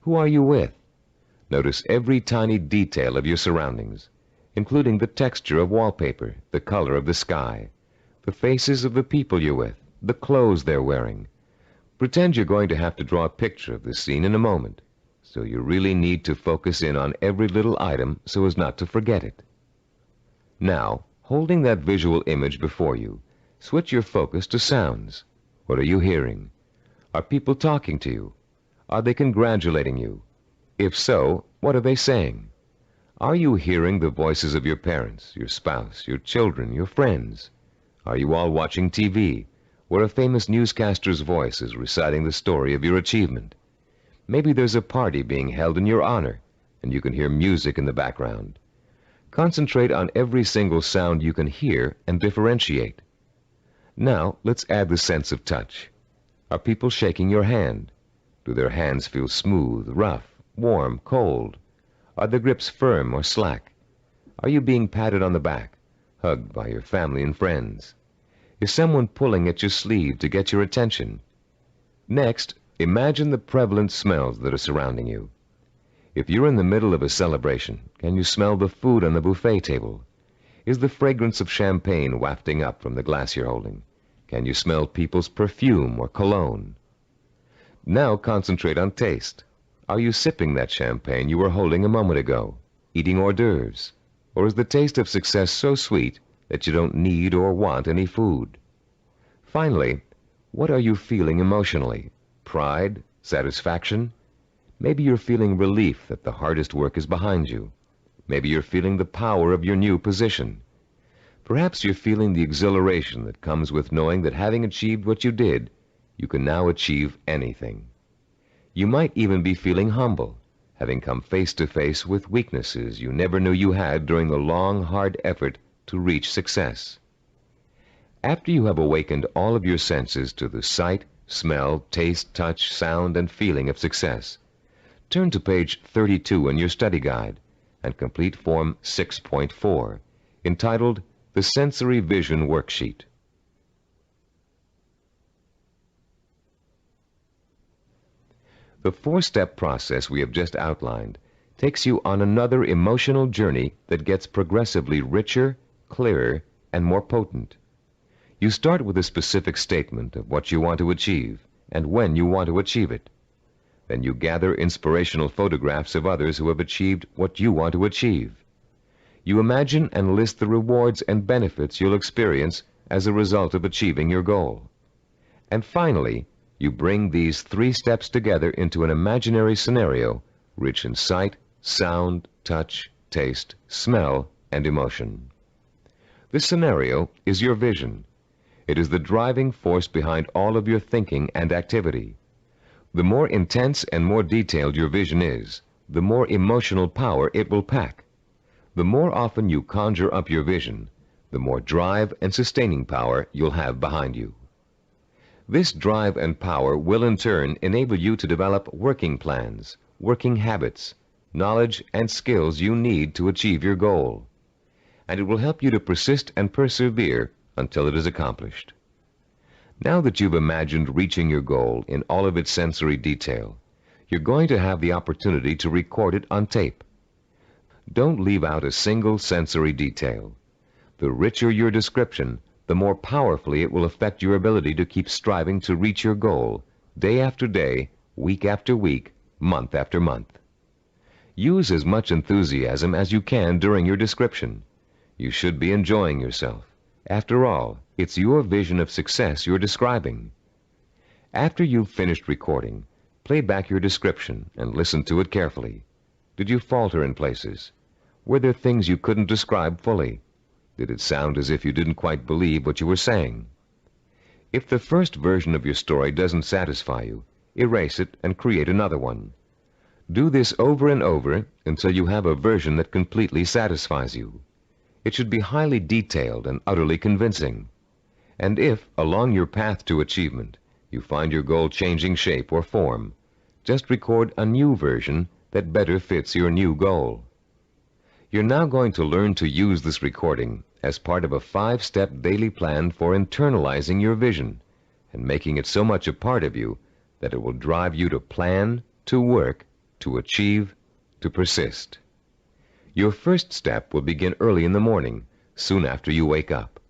Speaker 2: Who are you with? Notice every tiny detail of your surroundings, including the texture of wallpaper, the color of the sky, the faces of the people you're with, the clothes they're wearing. Pretend you're going to have to draw a picture of this scene in a moment, so you really need to focus in on every little item so as not to forget it. Now, holding that visual image before you, switch your focus to sounds. What are you hearing? Are people talking to you? Are they congratulating you? If so, what are they saying? Are you hearing the voices of your parents, your spouse, your children, your friends? Are you all watching TV, where a famous newscaster's voice is reciting the story of your achievement? Maybe there's a party being held in your honor, and you can hear music in the background. Concentrate on every single sound you can hear and differentiate. Now, let's add the sense of touch. Are people shaking your hand? Do their hands feel smooth, rough, warm, cold? Are the grips firm or slack? Are you being patted on the back, hugged by your family and friends? Is someone pulling at your sleeve to get your attention? Next, imagine the prevalent smells that are surrounding you. If you're in the middle of a celebration, can you smell the food on the buffet table? Is the fragrance of champagne wafting up from the glass you're holding? Can you smell people's perfume or cologne? Now concentrate on taste. Are you sipping that champagne you were holding a moment ago, eating hors d'oeuvres? Or is the taste of success so sweet that you don't need or want any food? Finally, what are you feeling emotionally? Pride? Satisfaction? Maybe you're feeling relief that the hardest work is behind you. Maybe you're feeling the power of your new position. Perhaps you're feeling the exhilaration that comes with knowing that having achieved what you did, you can now achieve anything. You might even be feeling humble, having come face to face with weaknesses you never knew you had during the long, hard effort to reach success. After you have awakened all of your senses to the sight, smell, taste, touch, sound, and feeling of success, turn to page 32 in your study guide and complete Form 6.4, entitled The Sensory Vision Worksheet. The four-step process we have just outlined takes you on another emotional journey that gets progressively richer, clearer, and more potent. You start with a specific statement of what you want to achieve and when you want to achieve it. Then you gather inspirational photographs of others who have achieved what you want to achieve. You imagine and list the rewards and benefits you'll experience as a result of achieving your goal. And finally, you bring these three steps together into an imaginary scenario rich in sight, sound, touch, taste, smell, and emotion. This scenario is your vision. It is the driving force behind all of your thinking and activity. The more intense and more detailed your vision is, the more emotional power it will pack. The more often you conjure up your vision, the more drive and sustaining power you'll have behind you. This drive and power will in turn enable you to develop working plans, working habits, knowledge and skills you need to achieve your goal. And it will help you to persist and persevere until it is accomplished. Now that you've imagined reaching your goal in all of its sensory detail, you're going to have the opportunity to record it on tape. Don't leave out a single sensory detail. The richer your description, the more powerfully it will affect your ability to keep striving to reach your goal, day after day, week after week, month after month. Use as much enthusiasm as you can during your description. You should be enjoying yourself. After all, it's your vision of success you're describing. After you've finished recording, play back your description and listen to it carefully. Did you falter in places? Were there things you couldn't describe fully? Did it sound as if you didn't quite believe what you were saying? If the first version of your story doesn't satisfy you, erase it and create another one. Do this over and over until you have a version that completely satisfies you. It should be highly detailed and utterly convincing. And if, along your path to achievement, you find your goal changing shape or form, just record a new version that better fits your new goal. You're now going to learn to use this recording as part of a 5-step daily plan for internalizing your vision and making it so much a part of you that it will drive you to plan, to work, to achieve, to persist. Your first step will begin early in the morning, soon after you wake up.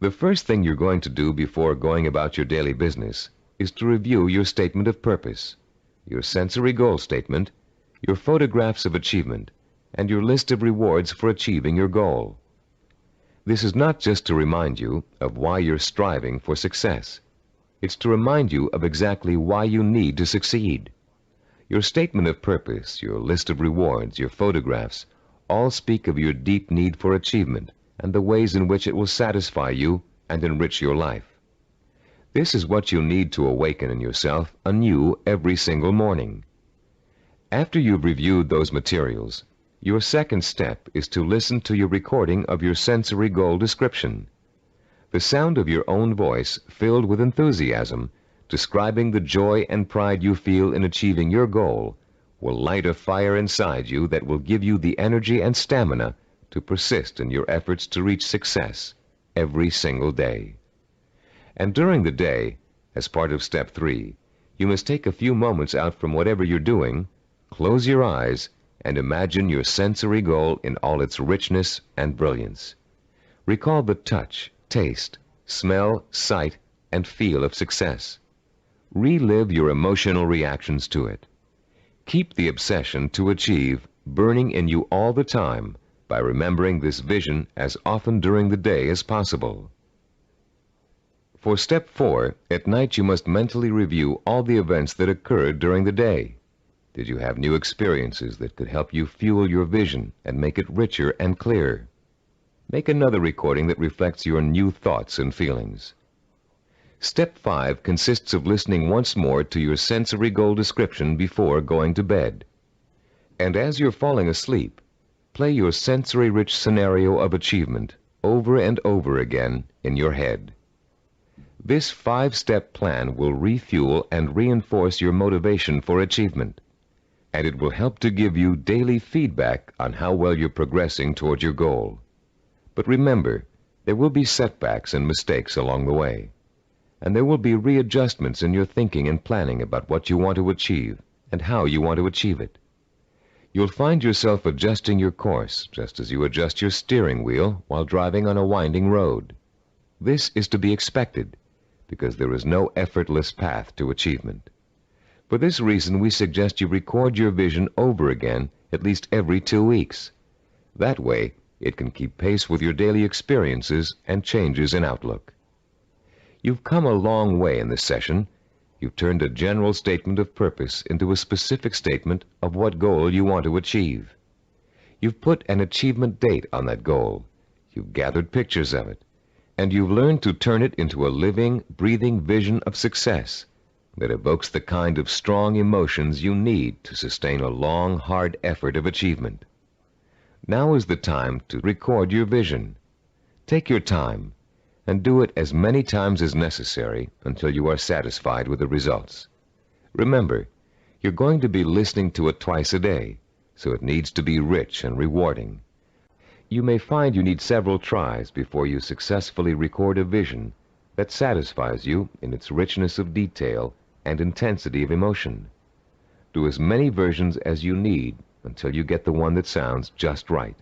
Speaker 2: The first thing you're going to do before going about your daily business is to review your statement of purpose, your sensory goal statement, your photographs of achievement, and your list of rewards for achieving your goal. This is not just to remind you of why you're striving for success. It's to remind you of exactly why you need to succeed. Your statement of purpose, your list of rewards, your photographs, all speak of your deep need for achievement and the ways in which it will satisfy you and enrich your life. This is what you need to awaken in yourself anew every single morning. After you've reviewed those materials, your second step is to listen to your recording of your sensory goal description. The sound of your own voice, filled with enthusiasm, describing the joy and pride you feel in achieving your goal, will light a fire inside you that will give you the energy and stamina to persist in your efforts to reach success every single day. And during the day, as part of step 3, you must take a few moments out from whatever you're doing, close your eyes, and imagine your sensory goal in all its richness and brilliance. Recall the touch, taste, smell, sight, and feel of success. Relive your emotional reactions to it. Keep the obsession to achieve burning in you all the time by remembering this vision as often during the day as possible. For step 4, at night you must mentally review all the events that occurred during the day. Did you have new experiences that could help you fuel your vision and make it richer and clearer? Make another recording that reflects your new thoughts and feelings. Step 5 consists of listening once more to your sensory goal description before going to bed. And as you're falling asleep, play your sensory-rich scenario of achievement over and over again in your head. This 5-step plan will refuel and reinforce your motivation for achievement, and it will help to give you daily feedback on how well you're progressing toward your goal. But remember, there will be setbacks and mistakes along the way, and there will be readjustments in your thinking and planning about what you want to achieve and how you want to achieve it. You'll find yourself adjusting your course just as you adjust your steering wheel while driving on a winding road. This is to be expected because there is no effortless path to achievement. For this reason, we suggest you record your vision over again at least every 2 weeks. That way, it can keep pace with your daily experiences and changes in outlook. You've come a long way in this session. You've turned a general statement of purpose into a specific statement of what goal you want to achieve. You've put an achievement date on that goal. You've gathered pictures of it. And you've learned to turn it into a living, breathing vision of success that evokes the kind of strong emotions you need to sustain a long, hard effort of achievement. Now is the time to record your vision. Take your time and do it as many times as necessary until you are satisfied with the results. Remember, you're going to be listening to it twice a day, so it needs to be rich and rewarding. You may find you need several tries before you successfully record a vision that satisfies you in its richness of detail and intensity of emotion. Do as many versions as you need until you get the one that sounds just right.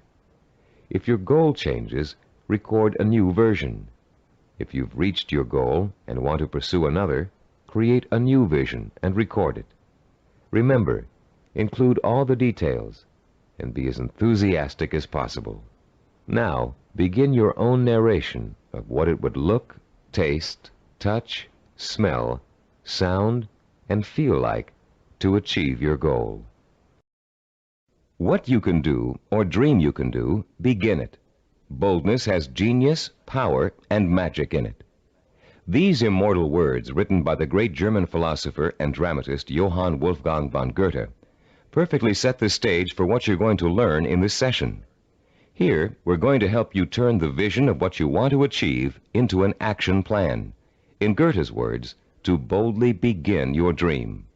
Speaker 2: If your goal changes, record a new version. If you've reached your goal and want to pursue another, create a new vision and record it. Remember, include all the details and be as enthusiastic as possible. Now, begin your own narration of what it would look, taste, touch, smell, sound, and feel like to achieve your goal. What you can do, or dream you can do, begin it. Boldness has genius, power, and magic in it. These immortal words, written by the great German philosopher and dramatist Johann Wolfgang von Goethe, perfectly set the stage for what you're going to learn in this session. Here, we're going to help you turn the vision of what you want to achieve into an action plan. In Goethe's words, to boldly begin your dream.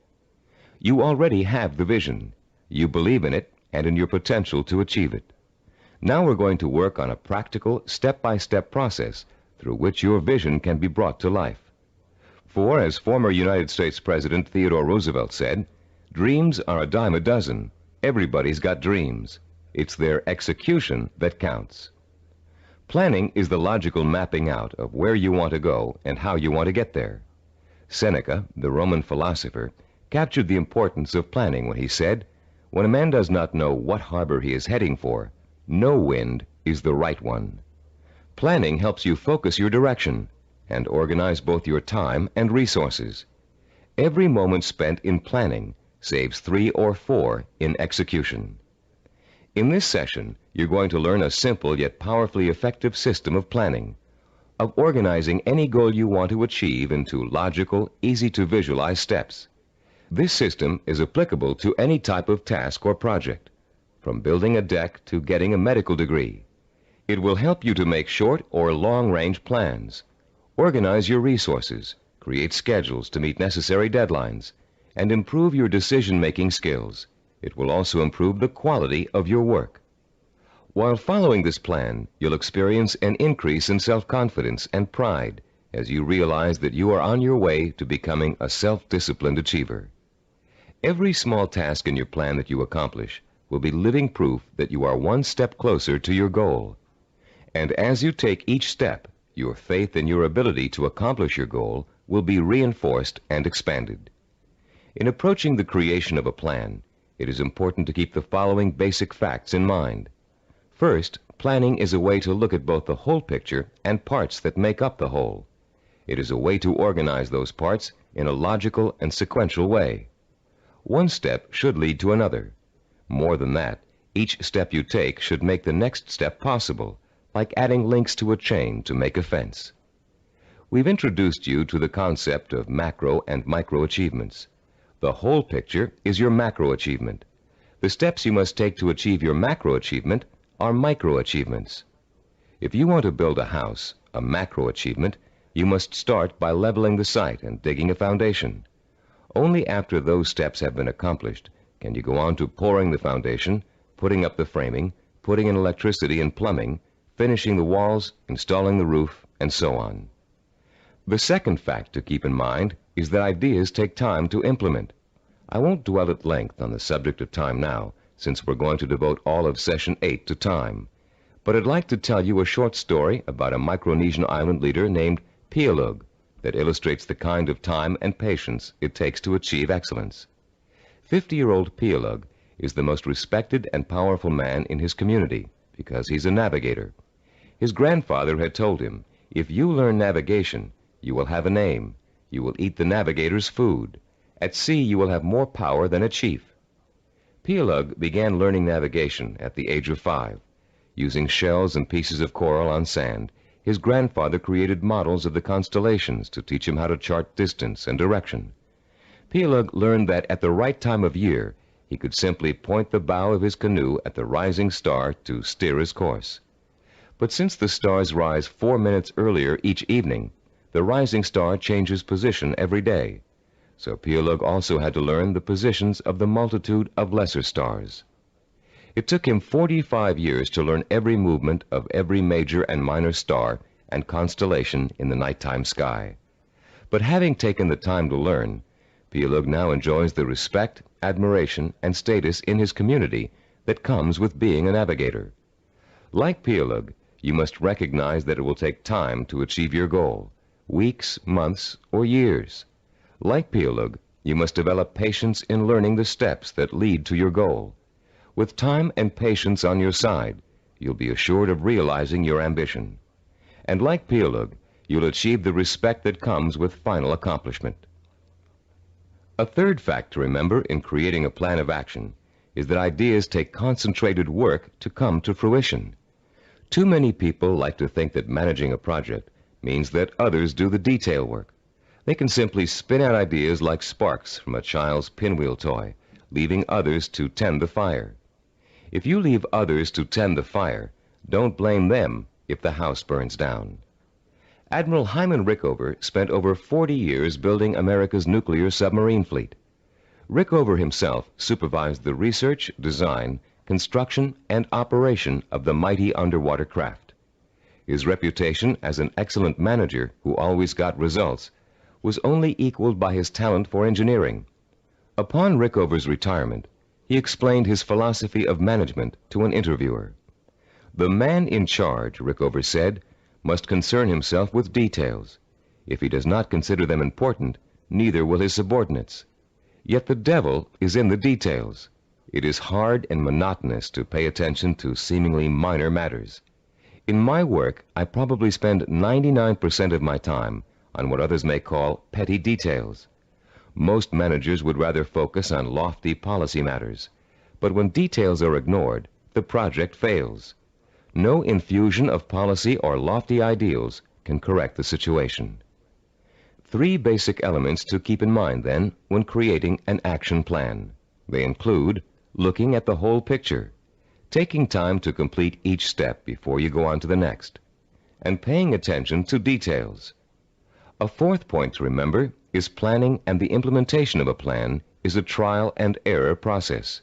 Speaker 2: You already have the vision. You believe in it and in your potential to achieve it. Now we're going to work on a practical, step-by-step process through which your vision can be brought to life. For, as former United States President Theodore Roosevelt said, dreams are a dime a dozen. Everybody's got dreams. It's their execution that counts. Planning is the logical mapping out of where you want to go and how you want to get there. Seneca, the Roman philosopher, captured the importance of planning when he said, "When a man does not know what harbor he is heading for, no wind is the right one." Planning helps you focus your direction and organize both your time and resources. Every moment spent in planning saves 3 or 4 in execution. In this session, you're going to learn a simple yet powerfully effective system of planning, of organizing any goal you want to achieve into logical, easy-to-visualize steps. This system is applicable to any type of task or project, from building a deck to getting a medical degree. It will help you to make short or long-range plans, organize your resources, create schedules to meet necessary deadlines, and improve your decision-making skills. It will also improve the quality of your work. While following this plan, you'll experience an increase in self-confidence and pride as you realize that you are on your way to becoming a self-disciplined achiever. Every small task in your plan that you accomplish will be living proof that you are one step closer to your goal. And as you take each step, your faith in your ability to accomplish your goal will be reinforced and expanded. In approaching the creation of a plan, it is important to keep the following basic facts in mind. First, planning is a way to look at both the whole picture and parts that make up the whole. It is a way to organize those parts in a logical and sequential way. One step should lead to another. More than that, each step you take should make the next step possible, like adding links to a chain to make a fence. We've introduced you to the concept of macro and micro achievements. The whole picture is your macro achievement. The steps you must take to achieve your macro achievement are micro achievements. If you want to build a house, a macro achievement, you must start by leveling the site and digging a foundation. Only after those steps have been accomplished can you go on to pouring the foundation, putting up the framing, putting in electricity and plumbing, finishing the walls, installing the roof, and so on. The second fact to keep in mind is that ideas take time to implement. I won't dwell at length on the subject of time now, since we're going to devote all of Session 8 to time. But I'd like to tell you a short story about a Micronesian island leader named Pialug that illustrates the kind of time and patience it takes to achieve excellence. 50-year-old Pialug is the most respected and powerful man in his community because he's a navigator. His grandfather had told him, "If you learn navigation, you will have a name. You will eat the navigator's food. At sea, you will have more power than a chief." Pialug began learning navigation at the age of 5. Using shells and pieces of coral on sand, his grandfather created models of the constellations to teach him how to chart distance and direction. Pialug learned that at the right time of year, he could simply point the bow of his canoe at the rising star to steer his course. But since the stars rise 4 minutes earlier each evening, the rising star changes position every day. So Pialug also had to learn the positions of the multitude of lesser stars. It took him 45 years to learn every movement of every major and minor star and constellation in the nighttime sky. But having taken the time to learn, Pialug now enjoys the respect, admiration, and status in his community that comes with being a navigator. Like Pialug, you must recognize that it will take time to achieve your goal, weeks, months, or years. Like Pialug, you must develop patience in learning the steps that lead to your goal. With time and patience on your side, you'll be assured of realizing your ambition. And like Pialug, you'll achieve the respect that comes with final accomplishment. A third fact to remember in creating a plan of action is that ideas take concentrated work to come to fruition. Too many people like to think that managing a project means that others do the detail work. They can simply spin out ideas like sparks from a child's pinwheel toy, leaving others to tend the fire. If you leave others to tend the fire, don't blame them if the house burns down. Admiral Hyman Rickover spent over 40 years building America's nuclear submarine fleet. Rickover himself supervised the research, design, construction, and operation of the mighty underwater craft. His reputation as an excellent manager who always got results was only equaled by his talent for engineering. Upon Rickover's retirement, he explained his philosophy of management to an interviewer. "The man in charge," Rickover said, "must concern himself with details. If he does not consider them important, neither will his subordinates. Yet the devil is in the details. It is hard and monotonous to pay attention to seemingly minor matters. In my work, I probably spend 99% of my time on what others may call petty details. Most managers would rather focus on lofty policy matters, but when details are ignored, the project fails. No infusion of policy or lofty ideals can correct the situation." 3 basic elements to keep in mind, then, when creating an action plan. They include looking at the whole picture, taking time to complete each step before you go on to the next, and paying attention to details. A 4th point to remember is planning, and the implementation of a plan is a trial and error process.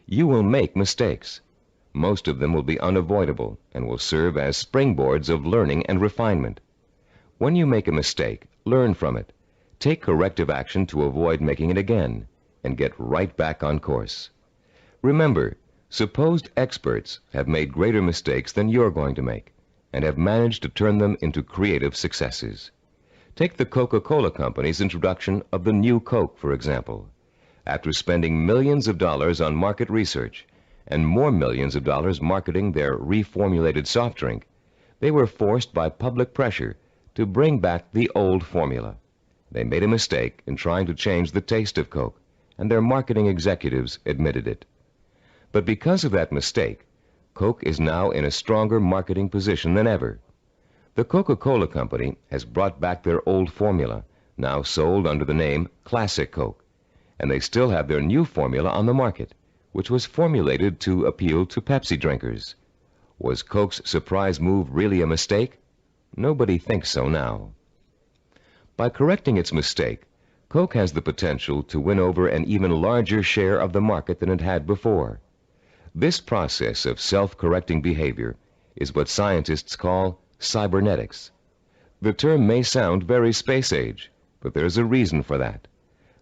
Speaker 2: You will make mistakes. Most of them will be unavoidable and will serve as springboards of learning and refinement. When you make a mistake, learn from it. Take corrective action to avoid making it again, and get right back on course. Remember, supposed experts have made greater mistakes than you're going to make, and have managed to turn them into creative successes. Take the Coca-Cola Company's introduction of the new Coke, for example. After spending millions of dollars on market research, and more millions of dollars marketing their reformulated soft drink, they were forced by public pressure to bring back the old formula. They made a mistake in trying to change the taste of Coke, and their marketing executives admitted it. But because of that mistake, Coke is now in a stronger marketing position than ever. The Coca-Cola Company has brought back their old formula, now sold under the name Classic Coke, and they still have their new formula on the market, which was formulated to appeal to Pepsi drinkers. Was Coke's surprise move really a mistake? Nobody thinks so now. By correcting its mistake, Coke has the potential to win over an even larger share of the market than it had before. This process of self-correcting behavior is what scientists call cybernetics. The term may sound very space age, but there's a reason for that.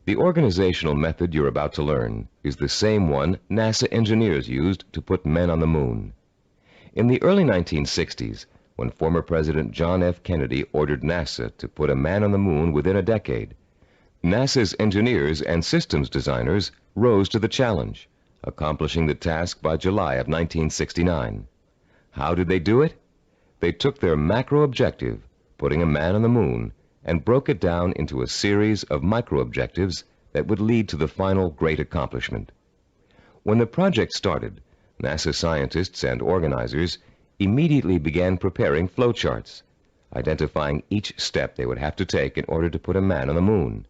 Speaker 2: The organizational method you're about to learn is the same one NASA engineers used to put men on the moon. In the early 1960s, when former President John F. Kennedy ordered NASA to put a man on the moon within a decade, NASA's engineers and systems designers rose to the challenge, accomplishing the task by July of 1969. How did they do it? They took their macro objective, putting a man on the moon, and broke it down into a series of micro-objectives that would lead to the final great accomplishment. When the project started, NASA scientists and organizers immediately began preparing flowcharts, identifying each step they would have to take in order to put a man on the moon.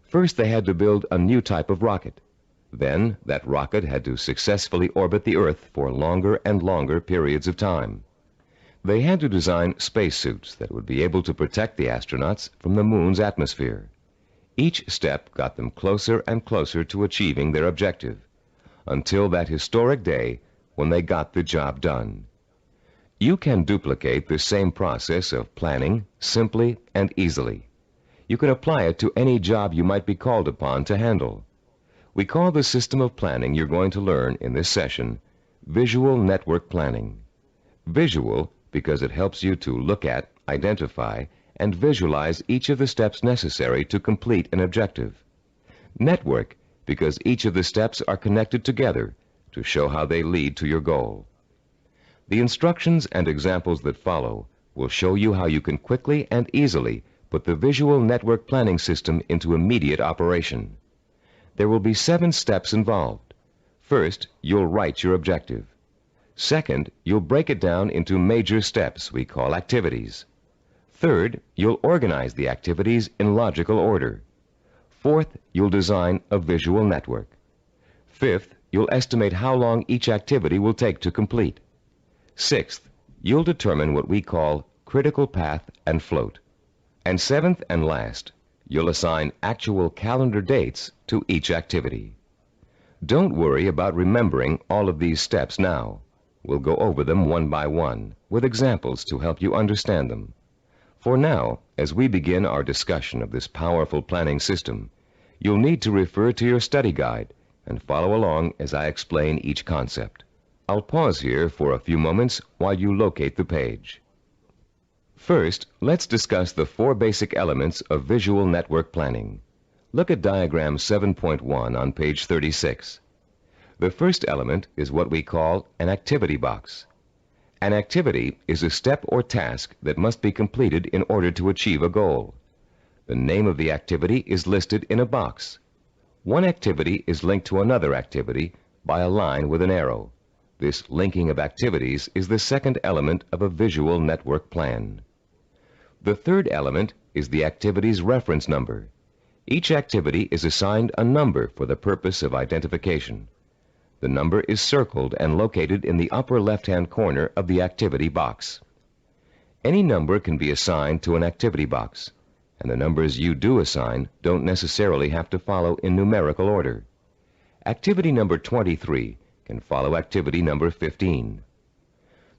Speaker 2: First, they had to build a new type of rocket. Then, that rocket had to successfully orbit the Earth for longer and longer periods of time. They had to design spacesuits that would be able to protect the astronauts from the moon's atmosphere. Each step got them closer and closer to achieving their objective, until that historic day when they got the job done. You can duplicate the same process of planning simply and easily. You can apply it to any job you might be called upon to handle. We call the system of planning you're going to learn in this session visual network planning. Visual because it helps you to look at, identify, and visualize each of the steps necessary to complete an objective. Network because each of the steps are connected together to show how they lead to your goal. The instructions and examples that follow will show you how you can quickly and easily put the visual network planning system into immediate operation. There will be 7 steps involved. First, you'll write your objective. Second, you'll break it down into major steps we call activities. Third, you'll organize the activities in logical order. Fourth, you'll design a visual network. Fifth, you'll estimate how long each activity will take to complete. Sixth, you'll determine what we call critical path and float. And seventh and last, you'll assign actual calendar dates to each activity. Don't worry about remembering all of these steps now. We'll go over them one by one with examples to help you understand them. For now, as we begin our discussion of this powerful planning system, you'll need to refer to your study guide and follow along as I explain each concept. I'll pause here for a few moments while you locate the page. First, let's discuss the 4 basic elements of visual network planning. Look at diagram 7.1 on page 36. The first element is what we call an activity box. An activity is a step or task that must be completed in order to achieve a goal. The name of the activity is listed in a box. One activity is linked to another activity by a line with an arrow. This linking of activities is the second element of a visual network plan. The third element is the activity's reference number. Each activity is assigned a number for the purpose of identification. The number is circled and located in the upper left-hand corner of the activity box. Any number can be assigned to an activity box, and the numbers you do assign don't necessarily have to follow in numerical order. Activity number 23 can follow activity number 15.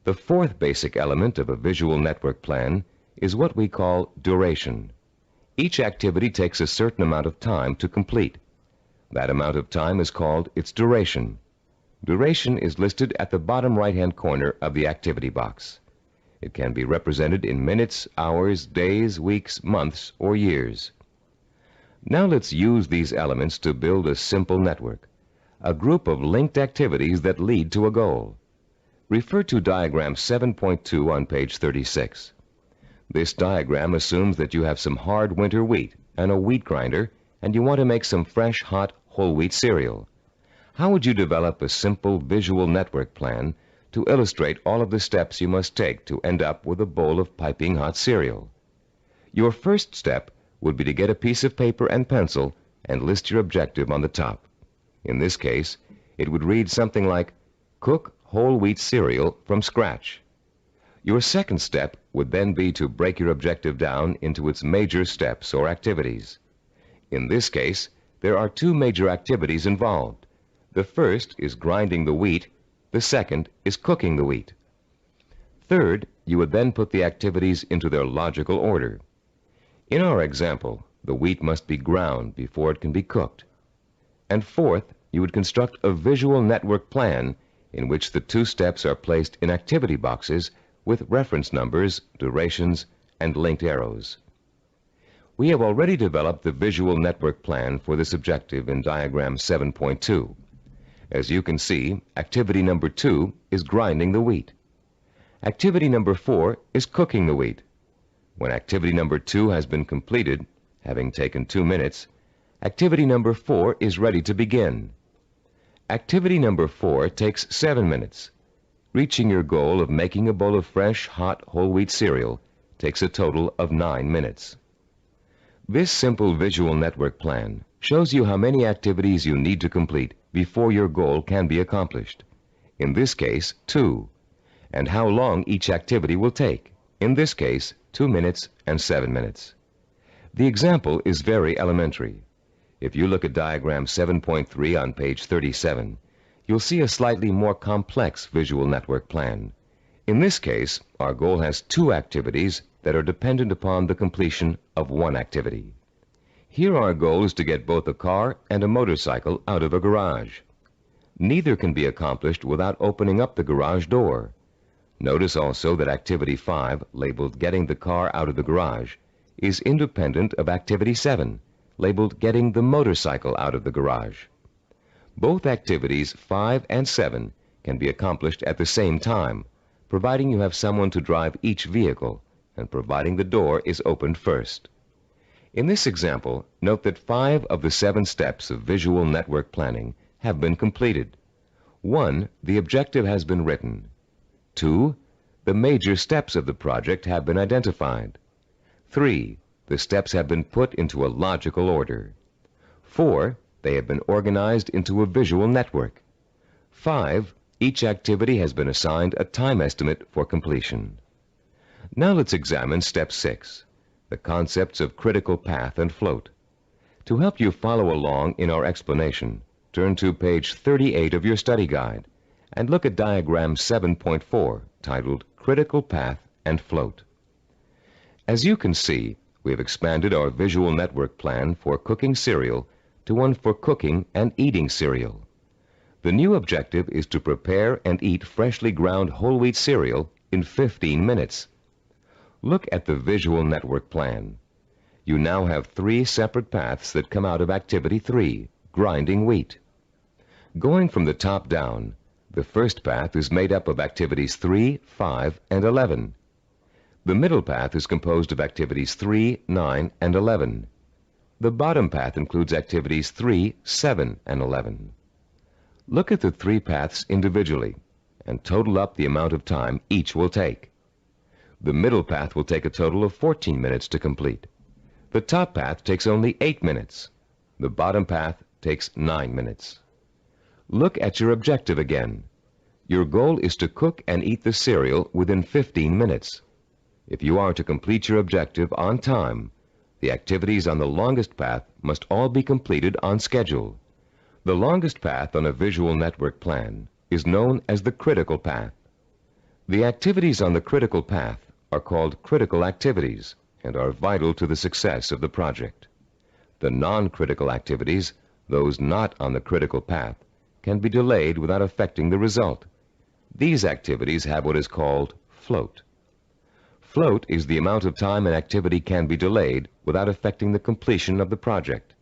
Speaker 2: The fourth basic element of a visual network plan is what we call duration. Each activity takes a certain amount of time to complete. That amount of time is called its duration. Duration is listed at the bottom right-hand corner of the activity box. It can be represented in minutes, hours, days, weeks, months, or years. Now let's use these elements to build a simple network, a group of linked activities that lead to a goal. Refer to diagram 7.2 on page 36. This diagram assumes that you have some hard winter wheat and a wheat grinder, and you want to make some fresh, hot, whole wheat cereal. How would you develop a simple visual network plan to illustrate all of the steps you must take to end up with a bowl of piping hot cereal? Your first step would be to get a piece of paper and pencil and list your objective on the top. In this case, it would read something like, cook whole wheat cereal from scratch. Your second step would then be to break your objective down into its major steps or activities. In this case, there are 2 major activities involved. The first is grinding the wheat. The second is cooking the wheat. Third, you would then put the activities into their logical order. In our example, the wheat must be ground before it can be cooked. And fourth, you would construct a visual network plan in which the 2 steps are placed in activity boxes with reference numbers, durations, and linked arrows. We have already developed the visual network plan for this objective in diagram 7.2. As you can see, activity number 2 is grinding the wheat. Activity number 4 is cooking the wheat. When activity number 2 has been completed, having taken 2 minutes, activity number 4 is ready to begin. Activity number 4 takes 7 minutes. Reaching your goal of making a bowl of fresh, hot, whole wheat cereal takes a total of 9 minutes. This simple visual network plan shows you how many activities you need to complete before your goal can be accomplished. In this case, 2. and how long each activity will take. In this case, 2 minutes and 7 minutes. The example is very elementary. If you look at diagram 7.3 on page 37, you'll see a slightly more complex visual network plan. In this case, our goal has 2 activities that are dependent upon the completion of 1 activity. Here our goal is to get both a car and a motorcycle out of a garage. Neither can be accomplished without opening up the garage door. Notice also that activity 5, labeled Getting the Car Out of the Garage, is independent of activity 7, labeled Getting the Motorcycle Out of the Garage. Both activities 5 and 7 can be accomplished at the same time, providing you have someone to drive each vehicle and providing the door is opened first. In this example, note that 5 of the 7 steps of visual network planning have been completed. 1, the objective has been written. 2, the major steps of the project have been identified. 3, the steps have been put into a logical order. 4, they have been organized into a visual network. 5, each activity has been assigned a time estimate for completion. Now let's examine step 6, the concepts of critical path and float. To help you follow along in our explanation, turn to page 38 of your study guide and look at diagram 7.4, titled Critical Path and Float. As you can see, we have expanded our visual network plan for cooking cereal to one for cooking and eating cereal. The new objective is to prepare and eat freshly ground whole wheat cereal in 15 minutes. Look at the visual network plan. You now have 3 separate paths that come out of activity 3, grinding wheat. Going from the top down, the first path is made up of activities 3, 5, and 11. The middle path is composed of activities 3, 9, and 11. The bottom path includes activities 3, 7, and 11. Look at the 3 paths individually and total up the amount of time each will take. The middle path will take a total of 14 minutes to complete. The top path takes only 8 minutes. The bottom path takes 9 minutes. Look at your objective again. Your goal is to cook and eat the cereal within 15 minutes. If you are to complete your objective on time, the activities on the longest path must all be completed on schedule. The longest path on a visual network plan is known as the critical path. The activities on the critical path are called critical activities and are vital to the success of the project. The non-critical activities, those not on the critical path, can be delayed without affecting the result. These activities have what is called float. Float is the amount of time an activity can be delayed without affecting the completion of the project.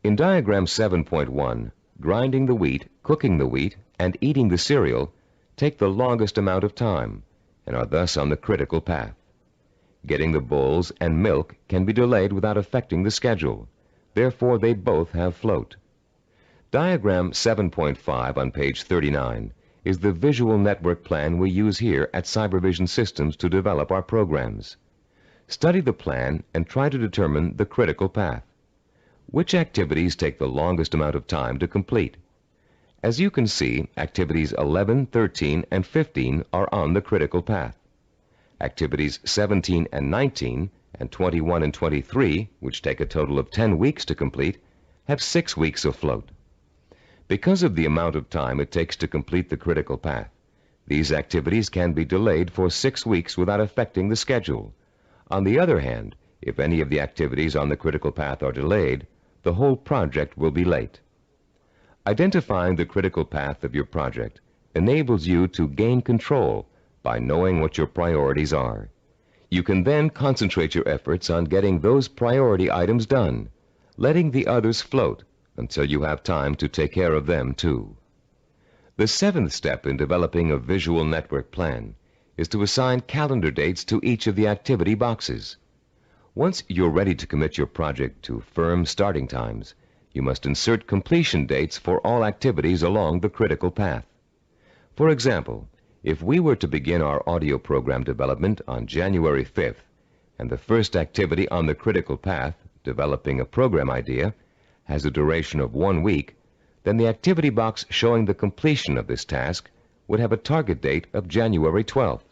Speaker 2: In diagram 7.1, grinding the wheat, cooking the wheat, and eating the cereal take the longest amount of time and are thus on the critical path. Getting the bowls and milk can be delayed without affecting the schedule. Therefore, they both have float. Diagram 7.5 on page 39 is the visual network plan we use here at Cybervision Systems to develop our programs. Study the plan and try to determine the critical path. Which activities take the longest amount of time to complete? As you can see, activities 11, 13, and 15 are on the critical path. Activities 17 and 19, and 21 and 23, which take a total of 10 weeks to complete, have 6 weeks of float. Because of the amount of time it takes to complete the critical path, these activities can be delayed for 6 weeks without affecting the schedule. On the other hand, if any of the activities on the critical path are delayed, the whole project will be late. Identifying the critical path of your project enables you to gain control by knowing what your priorities are. You can then concentrate your efforts on getting those priority items done, letting the others float until you have time to take care of them too. The 7th step in developing a visual network plan is to assign calendar dates to each of the activity boxes. Once you're ready to commit your project to firm starting times, you must insert completion dates for all activities along the critical path. For example, if we were to begin our audio program development on January 5th, and the first activity on the critical path, developing a program idea, has a duration of 1 week, then the activity box showing the completion of this task would have a target date of January 12th.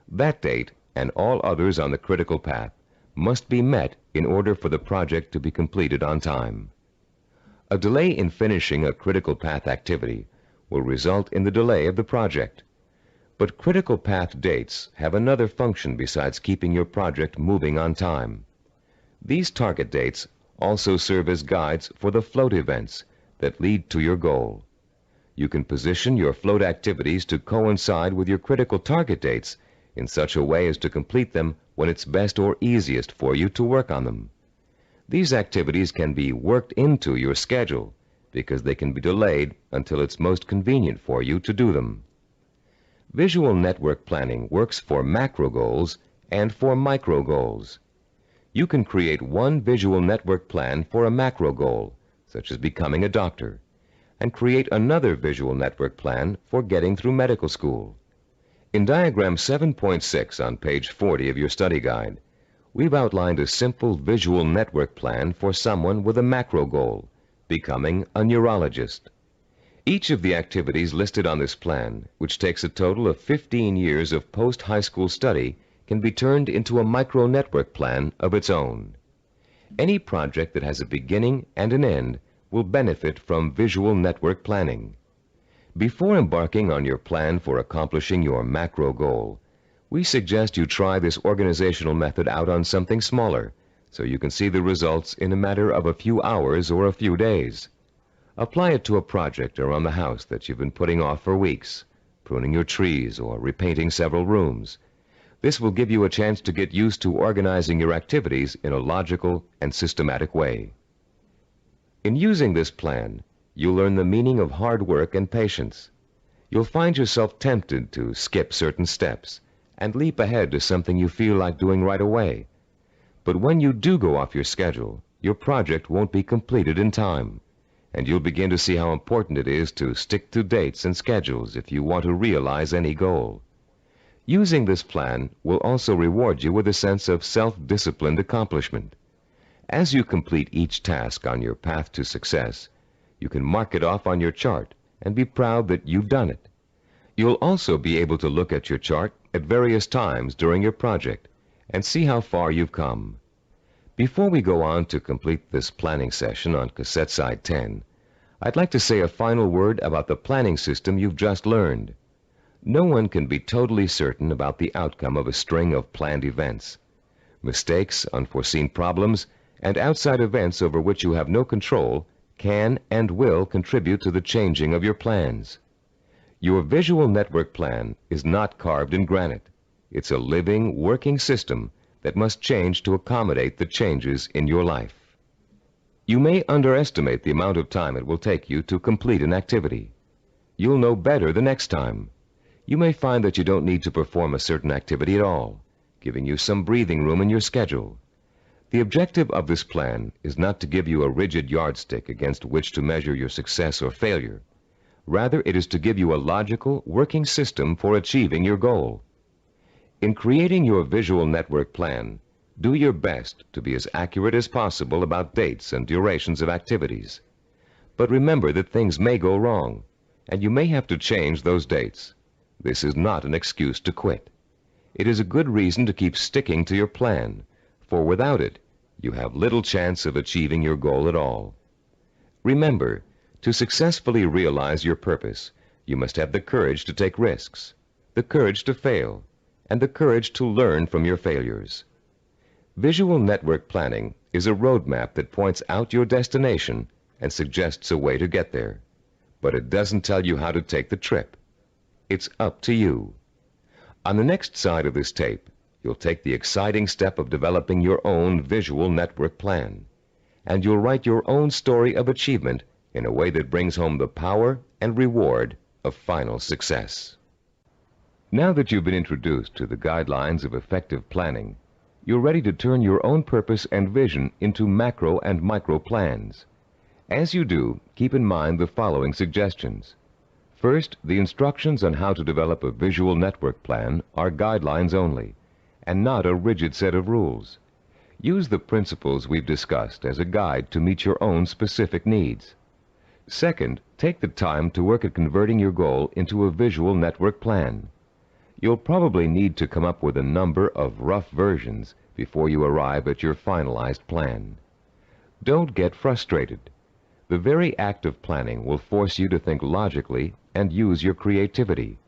Speaker 2: That date, and all others on the critical path, must be met in order for the project to be completed on time. A delay in finishing a critical path activity will result in the delay of the project. But critical path dates have another function besides keeping your project moving on time. These target dates also serve as guides for the float events that lead to your goal. You can position your float activities to coincide with your critical target dates in such a way as to complete them when it's best or easiest for you to work on them. These activities can be worked into your schedule because they can be delayed until it's most convenient for you to do them. Visual network planning works for macro goals and for micro goals. You can create one visual network plan for a macro goal, such as becoming a doctor, and create another visual network plan for getting through medical school. In diagram 7.6 on page 40 of your study guide, we've outlined a simple visual network plan for someone with a macro goal, becoming a neurologist. Each of the activities listed on this plan, which takes a total of 15 years of post-high school study, can be turned into a micro-network plan of its own. Any project that has a beginning and an end will benefit from visual network planning. Before embarking on your plan for accomplishing your macro goal, we suggest you try this organizational method out on something smaller, so you can see the results in a matter of a few hours or a few days. Apply it to a project around the house that you've been putting off for weeks, pruning your trees or repainting several rooms. This will give you a chance to get used to organizing your activities in a logical and systematic way. In using this plan, you'll learn the meaning of hard work and patience. You'll find yourself tempted to skip certain steps and leap ahead to something you feel like doing right away. But when you do go off your schedule, your project won't be completed in time, and you'll begin to see how important it is to stick to dates and schedules if you want to realize any goal. Using this plan will also reward you with a sense of self-disciplined accomplishment. As you complete each task on your path to success, you can mark it off on your chart and be proud that you've done it. You'll also be able to look at your chart at various times during your project and see how far you've come. Before we go on to complete this planning session on cassette side 10, I'd like to say a final word about the planning system you've just learned. No one can be totally certain about the outcome of a string of planned events. Mistakes, unforeseen problems, and outside events over which you have no control can and will contribute to the changing of your plans. Your visual network plan is not carved in granite. It's a living, working system that must change to accommodate the changes in your life. You may underestimate the amount of time it will take you to complete an activity. You'll know better the next time. You may find that you don't need to perform a certain activity at all, giving you some breathing room in your schedule. The objective of this plan is not to give you a rigid yardstick against which to measure your success or failure. Rather, it is to give you a logical, working system for achieving your goal. In creating your visual network plan, do your best to be as accurate as possible about dates and durations of activities. But remember that things may go wrong, and you may have to change those dates. This is not an excuse to quit. It is a good reason to keep sticking to your plan, for without it, you have little chance of achieving your goal at all. Remember, to successfully realize your purpose, you must have the courage to take risks, the courage to fail, and the courage to learn from your failures. Visual network planning is a roadmap that points out your destination and suggests a way to get there, but it doesn't tell you how to take the trip. It's up to you. On the next side of this tape, you'll take the exciting step of developing your own visual network plan, and you'll write your own story of achievement in a way that brings home the power and reward of final success. Now that you've been introduced to the guidelines of effective planning, you're ready to turn your own purpose and vision into macro and micro plans. As you do, keep in mind the following suggestions. First, the instructions on how to develop a visual network plan are guidelines only, and not a rigid set of rules. Use the principles we've discussed as a guide to meet your own specific needs. Second, take the time to work at converting your goal into a visual network plan. You'll probably need to come up with a number of rough versions before you arrive at your finalized plan. Don't get frustrated. The very act of planning will force you to think logically and use your creativity.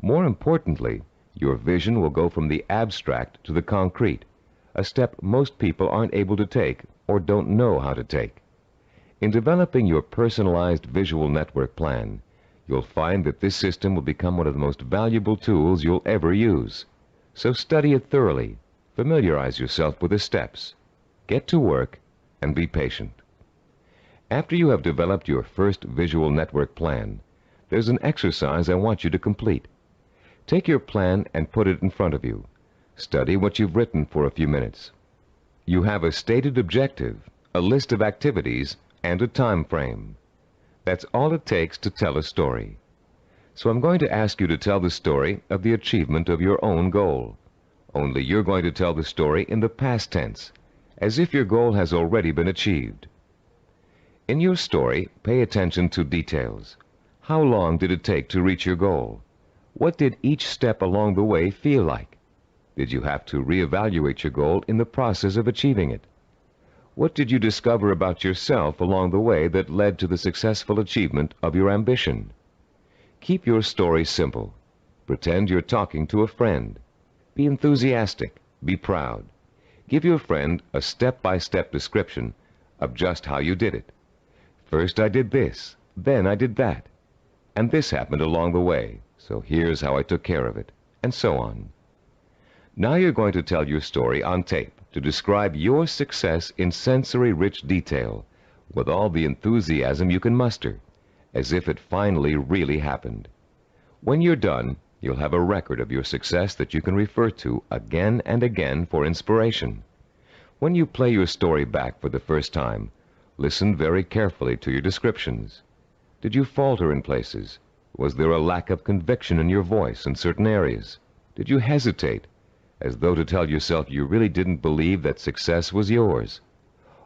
Speaker 2: More importantly, your vision will go from the abstract to the concrete, a step most people aren't able to take or don't know how to take. In developing your personalized visual network plan, you'll find that this system will become one of the most valuable tools you'll ever use. So study it thoroughly, familiarize yourself with the steps, get to work, and be patient. After you have developed your first visual network plan, there's an exercise I want you to complete. Take your plan and put it in front of you. Study what you've written for a few minutes. You have a stated objective, a list of activities, and a time frame. That's all it takes to tell a story. So I'm going to ask you to tell the story of the achievement of your own goal. Only you're going to tell the story in the past tense, as if your goal has already been achieved. In your story, pay attention to details. How long did it take to reach your goal? What did each step along the way feel like? Did you have to reevaluate your goal in the process of achieving it? What did you discover about yourself along the way that led to the successful achievement of your ambition? Keep your story simple. Pretend you're talking to a friend. Be enthusiastic. Be proud. Give your friend a step-by-step description of just how you did it. First I did this, then I did that, and this happened along the way, so here's how I took care of it, and so on. Now you're going to tell your story on tape to describe your success in sensory-rich detail, with all the enthusiasm you can muster, as if it finally really happened. When you're done, you'll have a record of your success that you can refer to again and again for inspiration. When you play your story back for the first time, listen very carefully to your descriptions. Did you falter in places? Was there a lack of conviction in your voice in certain areas? Did you hesitate, as though to tell yourself you really didn't believe that success was yours?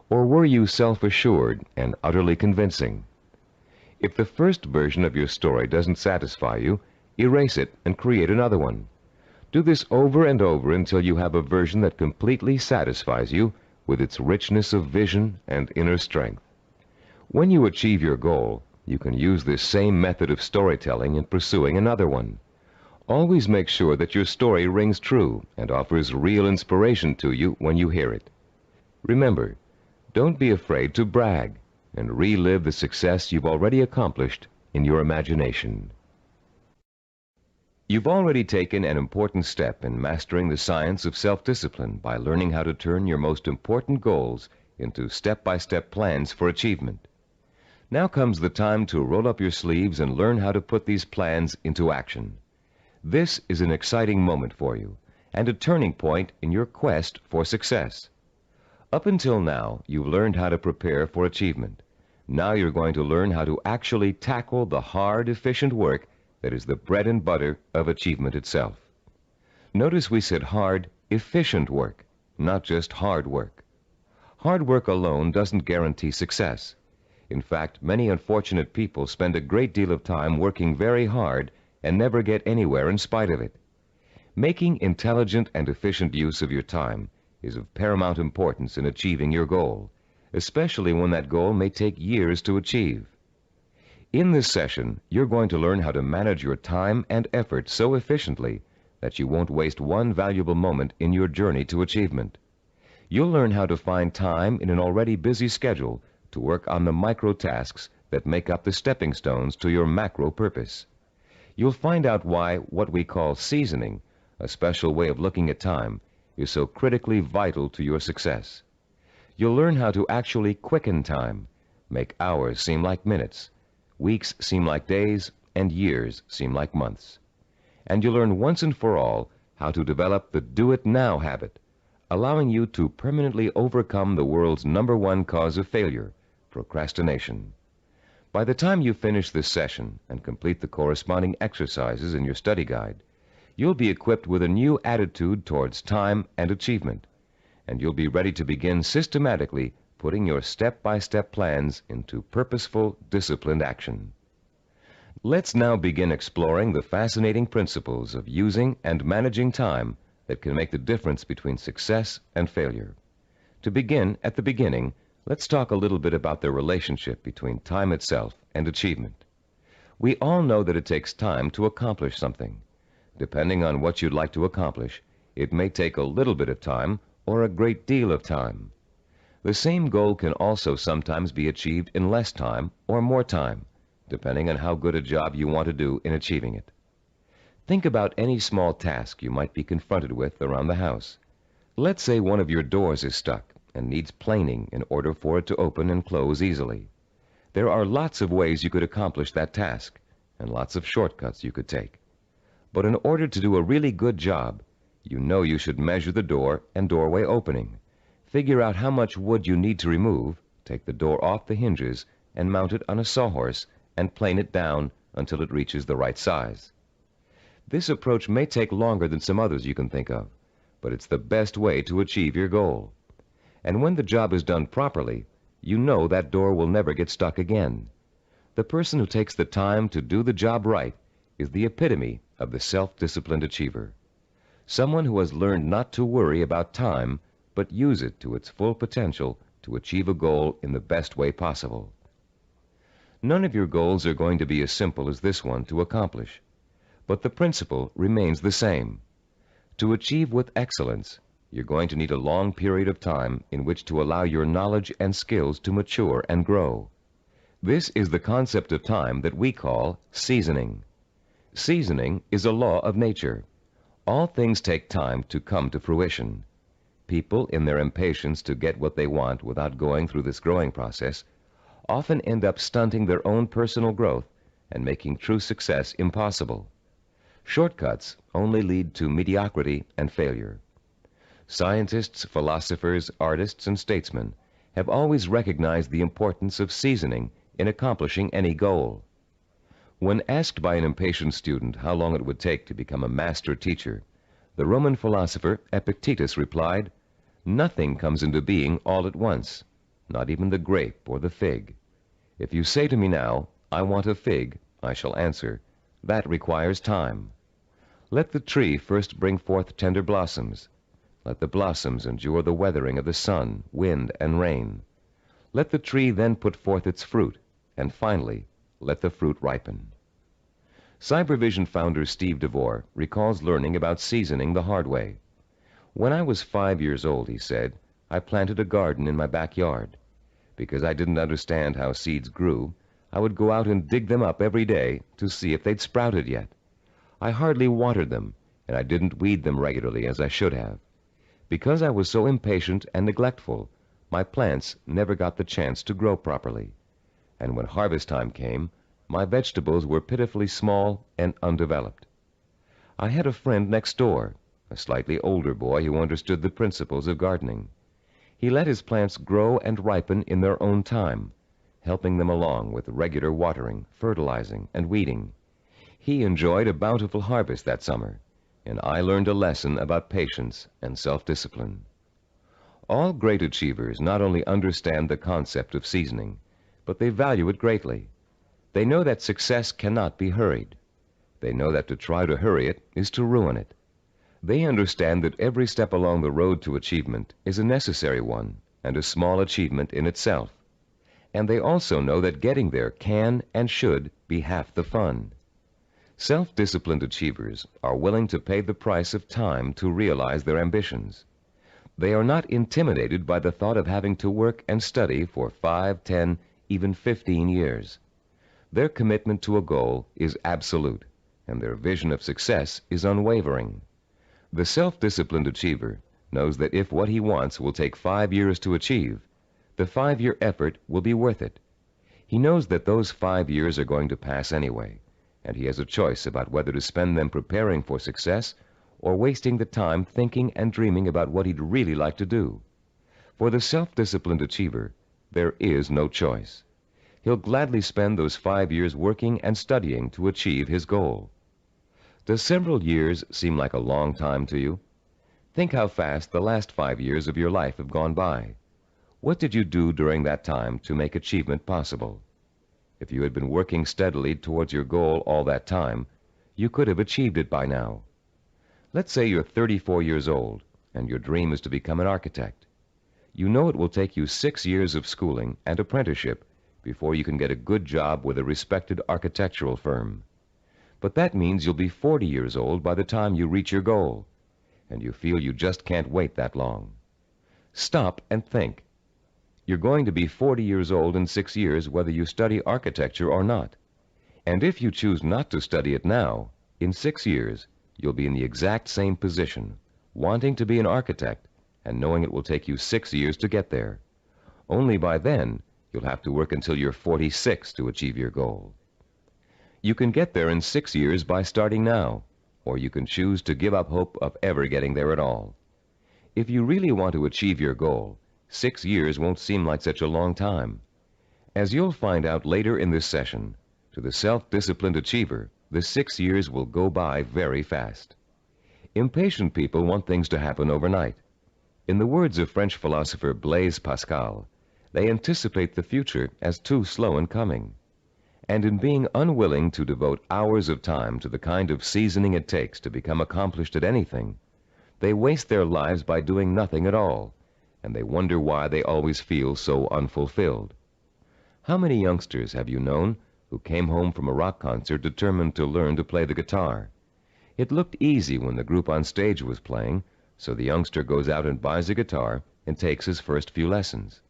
Speaker 2: Or were you self-assured and utterly convincing? If the first version of your story doesn't satisfy you, erase it and create another one. Do this over and over until you have a version that completely satisfies you with its richness of vision and inner strength. When you achieve your goal, you can use this same method of storytelling in pursuing another one. Always make sure that your story rings true and offers real inspiration to you when you hear it. Remember, don't be afraid to brag and relive the success you've already accomplished in your imagination. You've already taken an important step in mastering the science of self-discipline by learning how to turn your most important goals into step-by-step plans for achievement. Now comes the time to roll up your sleeves and learn how to put these plans into action. This is an exciting moment for you and a turning point in your quest for success. Up until now, you've learned how to prepare for achievement. Now you're going to learn how to actually tackle the hard, efficient work that is the bread and butter of achievement itself. Notice we said hard, efficient work, not just hard work. Hard work alone doesn't guarantee success. In fact, many unfortunate people spend a great deal of time working very hard and never get anywhere in spite of it. Making intelligent and efficient use of your time is of paramount importance in achieving your goal, especially when that goal may take years to achieve. In this session, you're going to learn how to manage your time and effort so efficiently that you won't waste one valuable moment in your journey to achievement. You'll learn how to find time in an already busy schedule to work on the micro tasks that make up the stepping stones to your macro purpose. You'll find out why what we call seasoning, a special way of looking at time, is so critically vital to your success. You'll learn how to actually quicken time, make hours seem like minutes, weeks seem like days, and years seem like months. And you'll learn once and for all how to develop the do-it-now habit, allowing you to permanently overcome the world's #1 cause of failure, procrastination. By the time you finish this session and complete the corresponding exercises in your study guide, you'll be equipped with a new attitude towards time and achievement, and you'll be ready to begin systematically putting your step-by-step plans into purposeful, disciplined action. Let's now begin exploring the fascinating principles of using and managing time that can make the difference between success and failure. To begin at the beginning, let's talk a little bit about the relationship between time itself and achievement. We all know that it takes time to accomplish something. Depending on what you'd like to accomplish, it may take a little bit of time or a great deal of time. The same goal can also sometimes be achieved in less time or more time, depending on how good a job you want to do in achieving it. Think about any small task you might be confronted with around the house. Let's say one of your doors is stuck and needs planing in order for it to open and close easily. There are lots of ways you could accomplish that task and lots of shortcuts you could take. But in order to do a really good job, you know you should measure the door and doorway opening, figure out how much wood you need to remove, take the door off the hinges, and mount it on a sawhorse and plane it down until it reaches the right size. This approach may take longer than some others you can think of, but it's the best way to achieve your goal. And when the job is done properly, you know that door will never get stuck again. The person who takes the time to do the job right is the epitome of the self-disciplined achiever. Someone who has learned not to worry about time, but use it to its full potential to achieve a goal in the best way possible. None of your goals are going to be as simple as this one to accomplish, but the principle remains the same. To achieve with excellence, you're going to need a long period of time in which to allow your knowledge and skills to mature and grow. This is the concept of time that we call seasoning. Seasoning is a law of nature. All things take time to come to fruition. People, in their impatience to get what they want without going through this growing process, often end up stunting their own personal growth and making true success impossible. Shortcuts only lead to mediocrity and failure. Scientists, philosophers, artists, and statesmen have always recognized the importance of seasoning in accomplishing any goal. When asked by an impatient student how long it would take to become a master teacher, the Roman philosopher Epictetus replied, "Nothing comes into being all at once, not even the grape or the fig. If you say to me now, 'I want a fig,' I shall answer, 'That requires time.' Let the tree first bring forth tender blossoms. Let the blossoms endure the weathering of the sun, wind, and rain. Let the tree then put forth its fruit, and finally, let the fruit ripen." Cybervision founder Steve DeVore recalls learning about seasoning the hard way. "When I was 5 years old," he said, "I planted a garden in my backyard. Because I didn't understand how seeds grew, I would go out and dig them up every day to see if they'd sprouted yet. I hardly watered them, and I didn't weed them regularly as I should have. Because I was so impatient and neglectful, my plants never got the chance to grow properly. And when harvest time came, my vegetables were pitifully small and undeveloped. I had a friend next door, a slightly older boy who understood the principles of gardening. He let his plants grow and ripen in their own time, helping them along with regular watering, fertilizing, and weeding. He enjoyed a bountiful harvest that summer, and I learned a lesson about patience and self-discipline." All great achievers not only understand the concept of seasoning, but they value it greatly. They know that success cannot be hurried. They know that to try to hurry it is to ruin it. They understand that every step along the road to achievement is a necessary one and a small achievement in itself. And they also know that getting there can and should be half the fun. Self-disciplined achievers are willing to pay the price of time to realize their ambitions. They are not intimidated by the thought of having to work and study for 5, 10, even 15 years. Their commitment to a goal is absolute, and their vision of success is unwavering. The self-disciplined achiever knows that if what he wants will take 5 years to achieve, the 5-year effort will be worth it. He knows that those 5 years are going to pass anyway, and he has a choice about whether to spend them preparing for success or wasting the time thinking and dreaming about what he'd really like to do. For the self-disciplined achiever, there is no choice. He'll gladly spend those 5 years working and studying to achieve his goal. Does several years seem like a long time to you? Think how fast the last 5 years of your life have gone by. What did you do during that time to make achievement possible? If you had been working steadily towards your goal all that time, you could have achieved it by now. Let's say you're 34 years old and your dream is to become an architect. You know it will take you 6 years of schooling and apprenticeship before you can get a good job with a respected architectural firm. But that means you'll be 40 years old by the time you reach your goal, and you feel you just can't wait that long. Stop and think. You're going to be 40 years old in 6 years whether you study architecture or not. And if you choose not to study it now, in 6 years, you'll be in the exact same position, wanting to be an architect and knowing it will take you 6 years to get there. Only by then, you'll have to work until you're 46 to achieve your goal. You can get there in 6 years by starting now, or you can choose to give up hope of ever getting there at all. If you really want to achieve your goal, 6 years won't seem like such a long time. As you'll find out later in this session, to the self-disciplined achiever, the 6 years will go by very fast. Impatient people want things to happen overnight. In the words of French philosopher Blaise Pascal, they anticipate the future as too slow in coming. And in being unwilling to devote hours of time to the kind of seasoning it takes to become accomplished at anything, they waste their lives by doing nothing at all, and they wonder why they always feel so unfulfilled. How many youngsters have you known who came home from a rock concert determined to learn to play the guitar? It looked easy when the group on stage was playing, so the youngster goes out and buys a guitar and takes his first few lessons.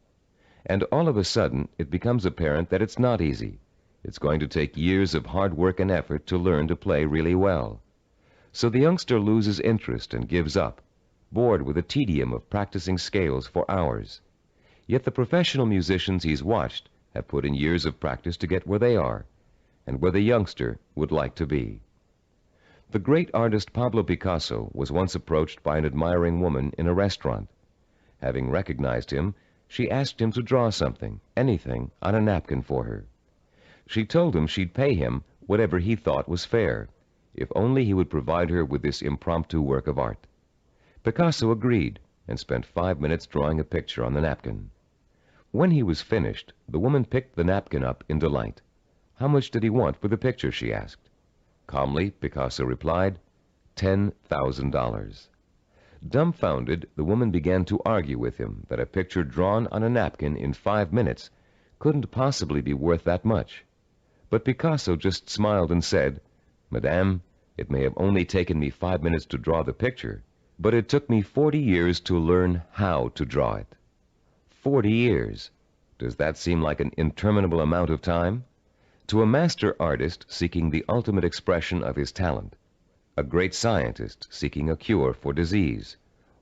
Speaker 2: And all of a sudden, it becomes apparent that it's not easy. It's going to take years of hard work and effort to learn to play really well. So the youngster loses interest and gives up, bored with the tedium of practicing scales for hours. Yet the professional musicians he's watched have put in years of practice to get where they are, and where the youngster would like to be. The great artist Pablo Picasso was once approached by an admiring woman in a restaurant. Having recognized him, she asked him to draw something, anything, on a napkin for her. She told him she'd pay him whatever he thought was fair, if only he would provide her with this impromptu work of art. Picasso agreed and spent 5 minutes drawing a picture on the napkin. When he was finished, the woman picked the napkin up in delight. How much did he want for the picture, she asked. Calmly, Picasso replied, $10,000. Dumbfounded, the woman began to argue with him that a picture drawn on a napkin in 5 minutes couldn't possibly be worth that much. But Picasso just smiled and said, Madame, it may have only taken me 5 minutes to draw the picture, but it took me 40 years to learn how to draw it. 40 years. Does that seem like an interminable amount of time? To a master artist seeking the ultimate expression of his talent, a great scientist seeking a cure for disease,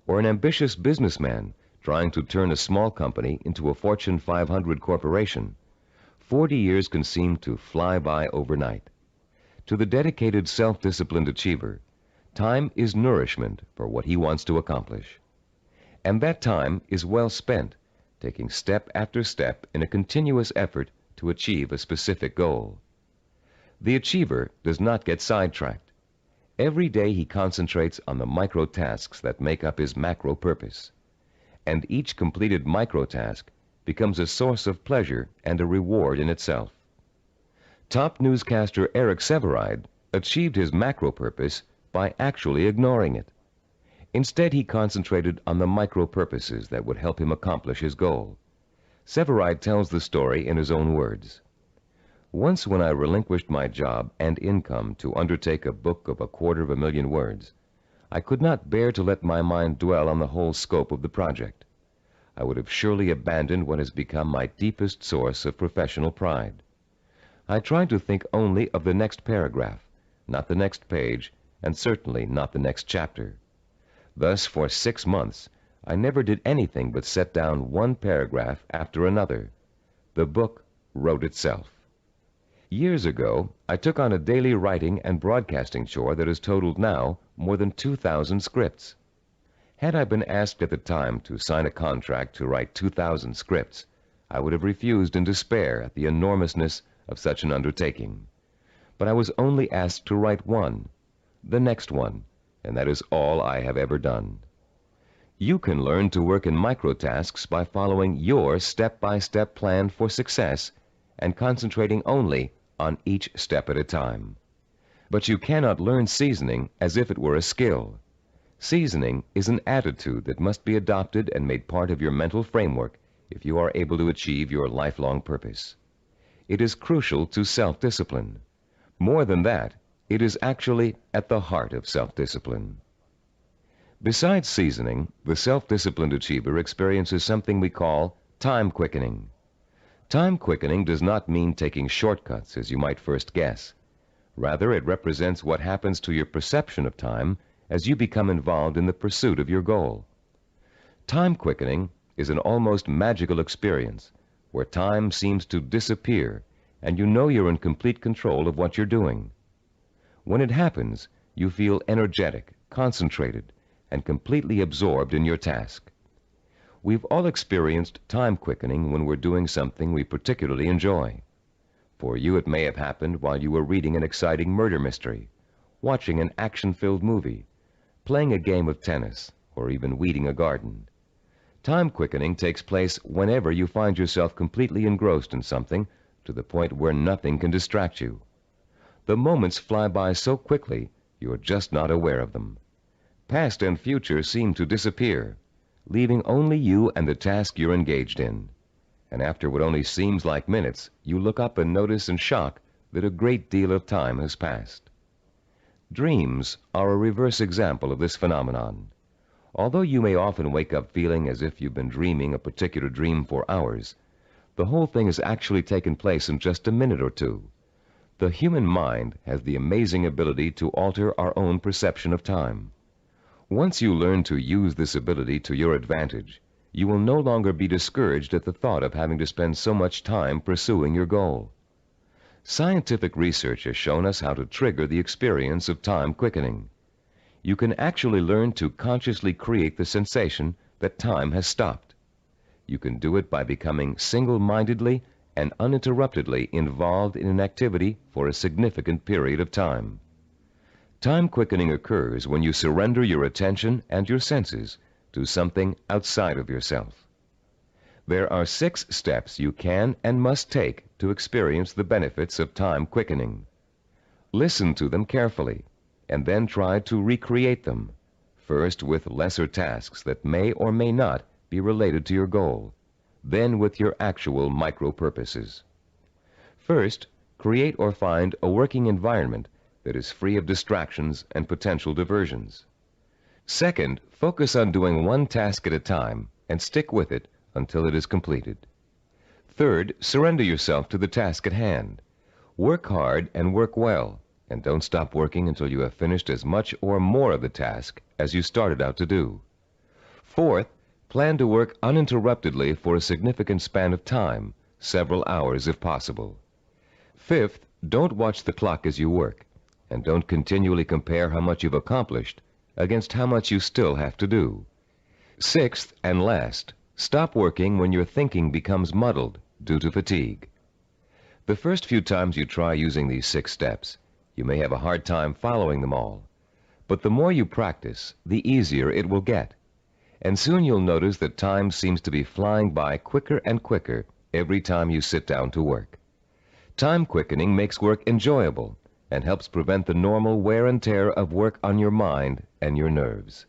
Speaker 2: or an ambitious businessman trying to turn a small company into a Fortune 500 corporation, 40 years can seem to fly by overnight. To the dedicated, self-disciplined achiever, time is nourishment for what he wants to accomplish. And that time is well spent, taking step after step in a continuous effort to achieve a specific goal. The achiever does not get sidetracked. Every day he concentrates on the micro tasks that make up his macro purpose. And each completed micro task becomes a source of pleasure and a reward in itself. Top newscaster Eric Sevareid achieved his macro purpose by actually ignoring it. Instead, he concentrated on the micro purposes that would help him accomplish his goal. Sevareid tells the story in his own words. Once when I relinquished my job and income to undertake a book of 250,000 words, I could not bear to let my mind dwell on the whole scope of the project. I would have surely abandoned what has become my deepest source of professional pride. I tried to think only of the next paragraph, not the next page, and certainly not the next chapter. Thus, for 6 months, I never did anything but set down one paragraph after another. The book wrote itself. Years ago, I took on a daily writing and broadcasting chore that has totaled now more than 2,000 scripts. Had I been asked at the time to sign a contract to write 2,000 scripts, I would have refused in despair at the enormousness of such an undertaking. But I was only asked to write one, the next one, and that is all I have ever done. You can learn to work in microtasks by following your step-by-step plan for success and concentrating only on each step at a time. But you cannot learn seasoning as if it were a skill. Seasoning is an attitude that must be adopted and made part of your mental framework if you are able to achieve your lifelong purpose. It is crucial to self-discipline. More than that, it is actually at the heart of self-discipline. Besides seasoning, the self-disciplined achiever experiences something we call time quickening. Time quickening does not mean taking shortcuts, as you might first guess. Rather, it represents what happens to your perception of time as you become involved in the pursuit of your goal. Time quickening is an almost magical experience where time seems to disappear and you know you're in complete control of what you're doing. When it happens, you feel energetic, concentrated, and completely absorbed in your task. We've all experienced time quickening when we're doing something we particularly enjoy. For you, it may have happened while you were reading an exciting murder mystery, watching an action-filled movie, playing a game of tennis, or even weeding a garden. Time quickening takes place whenever you find yourself completely engrossed in something to the point where nothing can distract you. The moments fly by so quickly, you're just not aware of them. Past and future seem to disappear, leaving only you and the task you're engaged in. And after what only seems like minutes, you look up and notice in shock that a great deal of time has passed. Dreams are a reverse example of this phenomenon. Although you may often wake up feeling as if you've been dreaming a particular dream for hours, the whole thing has actually taken place in just a minute or two. The human mind has the amazing ability to alter our own perception of time. Once you learn to use this ability to your advantage, you will no longer be discouraged at the thought of having to spend so much time pursuing your goal. Scientific research has shown us how to trigger the experience of time quickening. You can actually learn to consciously create the sensation that time has stopped. You can do it by becoming single-mindedly and uninterruptedly involved in an activity for a significant period of time. Time quickening occurs when you surrender your attention and your senses to something outside of yourself. There are 6 steps you can and must take to experience the benefits of time quickening. Listen to them carefully, and then try to recreate them, first with lesser tasks that may or may not be related to your goal, then with your actual micro-purposes. First, create or find a working environment that is free of distractions and potential diversions. Second, focus on doing one task at a time and stick with it until it is completed. Third, surrender yourself to the task at hand. Work hard and work well, and don't stop working until you have finished as much or more of the task as you started out to do. Fourth, plan to work uninterruptedly for a significant span of time, several hours if possible. Fifth, don't watch the clock as you work, and don't continually compare how much you've accomplished against how much you still have to do. Sixth and last, stop working when your thinking becomes muddled due to fatigue. The first few times you try using these 6 steps, you may have a hard time following them all. But the more you practice, the easier it will get. And soon you'll notice that time seems to be flying by quicker and quicker every time you sit down to work. Time quickening makes work enjoyable and helps prevent the normal wear and tear of work on your mind and your nerves.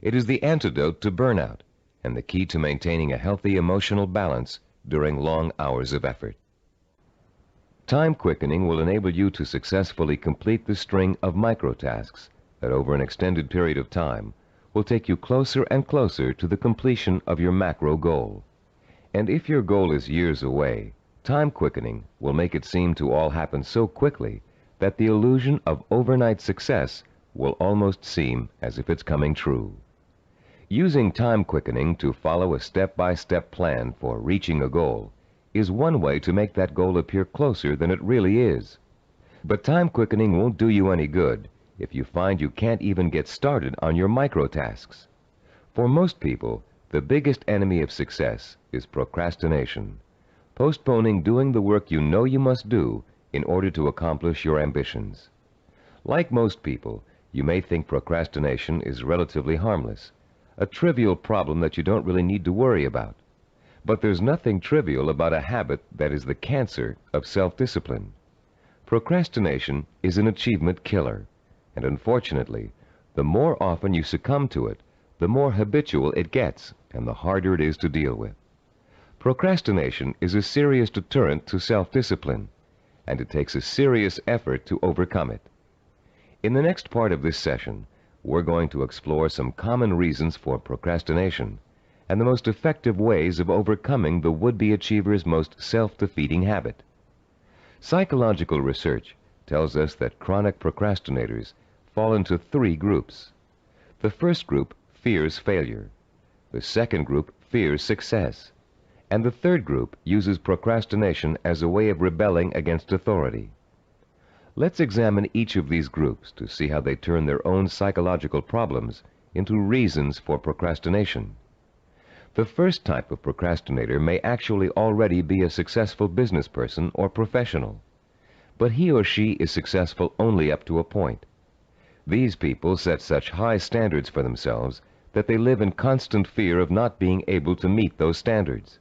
Speaker 2: It is the antidote to burnout and the key to maintaining a healthy emotional balance during long hours of effort. Time quickening will enable you to successfully complete the string of microtasks that over an extended period of time will take you closer and closer to the completion of your macro goal. And if your goal is years away, time quickening will make it seem to all happen so quickly that the illusion of overnight success will almost seem as if it's coming true. Using time quickening to follow a step-by-step plan for reaching a goal is one way to make that goal appear closer than it really is. But time quickening won't do you any good if you find you can't even get started on your micro-tasks. For most people, the biggest enemy of success is procrastination, postponing doing the work you know you must do in order to accomplish your ambitions. Like most people, you may think procrastination is relatively harmless, a trivial problem that you don't really need to worry about. But there's nothing trivial about a habit that is the cancer of self-discipline. Procrastination is an achievement killer, and unfortunately, the more often you succumb to it, the more habitual it gets and the harder it is to deal with. Procrastination is a serious deterrent to self-discipline, and it takes a serious effort to overcome it. In the next part of this session, we're going to explore some common reasons for procrastination and the most effective ways of overcoming the would-be achiever's most self-defeating habit. Psychological research tells us that chronic procrastinators fall into three groups. The first group fears failure. The second group fears success. And the third group uses procrastination as a way of rebelling against authority. Let's examine each of these groups to see how they turn their own psychological problems into reasons for procrastination. The first type of procrastinator may actually already be a successful business person or professional, but he or she is successful only up to a point. These people set such high standards for themselves that they live in constant fear of not being able to meet those standards.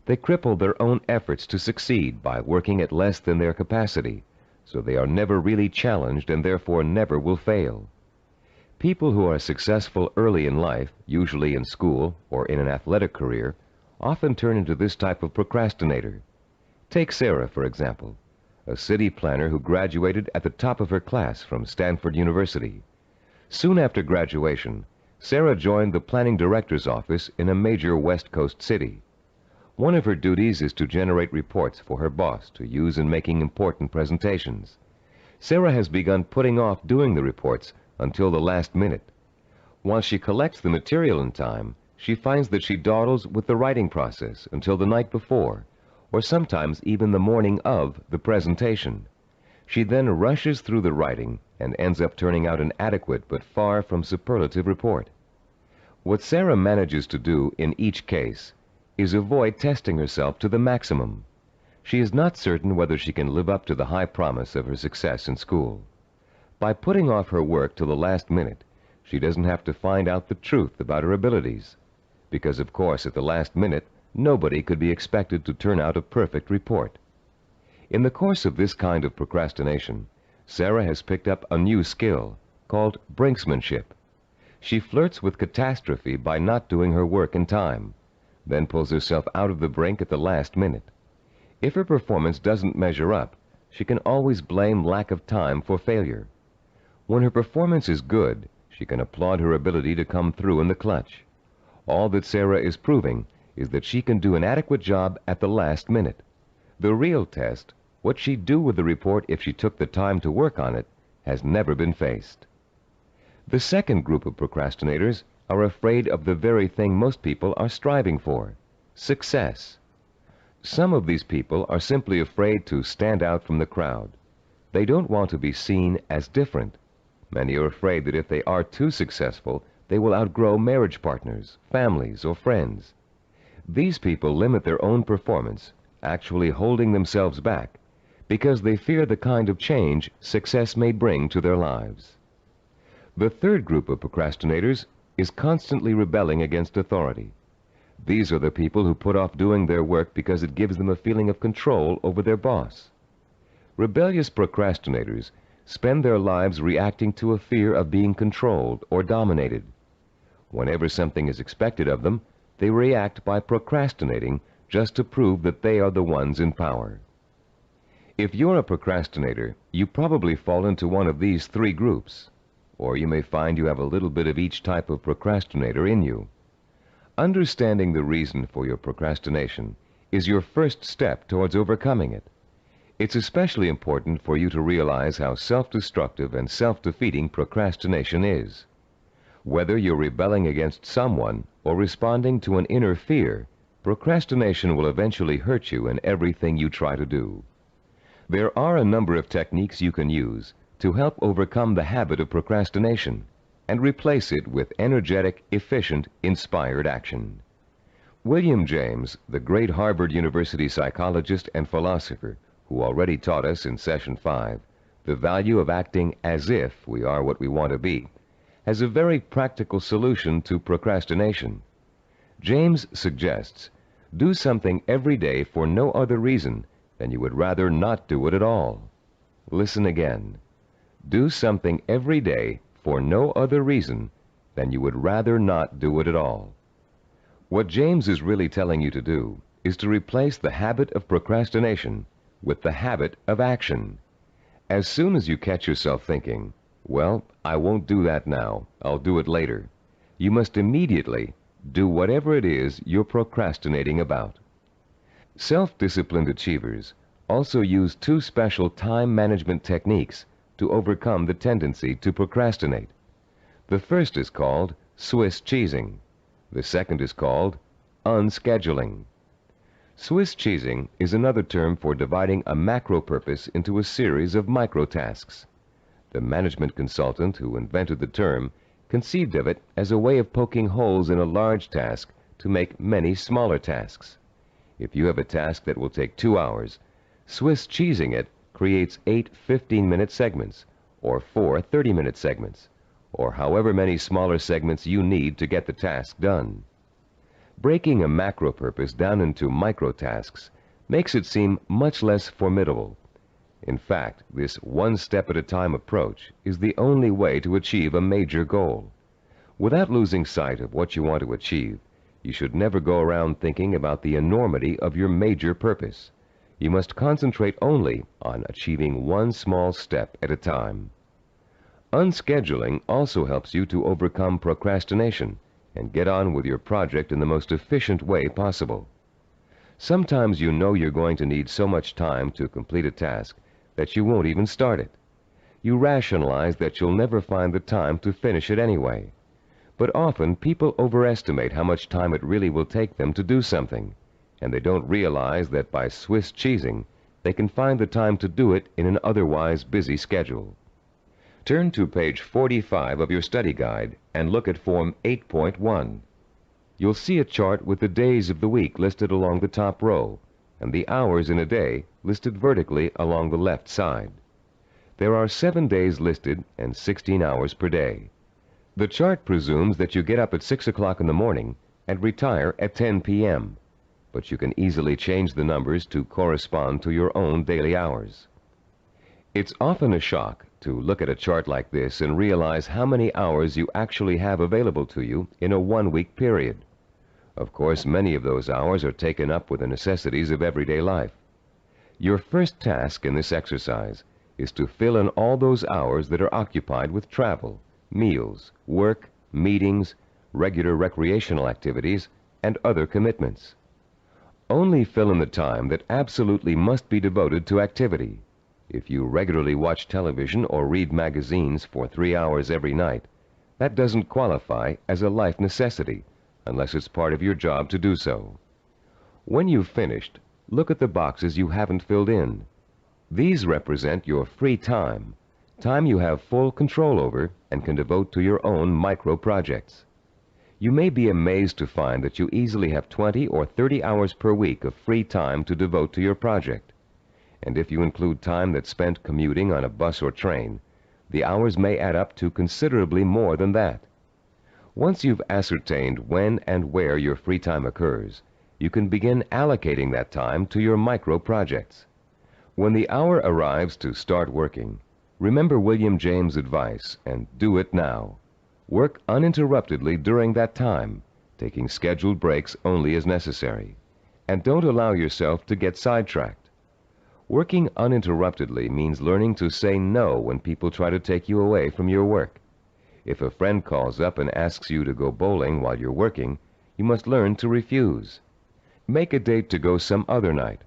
Speaker 2: They cripple their own efforts to succeed by working at less than their capacity, so they are never really challenged and therefore never will fail. People who are successful early in life, usually in school or in an athletic career, often turn into this type of procrastinator. Take Sarah, for example, a city planner who graduated at the top of her class from Stanford University. Soon after graduation, Sarah joined the planning director's office in a major West Coast city. One of her duties is to generate reports for her boss to use in making important presentations. Sarah has begun putting off doing the reports until the last minute. While she collects the material in time, she finds that she dawdles with the writing process until the night before, or sometimes even the morning of the presentation. She then rushes through the writing and ends up turning out an adequate but far from superlative report. What Sarah manages to do in each case is avoid testing herself to the maximum. She is not certain whether she can live up to the high promise of her success in school. By putting off her work till the last minute, she doesn't have to find out the truth about her abilities, because of course at the last minute, nobody could be expected to turn out a perfect report. In the course of this kind of procrastination, Sarah has picked up a new skill called brinksmanship. She flirts with catastrophe by not doing her work in time, then pulls herself out of the brink at the last minute. If her performance doesn't measure up, she can always blame lack of time for failure. When her performance is good, she can applaud her ability to come through in the clutch. All that Sarah is proving is that she can do an adequate job at the last minute. The real test, what she'd do with the report if she took the time to work on it, has never been faced. The second group of procrastinators are afraid of the very thing most people are striving for: success. Some of these people are simply afraid to stand out from the crowd. They don't want to be seen as different. Many are afraid that if they are too successful, they will outgrow marriage partners, families, or friends. These people limit their own performance, actually holding themselves back, because they fear the kind of change success may bring to their lives. The third group of procrastinators is constantly rebelling against authority. These are the people who put off doing their work because it gives them a feeling of control over their boss. Rebellious procrastinators spend their lives reacting to a fear of being controlled or dominated. Whenever something is expected of them, they react by procrastinating just to prove that they are the ones in power. If you're a procrastinator, you probably fall into one of these three groups, or you may find you have a little bit of each type of procrastinator in you. Understanding the reason for your procrastination is your first step towards overcoming it. It's especially important for you to realize how self-destructive and self-defeating procrastination is. Whether you're rebelling against someone or responding to an inner fear, procrastination will eventually hurt you in everything you try to do. There are a number of techniques you can use to help overcome the habit of procrastination and replace it with energetic, efficient, inspired action. William James, the great Harvard University psychologist and philosopher, who already taught us in Session 5 the value of acting as if we are what we want to be, has a very practical solution to procrastination. James suggests, do something every day for no other reason than you would rather not do it at all. Listen again. Do something every day for no other reason than you would rather not do it at all. What James is really telling you to do is to replace the habit of procrastination with the habit of action. As soon as you catch yourself thinking, well, I won't do that now, I'll do it later, you must immediately do whatever it is you're procrastinating about. Self-disciplined achievers also use two special time management techniques to overcome the tendency to procrastinate. The first is called Swiss cheesing. The second is called unscheduling. Swiss cheesing is another term for dividing a macro purpose into a series of micro tasks. The management consultant who invented the term conceived of it as a way of poking holes in a large task to make many smaller tasks. If you have a task that will take 2 hours, Swiss cheesing it creates 8 15-minute segments, or 4 30-minute segments, or however many smaller segments you need to get the task done. Breaking a macro purpose down into micro tasks makes it seem much less formidable. In fact, this one-step-at-a-time approach is the only way to achieve a major goal. Without losing sight of what you want to achieve, you should never go around thinking about the enormity of your major purpose. You must concentrate only on achieving one small step at a time. Unscheduling also helps you to overcome procrastination and get on with your project in the most efficient way possible. Sometimes you know you're going to need so much time to complete a task that you won't even start it. You rationalize that you'll never find the time to finish it anyway. But often people overestimate how much time it really will take them to do something, and they don't realize that by Swiss cheesing, they can find the time to do it in an otherwise busy schedule. Turn to page 45 of your study guide and look at Form 8.1. You'll see a chart with the days of the week listed along the top row, and the hours in a day listed vertically along the left side. There are 7 days listed and 16 hours per day. The chart presumes that you get up at 6 o'clock in the morning and retire at 10 p.m., but you can easily change the numbers to correspond to your own daily hours. It's often a shock to look at a chart like this and realize how many hours you actually have available to you in a one-week period. Of course, many of those hours are taken up with the necessities of everyday life. Your first task in this exercise is to fill in all those hours that are occupied with travel, meals, work, meetings, regular recreational activities, and other commitments. Only fill in the time that absolutely must be devoted to activity. If you regularly watch television or read magazines for 3 hours every night, that doesn't qualify as a life necessity unless it's part of your job to do so. When you've finished, look at the boxes you haven't filled in. These represent your free time, time you have full control over and can devote to your own micro projects. You may be amazed to find that you easily have 20 or 30 hours per week of free time to devote to your project. And if you include time that's spent commuting on a bus or train, the hours may add up to considerably more than that. Once you've ascertained when and where your free time occurs, you can begin allocating that time to your micro projects. When the hour arrives to start working, remember William James' advice and do it now. Work uninterruptedly during that time, taking scheduled breaks only as necessary. And don't allow yourself to get sidetracked. Working uninterruptedly means learning to say no when people try to take you away from your work. If a friend calls up and asks you to go bowling while you're working, you must learn to refuse. Make a date to go some other night,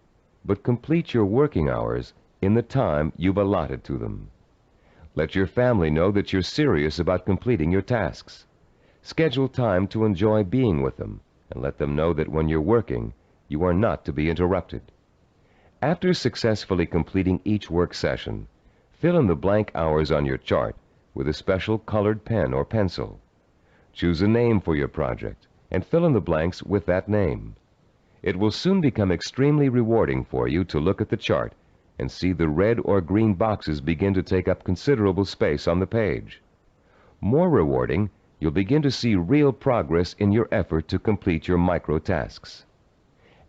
Speaker 2: but complete your working hours in the time you've allotted to them. Let your family know that you're serious about completing your tasks. Schedule time to enjoy being with them, and let them know that when you're working, you are not to be interrupted. After successfully completing each work session, fill in the blank hours on your chart with a special colored pen or pencil. Choose a name for your project and fill in the blanks with that name. It will soon become extremely rewarding for you to look at the chart and see the red or green boxes begin to take up considerable space on the page. More rewarding, you'll begin to see real progress in your effort to complete your micro tasks.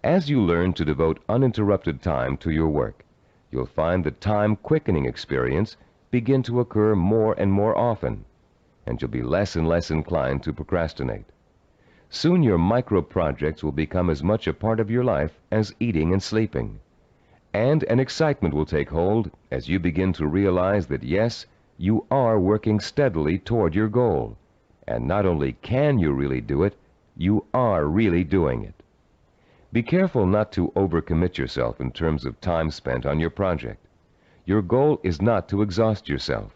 Speaker 2: As you learn to devote uninterrupted time to your work, you'll find the time-quickening experience begin to occur more and more often, and you'll be less and less inclined to procrastinate. Soon your micro-projects will become as much a part of your life as eating and sleeping. And an excitement will take hold as you begin to realize that yes, you are working steadily toward your goal. And not only can you really do it, you are really doing it. Be careful not to overcommit yourself in terms of time spent on your project. Your goal is not to exhaust yourself.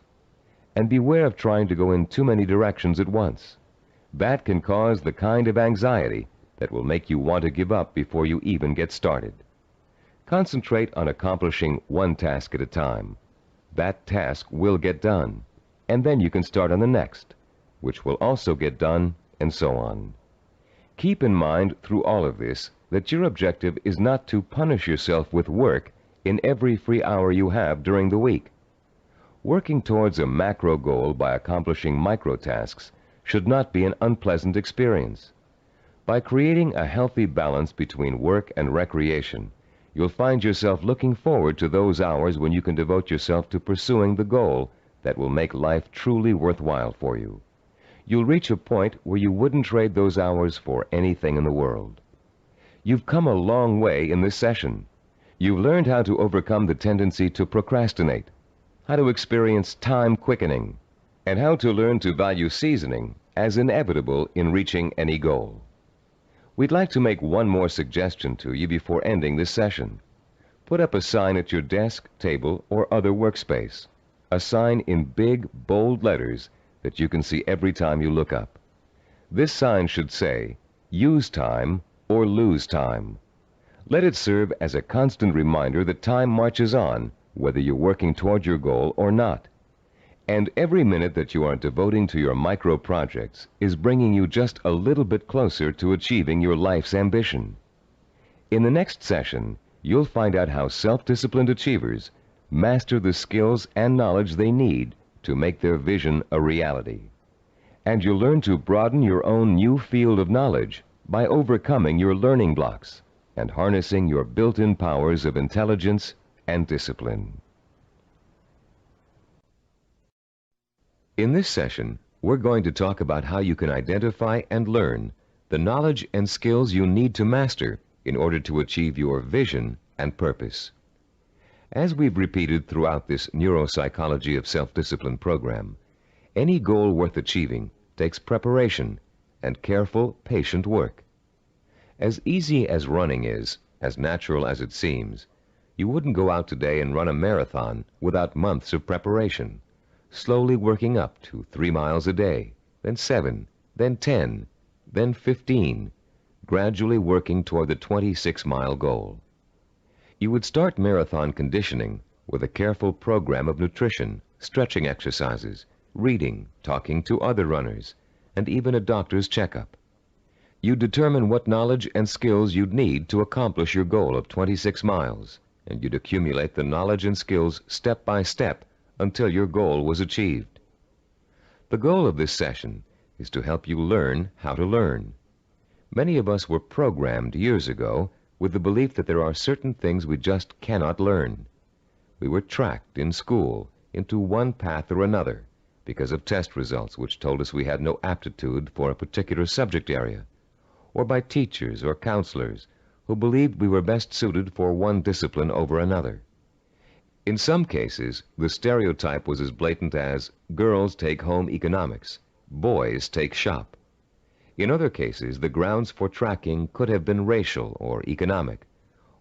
Speaker 2: And beware of trying to go in too many directions at once. That can cause the kind of anxiety that will make you want to give up before you even get started. Concentrate on accomplishing one task at a time. That task will get done, and then you can start on the next, which will also get done, and so on. Keep in mind through all of this that your objective is not to punish yourself with work in every free hour you have during the week. Working towards a macro goal by accomplishing micro tasks should not be an unpleasant experience. By creating a healthy balance between work and recreation, you'll find yourself looking forward to those hours when you can devote yourself to pursuing the goal that will make life truly worthwhile for you. You'll reach a point where you wouldn't trade those hours for anything in the world. You've come a long way in this session. You've learned how to overcome the tendency to procrastinate, how to experience time quickening, and how to learn to value seasoning as inevitable in reaching any goal. We'd like to make one more suggestion to you before ending this session. Put up a sign at your desk, table, or other workspace. A sign in big, bold letters that you can see every time you look up. This sign should say, "Use time or lose time." Let it serve as a constant reminder that time marches on, whether you're working toward your goal or not. And every minute that you are devoting to your micro projects is bringing you just a little bit closer to achieving your life's ambition. In the next session, you'll find out how self-disciplined achievers master the skills and knowledge they need to make their vision a reality. And you'll learn to broaden your own new field of knowledge by overcoming your learning blocks and harnessing your built-in powers of intelligence and discipline. In this session, we're going to talk about how you can identify and learn the knowledge and skills you need to master in order to achieve your vision and purpose. As we've repeated throughout this Neuropsychology of Self-Discipline program, any goal worth achieving takes preparation and careful, patient work. As easy as running is, as natural as it seems, you wouldn't go out today and run a marathon without months of preparation, slowly working up to 3 miles a day, then 7, then 10, then 15, gradually working toward the 26-mile goal. You would start marathon conditioning with a careful program of nutrition, stretching exercises, reading, talking to other runners, and even a doctor's checkup. You'd determine what knowledge and skills you'd need to accomplish your goal of 26 miles, and you'd accumulate the knowledge and skills step by step until your goal was achieved. The goal of this session is to help you learn how to learn. Many of us were programmed years ago with the belief that there are certain things we just cannot learn. We were tracked in school into one path or another because of test results which told us we had no aptitude for a particular subject area, or by teachers or counselors who believed we were best suited for one discipline over another. In some cases, the stereotype was as blatant as girls take home economics, boys take shop. In other cases, the grounds for tracking could have been racial or economic,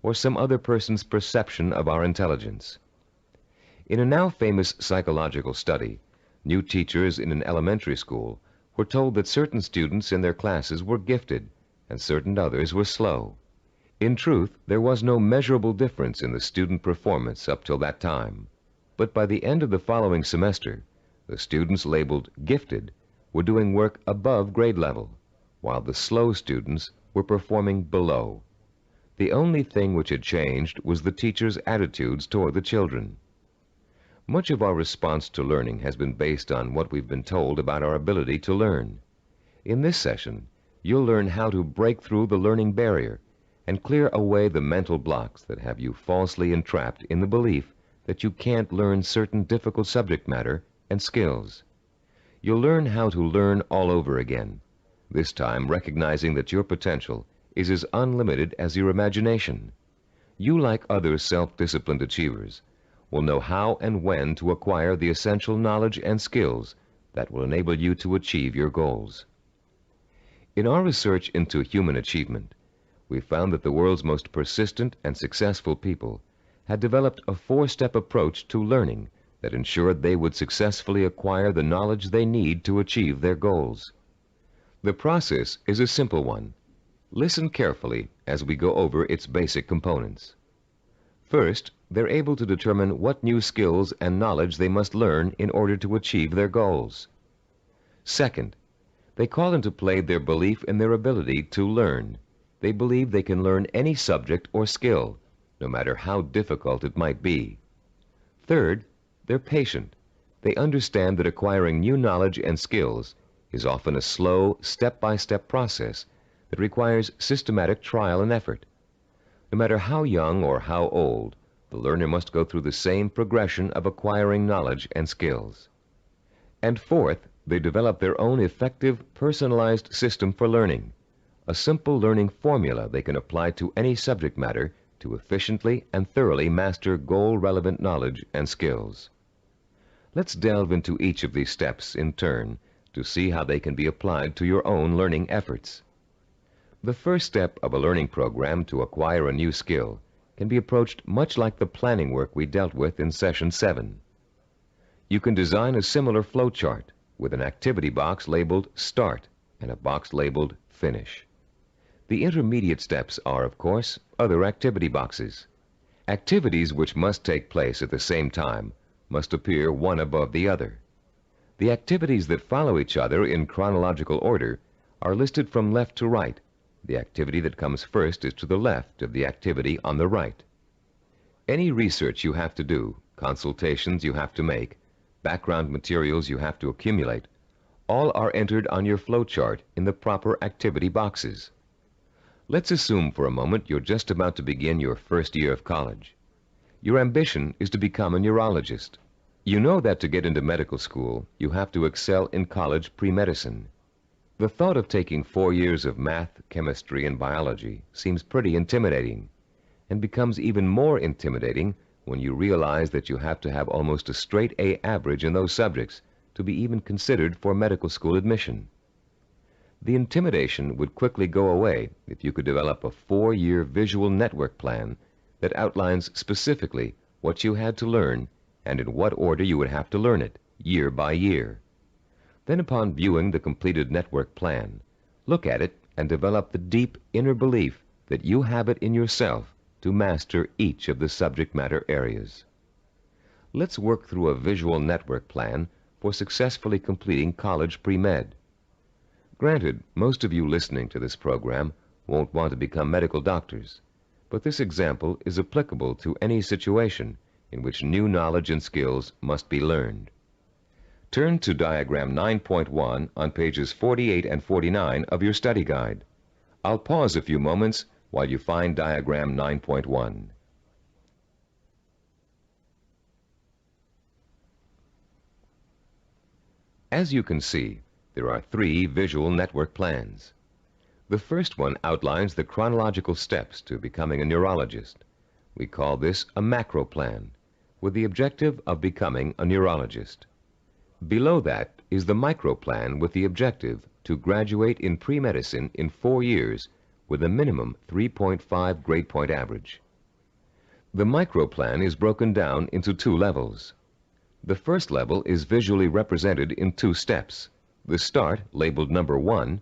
Speaker 2: or some other person's perception of our intelligence. In a now famous psychological study, new teachers in an elementary school were told that certain students in their classes were gifted and certain others were slow. In truth, there was no measurable difference in the student performance up till that time. But by the end of the following semester, the students labeled gifted were doing work above grade level, while the slow students were performing below. The only thing which had changed was the teachers' attitudes toward the children. Much of our response to learning has been based on what we've been told about our ability to learn. In this session, you'll learn how to break through the learning barrier and clear away the mental blocks that have you falsely entrapped in the belief that you can't learn certain difficult subject matter and skills. You'll learn how to learn all over again, this time recognizing that your potential is as unlimited as your imagination. You, like other self-disciplined achievers, will know how and when to acquire the essential knowledge and skills that will enable you to achieve your goals. In our research into human achievement, we found that the world's most persistent and successful people had developed a four-step approach to learning that ensured they would successfully acquire the knowledge they need to achieve their goals. The process is a simple one. Listen carefully as we go over its basic components. First, they're able to determine what new skills and knowledge they must learn in order to achieve their goals. Second, they call into play their belief in their ability to learn. They believe they can learn any subject or skill, no matter how difficult it might be. Third, they're patient. They understand that acquiring new knowledge and skills is often a slow, step-by-step process that requires systematic trial and effort. No matter how young or how old, the learner must go through the same progression of acquiring knowledge and skills. And fourth, they develop their own effective, personalized system for learning, a simple learning formula they can apply to any subject matter to efficiently and thoroughly master goal-relevant knowledge and skills. Let's delve into each of these steps in turn to see how they can be applied to your own learning efforts. The first step of a learning program to acquire a new skill can be approached much like the planning work we dealt with in Session 7. You can design a similar flow chart with an activity box labeled Start and a box labeled Finish. The intermediate steps are, of course, other activity boxes. Activities which must take place at the same time must appear one above the other. The activities that follow each other in chronological order are listed from left to right. The activity that comes first is to the left of the activity on the right. Any research you have to do, consultations you have to make, background materials you have to accumulate, all are entered on your flowchart in the proper activity boxes. Let's assume for a moment you're just about to begin your first year of college. Your ambition is to become a neurologist. You know that to get into medical school, you have to excel in college pre-medicine. The thought of taking 4 years of math, chemistry, and biology seems pretty intimidating, and becomes even more intimidating when you realize that you have to have almost a straight A average in those subjects to be even considered for medical school admission. The intimidation would quickly go away if you could develop a 4-year visual network plan that outlines specifically what you had to learn and in what order you would have to learn it, year by year. Then, upon viewing the completed network plan, look at it and develop the deep inner belief that you have it in yourself to master each of the subject matter areas. Let's work through a visual network plan for successfully completing college pre-med. Granted, most of you listening to this program won't want to become medical doctors, but this example is applicable to any situation in which new knowledge and skills must be learned. Turn to diagram 9.1 on pages 48 and 49 of your study guide. I'll pause a few moments while you find diagram 9.1. As you can see, there are 3 visual network plans. The first one outlines the chronological steps to becoming a neurologist. We call this a macro plan, with the objective of becoming a neurologist. Below that is the micro plan with the objective to graduate in pre-medicine in 4 years with a minimum 3.5 grade point average. The micro plan is broken down into 2 levels. The first level is visually represented in 2 steps. The Start, labeled number 1,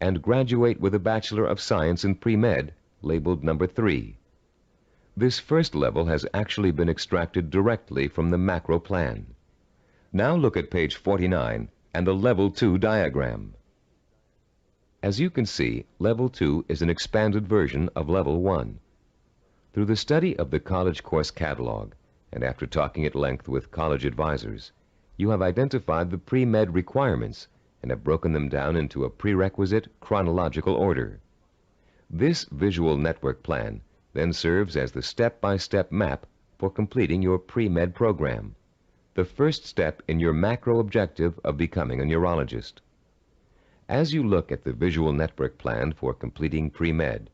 Speaker 2: and Graduate with a Bachelor of Science in Pre-Med, labeled number 3. This first level has actually been extracted directly from the macro plan. Now look at page 49 and the Level 2 diagram. As you can see, Level 2 is an expanded version of Level 1. Through the study of the college course catalog and after talking at length with college advisors, you have identified the pre-med requirements and have broken them down into a prerequisite chronological order. This visual network plan then serves as the step-by-step map for completing your pre-med program, the first step in your macro objective of becoming a neurologist. As you look at the visual network plan for completing pre-med,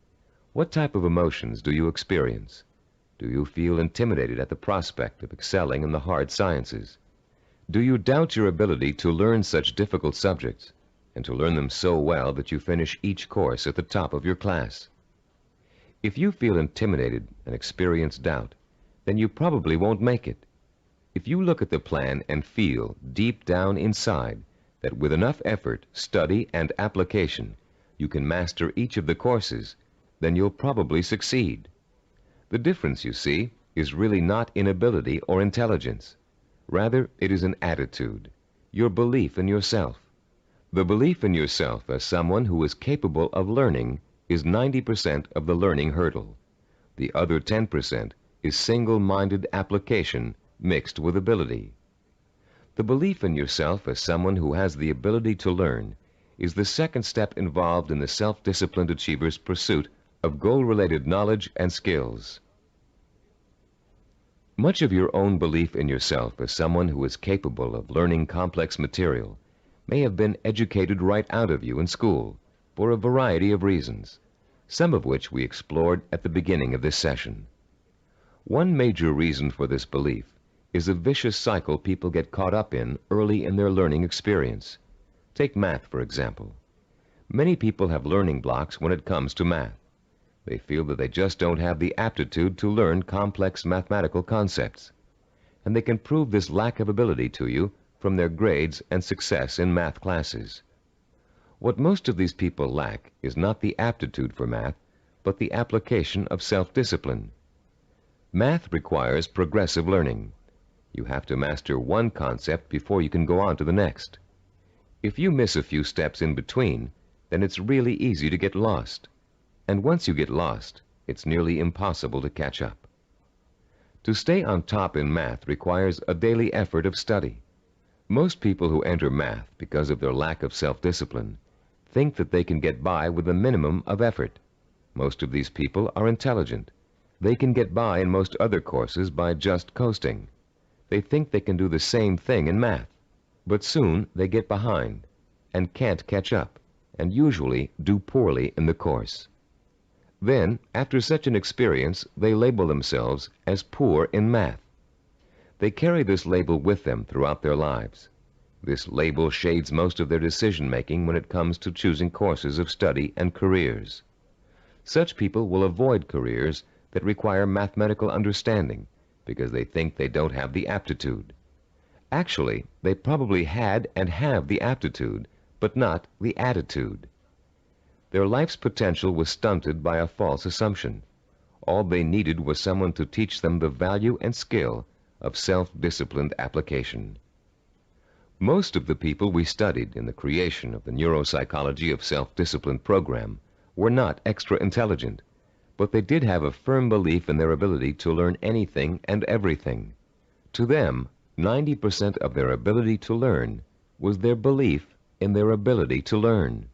Speaker 2: what type of emotions do you experience? Do you feel intimidated at the prospect of excelling in the hard sciences? Do you doubt your ability to learn such difficult subjects and to learn them so well that you finish each course at the top of your class? If you feel intimidated and experience doubt, then you probably won't make it. If you look at the plan and feel deep down inside that with enough effort, study, and application, you can master each of the courses, then you'll probably succeed. The difference, you see, is really not in ability or intelligence. Rather, it is an attitude, your belief in yourself. The belief in yourself as someone who is capable of learning is 90% of the learning hurdle. The other 10% is single-minded application mixed with ability. The belief in yourself as someone who has the ability to learn is the second step involved in the self-disciplined achiever's pursuit of goal-related knowledge and skills. Much of your own belief in yourself as someone who is capable of learning complex material may have been educated right out of you in school for a variety of reasons, some of which we explored at the beginning of this session. One major reason for this belief is a vicious cycle people get caught up in early in their learning experience. Take math, for example. Many people have learning blocks when it comes to math. They feel that they just don't have the aptitude to learn complex mathematical concepts, and they can prove this lack of ability to you from their grades and success in math classes. What most of these people lack is not the aptitude for math, but the application of self-discipline. Math requires progressive learning. You have to master one concept before you can go on to the next. If you miss a few steps in between, then it's really easy to get lost. And once you get lost, it's nearly impossible to catch up. To stay on top in math requires a daily effort of study. Most people who enter math because of their lack of self-discipline think that they can get by with a minimum of effort. Most of these people are intelligent. They can get by in most other courses by just coasting. They think they can do the same thing in math, but soon they get behind and can't catch up, and usually do poorly in the course. Then, after such an experience, they label themselves as poor in math. They carry this label with them throughout their lives. This label shades most of their decision-making when it comes to choosing courses of study and careers. Such people will avoid careers that require mathematical understanding because they think they don't have the aptitude. Actually, they probably had and have the aptitude, but not the attitude. Their life's potential was stunted by a false assumption. All they needed was someone to teach them the value and skill of self-disciplined application. Most of the people we studied in the creation of the Neuropsychology of Self-Discipline program were not extra intelligent, but they did have a firm belief in their ability to learn anything and everything. To them, 90% of their ability to learn was their belief in their ability to learn.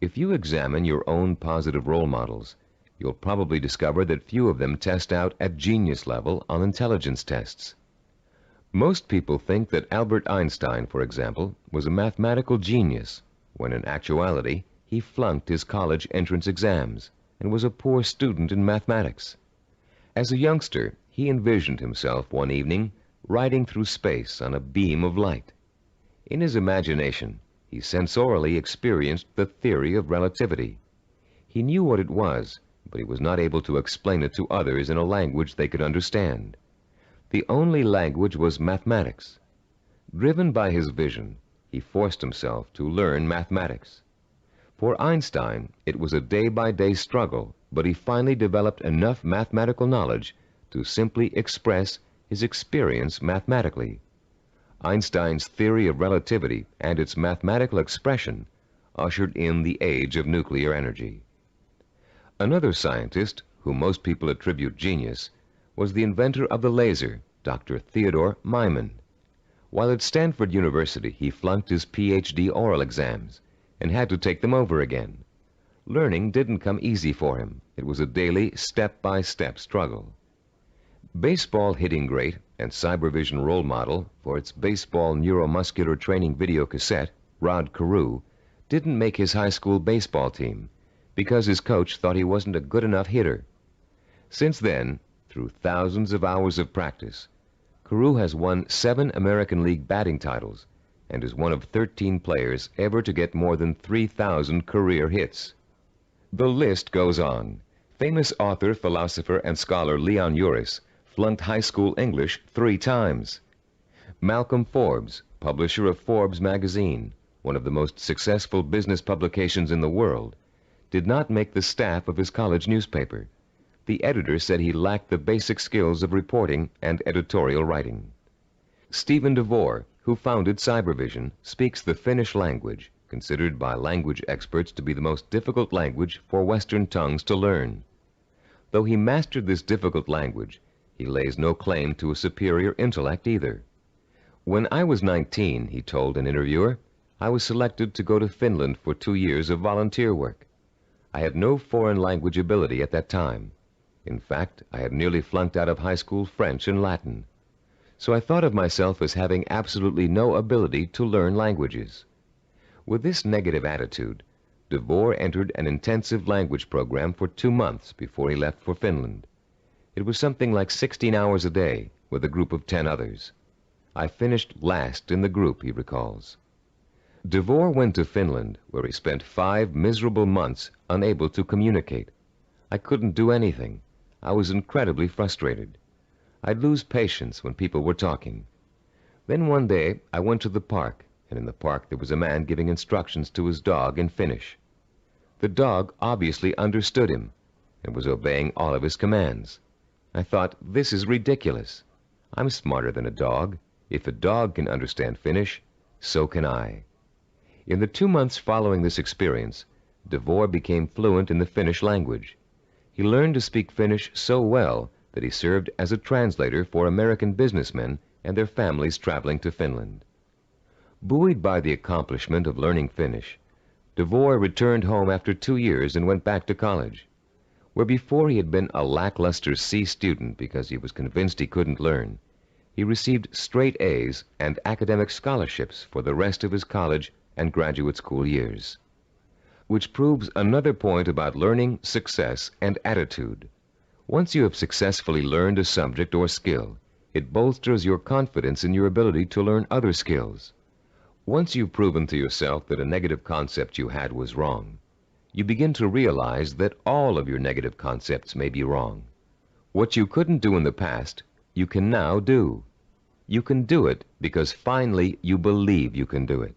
Speaker 2: If you examine your own positive role models, you'll probably discover that few of them test out at genius level on intelligence tests. Most people think that Albert Einstein, for example, was a mathematical genius, when in actuality he flunked his college entrance exams and was a poor student in mathematics. As a youngster, he envisioned himself one evening riding through space on a beam of light. In his imagination, he sensorially experienced the theory of relativity. He knew what it was, but he was not able to explain it to others in a language they could understand. The only language was mathematics. Driven by his vision, he forced himself to learn mathematics. For Einstein, it was a day-by-day struggle, but he finally developed enough mathematical knowledge to simply express his experience mathematically. Einstein's theory of relativity and its mathematical expression ushered in the age of nuclear energy. Another scientist, whom most people attribute genius, was the inventor of the laser, Dr. Theodore Myman. While at Stanford University, he flunked his PhD oral exams and had to take them over again. Learning didn't come easy for him. It was a daily, step-by-step struggle. Baseball hitting great and cybervision role model for its baseball neuromuscular training video cassette, Rod Carew, didn't make his high school baseball team because his coach thought he wasn't a good enough hitter. Since then, through thousands of hours of practice, Carew has won 7 American League batting titles and is one of 13 players ever to get more than 3,000 career hits. The list goes on. Famous author, philosopher, and scholar Leon Uris flunked high school English 3 times. Malcolm Forbes, publisher of Forbes magazine, one of the most successful business publications in the world, did not make the staff of his college newspaper. The editor said he lacked the basic skills of reporting and editorial writing. Stephen DeVore, who founded Cybervision, speaks the Finnish language, considered by language experts to be the most difficult language for Western tongues to learn. Though he mastered this difficult language, he lays no claim to a superior intellect either. When I was 19, he told an interviewer, I was selected to go to Finland for 2 years of volunteer work. I had no foreign language ability at that time. In fact, I had nearly flunked out of high school French and Latin. So I thought of myself as having absolutely no ability to learn languages. With this negative attitude, DeVore entered an intensive language program for 2 months before he left for Finland. It was something like 16 hours a day with a group of 10 others. I finished last in the group, he recalls. DeVore went to Finland, where he spent 5 miserable months unable to communicate. I couldn't do anything. I was incredibly frustrated. I'd lose patience when people were talking. Then one day I went to the park, and in the park there was a man giving instructions to his dog in Finnish. The dog obviously understood him and was obeying all of his commands. I thought, this is ridiculous. I'm smarter than a dog. If a dog can understand Finnish, so can I. In the 2 months following this experience, DeVore became fluent in the Finnish language. He learned to speak Finnish so well that he served as a translator for American businessmen and their families traveling to Finland. Buoyed by the accomplishment of learning Finnish, DeVore returned home after 2 years and went back to college. Where before he had been a lackluster C student because he was convinced he couldn't learn, he received straight A's and academic scholarships for the rest of his college and graduate school years. Which proves another point about learning, success, and attitude. Once you have successfully learned a subject or skill, it bolsters your confidence in your ability to learn other skills. Once you've proven to yourself that a negative concept you had was wrong, you begin to realize that all of your negative concepts may be wrong. What you couldn't do in the past, you can now do. You can do it because finally you believe you can do it.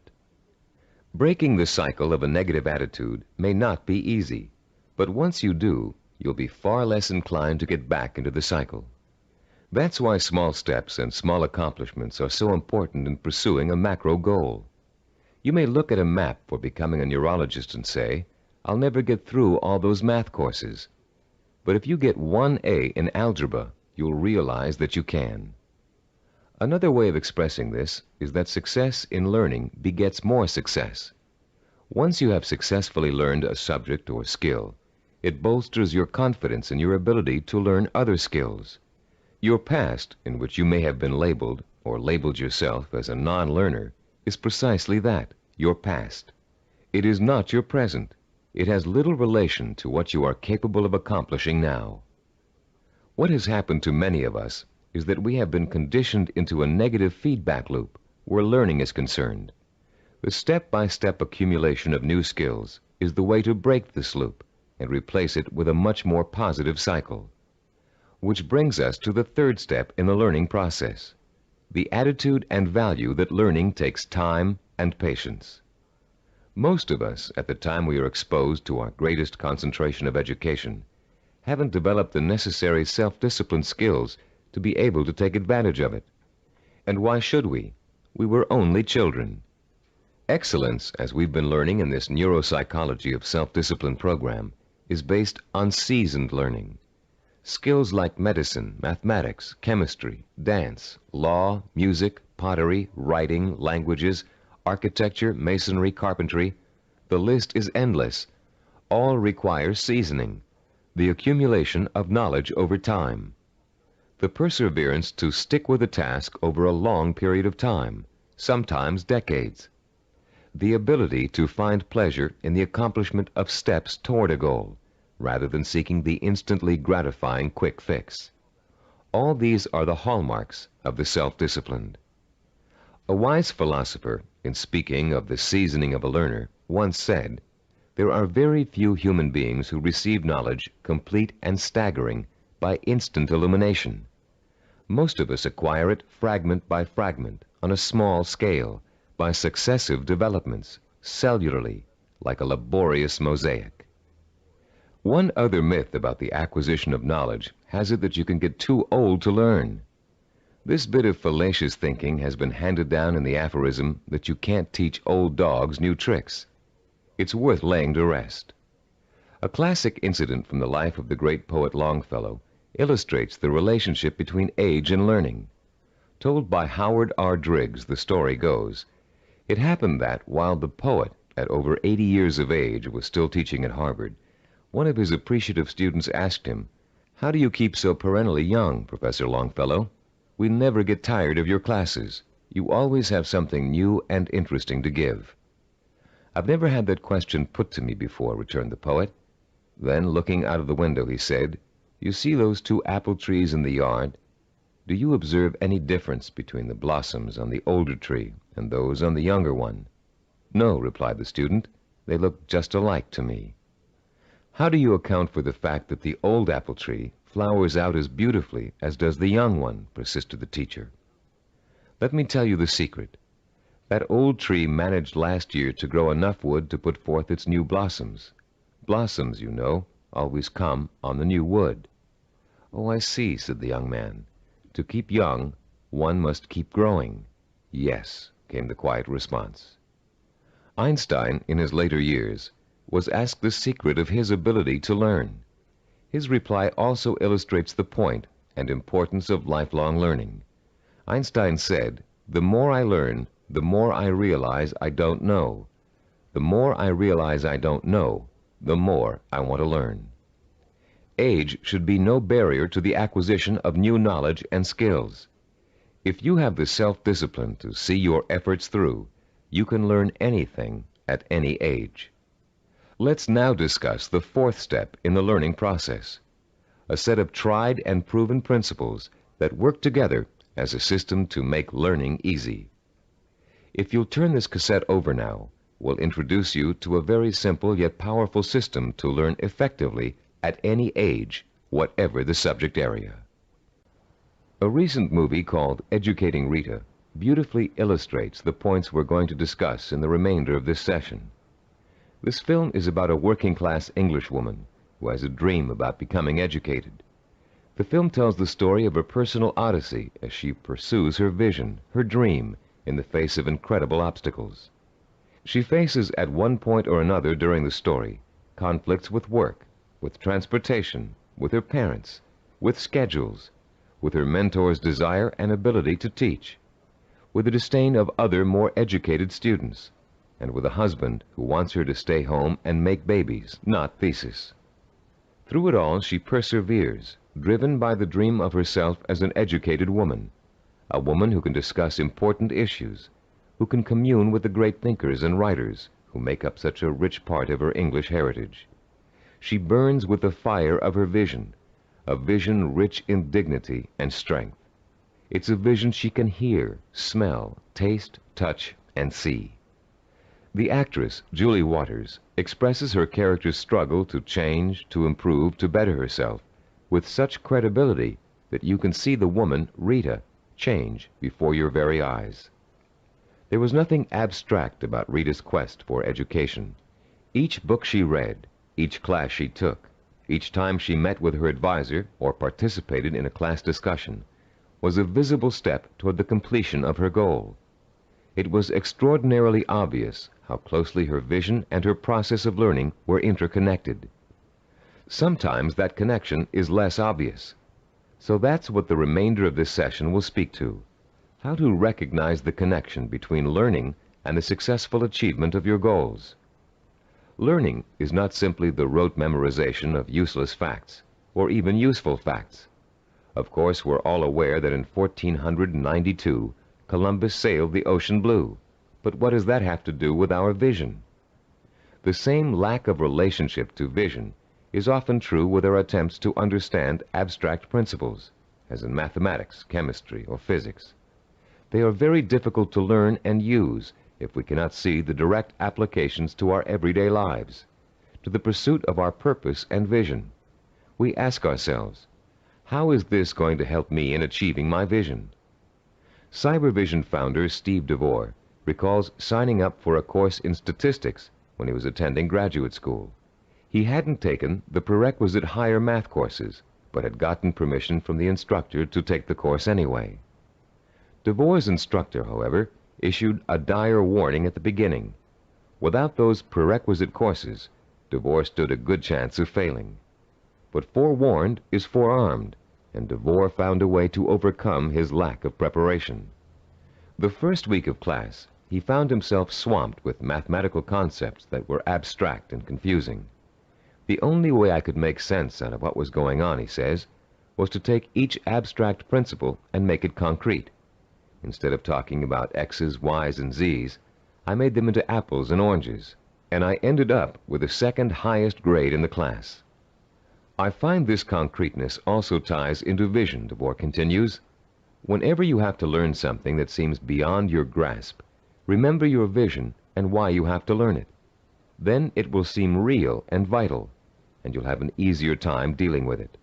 Speaker 2: Breaking the cycle of a negative attitude may not be easy, but once you do, you'll be far less inclined to get back into the cycle. That's why small steps and small accomplishments are so important in pursuing a macro goal. You may look at a map for becoming a neurologist and say, I'll never get through all those math courses. But if you get 1 A in algebra, you'll realize that you can. Another way of expressing this is that success in learning begets more success. Once you have successfully learned a subject or skill, it bolsters your confidence in your ability to learn other skills. Your past, in which you may have been labeled or labeled yourself as a non-learner, is precisely that, your past. It is not your present. It has little relation to what you are capable of accomplishing now. What has happened to many of us is that we have been conditioned into a negative feedback loop where learning is concerned. The step-by-step accumulation of new skills is the way to break this loop and replace it with a much more positive cycle. Which brings us to the 3rd step in the learning process, the attitude and value that learning takes time and patience. Most of us, at the time we are exposed to our greatest concentration of education, haven't developed the necessary self-discipline skills to be able to take advantage of it. And why should we? We were only children. Excellence, as we've been learning in this neuropsychology of self-discipline program, is based on seasoned learning. Skills like medicine, mathematics, chemistry, dance, law, music, pottery, writing, languages, architecture, masonry, carpentry, the list is endless. All require seasoning, the accumulation of knowledge over time. The perseverance to stick with a task over a long period of time, sometimes decades. The ability to find pleasure in the accomplishment of steps toward a goal, rather than seeking the instantly gratifying quick fix. All these are the hallmarks of the self-disciplined. A wise philosopher, in speaking of the seasoning of a learner, once said, "There are very few human beings who receive knowledge complete and staggering by instant illumination. Most of us acquire it fragment by fragment, on a small scale, by successive developments, cellularly, like a laborious mosaic." One other myth about the acquisition of knowledge has it that you can get too old to learn. This bit of fallacious thinking has been handed down in the aphorism that you can't teach old dogs new tricks. It's worth laying to rest. A classic incident from the life of the great poet Longfellow illustrates the relationship between age and learning. Told by Howard R. Driggs, the story goes, it happened that while the poet, at over 80 years of age, was still teaching at Harvard, one of his appreciative students asked him, "How do you keep so perennially young, Professor Longfellow? We never get tired of your classes. You always have something new and interesting to give." "I've never had that question put to me before," returned the poet. Then, looking out of the window, he said, "You see those 2 apple trees in the yard? Do you observe any difference between the blossoms on the older tree and those on the younger one?" "No," replied the student. "They look just alike to me." "How do you account for the fact that the old apple tree flowers out as beautifully as does the young one?" persisted the teacher. "Let me tell you the secret. That old tree managed last year to grow enough wood to put forth its new blossoms. Blossoms, you know, always come on the new wood." "Oh, I see," said the young man. "To keep young, one must keep growing." "Yes," came the quiet response. Einstein, in his later years, was asked the secret of his ability to learn. His reply also illustrates the point and importance of lifelong learning. Einstein said, "The more I learn, the more I realize I don't know. The more I realize I don't know, the more I want to learn." Age should be no barrier to the acquisition of new knowledge and skills. If you have the self-discipline to see your efforts through, you can learn anything at any age. Let's now discuss the 4th step in the learning process, a set of tried and proven principles that work together as a system to make learning easy. If you'll turn this cassette over now, we'll introduce you to a very simple yet powerful system to learn effectively at any age, whatever the subject area. A recent movie called Educating Rita beautifully illustrates the points we're going to discuss in the remainder of this session. This film is about a working-class Englishwoman who has a dream about becoming educated. The film tells the story of a personal odyssey as she pursues her vision, her dream, in the face of incredible obstacles. She faces at one point or another during the story conflicts with work, with transportation, with her parents, with schedules, with her mentor's desire and ability to teach, with the disdain of other more educated students, and with a husband who wants her to stay home and make babies, not thesis. Through it all, she perseveres, driven by the dream of herself as an educated woman, a woman who can discuss important issues, who can commune with the great thinkers and writers who make up such a rich part of her English heritage. She burns with the fire of her vision, a vision rich in dignity and strength. It's a vision she can hear, smell, taste, touch, and see. The actress, Julie Waters, expresses her character's struggle to change, to improve, to better herself, with such credibility that you can see the woman, Rita, change before your very eyes. There was nothing abstract about Rita's quest for education. Each book she read, each class she took, each time she met with her advisor or participated in a class discussion, was a visible step toward the completion of her goal. It was extraordinarily obvious how closely her vision and her process of learning were interconnected. Sometimes that connection is less obvious. So that's what the remainder of this session will speak to: how to recognize the connection between learning and the successful achievement of your goals. Learning is not simply the rote memorization of useless facts, or even useful facts. Of course, we're all aware that in 1492, Columbus sailed the ocean blue. But what does that have to do with our vision? The same lack of relationship to vision is often true with our attempts to understand abstract principles, as in mathematics, chemistry, or physics. They are very difficult to learn and use if we cannot see the direct applications to our everyday lives, to the pursuit of our purpose and vision. We ask ourselves, how is this going to help me in achieving my vision? Cybervision founder Steve DeVore recalls signing up for a course in statistics when he was attending graduate school. He hadn't taken the prerequisite higher math courses, but had gotten permission from the instructor to take the course anyway. DeVore's instructor, however, issued a dire warning at the beginning. Without those prerequisite courses, DeVore stood a good chance of failing. But forewarned is forearmed, and DeVore found a way to overcome his lack of preparation. The first week of class, he found himself swamped with mathematical concepts that were abstract and confusing. The only way I could make sense out of what was going on, he says, was to take each abstract principle and make it concrete. Instead of talking about X's, Y's, and Z's, I made them into apples and oranges, and I ended up with the second highest grade in the class. I find this concreteness also ties into vision, DeVore continues. Whenever you have to learn something that seems beyond your grasp, remember your vision and why you have to learn it. Then it will seem real and vital, and you'll have an easier time dealing with it.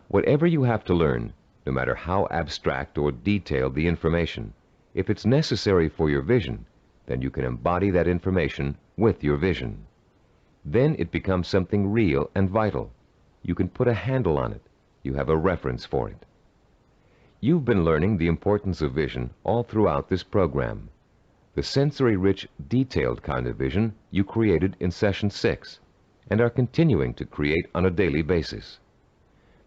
Speaker 2: Whatever you have to learn, no matter how abstract or detailed the information, if it's necessary for your vision, then you can embody that information with your vision. Then it becomes something real and vital. You can put a handle on it. You have a reference for it. You've been learning the importance of vision all throughout this program. The sensory-rich, detailed kind of vision you created in Session 6 and are continuing to create on a daily basis.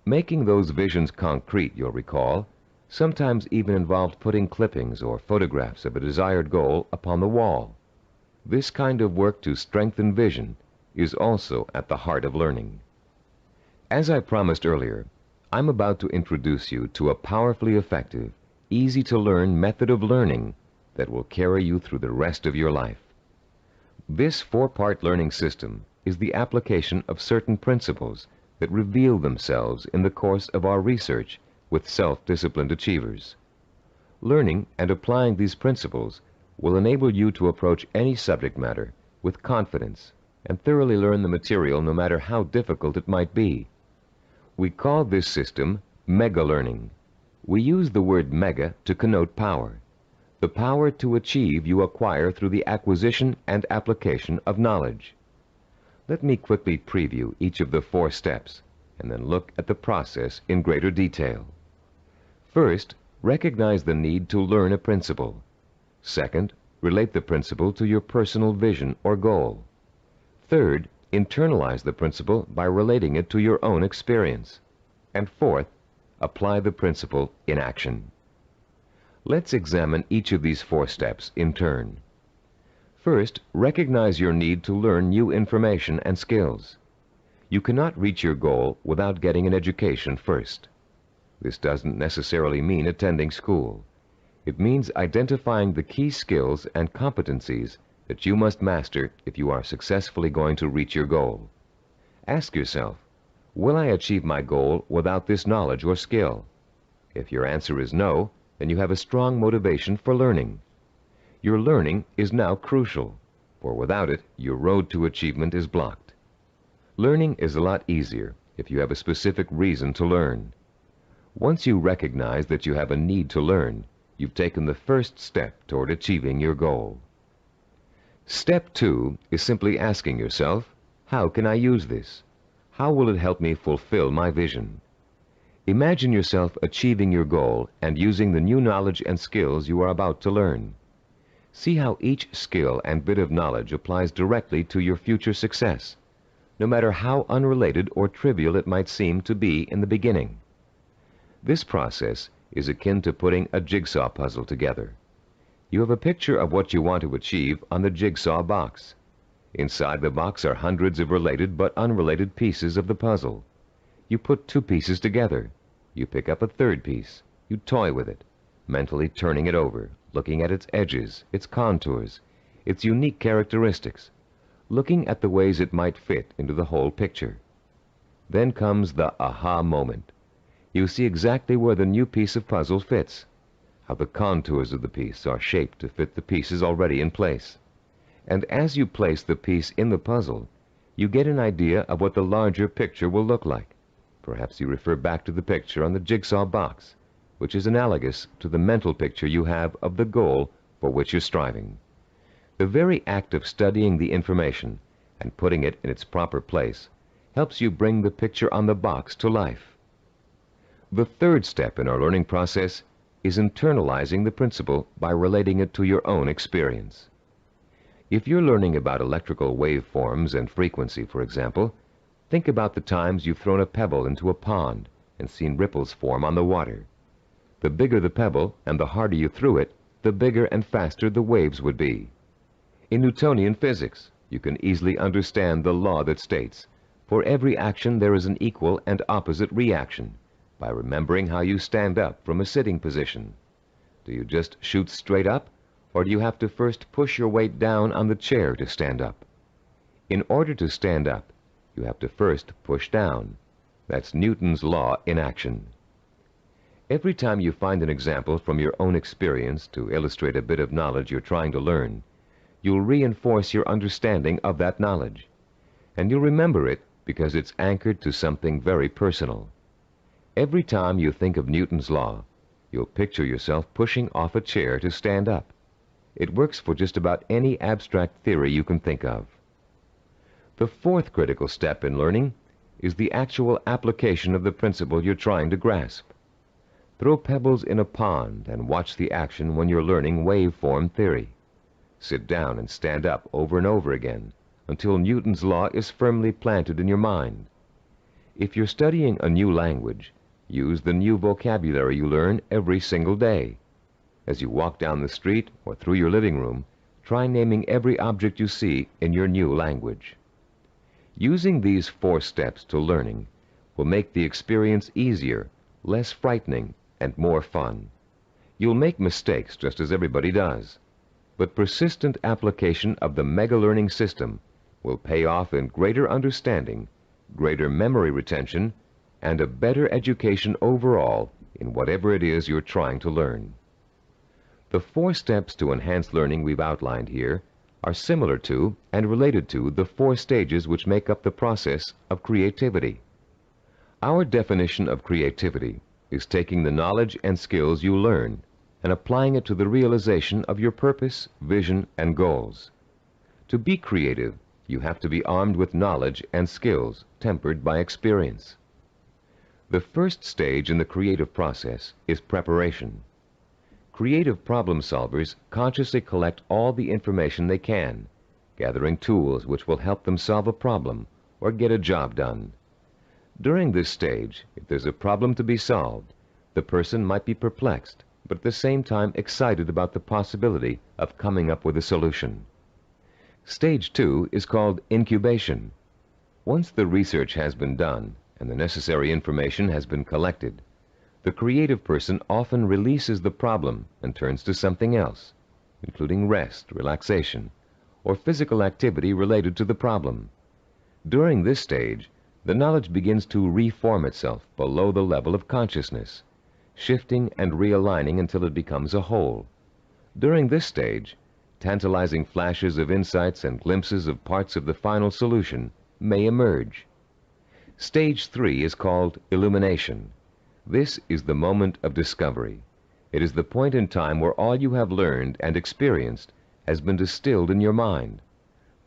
Speaker 2: Making those visions concrete, you'll recall, sometimes even involved putting clippings or photographs of a desired goal upon the wall. This kind of work to strengthen vision is also at the heart of learning. As I promised earlier, I'm about to introduce you to a powerfully effective, easy-to-learn method of learning that will carry you through the rest of your life. This four-part learning system is the application of certain principles that reveal themselves in the course of our research with self-disciplined achievers. Learning and applying these principles will enable you to approach any subject matter with confidence and thoroughly learn the material no matter how difficult it might be. We call this system mega learning. We use the word mega to connote power. The power to achieve you acquire through the acquisition and application of knowledge. Let me quickly preview each of the 4 steps and then look at the process in greater detail. First, recognize the need to learn a principle. Second, relate the principle to your personal vision or goal. Third, internalize the principle by relating it to your own experience. And fourth, apply the principle in action. Let's examine each of these 4 steps in turn. First, recognize your need to learn new information and skills. You cannot reach your goal without getting an education first. This doesn't necessarily mean attending school. It means identifying the key skills and competencies that you must master if you are successfully going to reach your goal. Ask yourself, will I achieve my goal without this knowledge or skill? If your answer is no, then you have a strong motivation for learning. Your learning is now crucial, for without it, your road to achievement is blocked. Learning is a lot easier if you have a specific reason to learn. Once you recognize that you have a need to learn, you've taken the first step toward achieving your goal. Step 2 is simply asking yourself, how can I use this? How will it help me fulfill my vision? Imagine yourself achieving your goal and using the new knowledge and skills you are about to learn. See how each skill and bit of knowledge applies directly to your future success. no matter how unrelated or trivial it might seem to be in the beginning. This process is akin to putting a jigsaw puzzle together. You have a picture of what you want to achieve on the jigsaw box. Inside the box are hundreds of related but unrelated pieces of the puzzle. You put two pieces together. You pick up a third piece. You toy with it, mentally turning it over, looking at its edges, its contours, its unique characteristics, looking at the ways it might fit into the whole picture. Then comes the aha moment. You see exactly where the new piece of puzzle fits, how the contours of the piece are shaped to fit the pieces already in place. And as you place the piece in the puzzle, you get an idea of what the larger picture will look like. Perhaps you refer back to the picture on the jigsaw box, which is analogous to the mental picture you have of the goal for which you're striving. The very act of studying the information and putting it in its proper place helps you bring the picture on the box to life. The third step in our learning process is internalizing the principle by relating it to your own experience. If you're learning about electrical waveforms and frequency, for example, think about the times you've thrown a pebble into a pond and seen ripples form on the water. The bigger the pebble and the harder you threw it, the bigger and faster the waves would be. In Newtonian physics, you can easily understand the law that states, for every action there is an equal and opposite reaction, by remembering how you stand up from a sitting position. Do you just shoot straight up, or do you have to first push your weight down on the chair to stand up? In order to stand up, you have to first push down. That's Newton's law in action. Every time you find an example from your own experience to illustrate a bit of knowledge you're trying to learn, you'll reinforce your understanding of that knowledge. And you'll remember it because it's anchored to something very personal. Every time you think of Newton's law, you'll picture yourself pushing off a chair to stand up. It works for just about any abstract theory you can think of. The fourth critical step in learning is the actual application of the principle you're trying to grasp. Throw pebbles in a pond and watch the action when you're learning waveform theory. Sit down and stand up over and over again until Newton's law is firmly planted in your mind. If you're studying a new language, use the new vocabulary you learn every single day. As you walk down the street or through your living room, try naming every object you see in your new language. Using these 4 steps to learning will make the experience easier, less frightening, and more fun. You'll make mistakes just as everybody does, but persistent application of the mega-learning system will pay off in greater understanding, greater memory retention, and a better education overall in whatever it is you're trying to learn. The 4 steps to enhance learning we've outlined here are similar to and related to the 4 stages which make up the process of creativity. Our definition of creativity is taking the knowledge and skills you learn and applying it to the realization of your purpose, vision, and goals. To be creative, you have to be armed with knowledge and skills tempered by experience. The first stage in the creative process is preparation. Creative problem solvers consciously collect all the information they can, gathering tools which will help them solve a problem or get a job done. During this stage, if there's a problem to be solved, the person might be perplexed, but at the same time excited about the possibility of coming up with a solution. Stage 2 is called incubation. Once the research has been done and the necessary information has been collected, the creative person often releases the problem and turns to something else, including rest, relaxation, or physical activity related to the problem. During this stage, the knowledge begins to reform itself below the level of consciousness, shifting and realigning until it becomes a whole. During this stage, tantalizing flashes of insights and glimpses of parts of the final solution may emerge. Stage 3 is called illumination. This is the moment of discovery. It is the point in time where all you have learned and experienced has been distilled in your mind.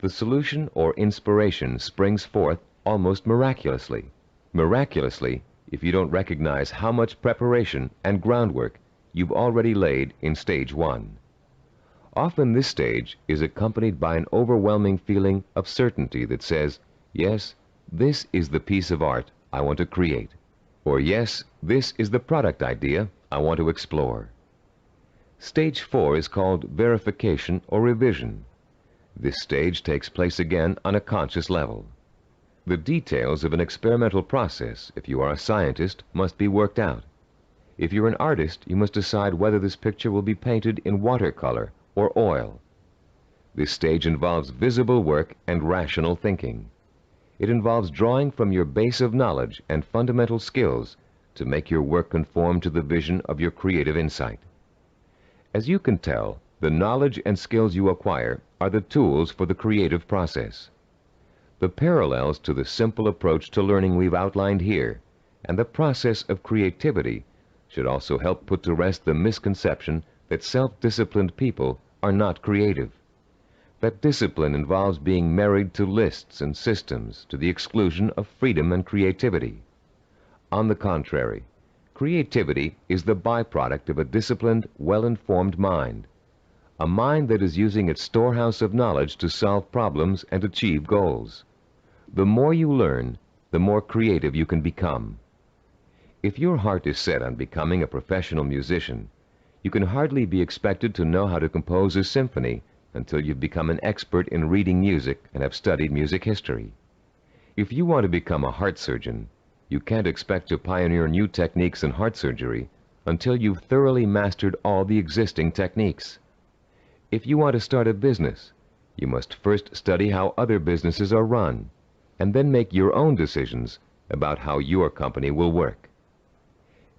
Speaker 2: The solution or inspiration springs forth almost miraculously. Miraculously, if you don't recognize how much preparation and groundwork you've already laid in stage 1. Often this stage is accompanied by an overwhelming feeling of certainty that says, yes, this is the piece of art I want to create. Or yes, this is the product idea I want to explore. Stage 4 is called verification or revision. This stage takes place again on a conscious level. The details of an experimental process, if you are a scientist, must be worked out. If you're an artist, you must decide whether this picture will be painted in watercolor or oil. This stage involves visible work and rational thinking. It involves drawing from your base of knowledge and fundamental skills to make your work conform to the vision of your creative insight. As you can tell, the knowledge and skills you acquire are the tools for the creative process. The parallels to the simple approach to learning we've outlined here and the process of creativity should also help put to rest the misconception that self-disciplined people are not creative. That discipline involves being married to lists and systems to the exclusion of freedom and creativity. On the contrary, creativity is the byproduct of a disciplined, well-informed mind. A mind that is using its storehouse of knowledge to solve problems and achieve goals. The more you learn, the more creative you can become. If your heart is set on becoming a professional musician, you can hardly be expected to know how to compose a symphony until you've become an expert in reading music and have studied music history. If you want to become a heart surgeon, you can't expect to pioneer new techniques in heart surgery until you've thoroughly mastered all the existing techniques. If you want to start a business, you must first study how other businesses are run, and then make your own decisions about how your company will work.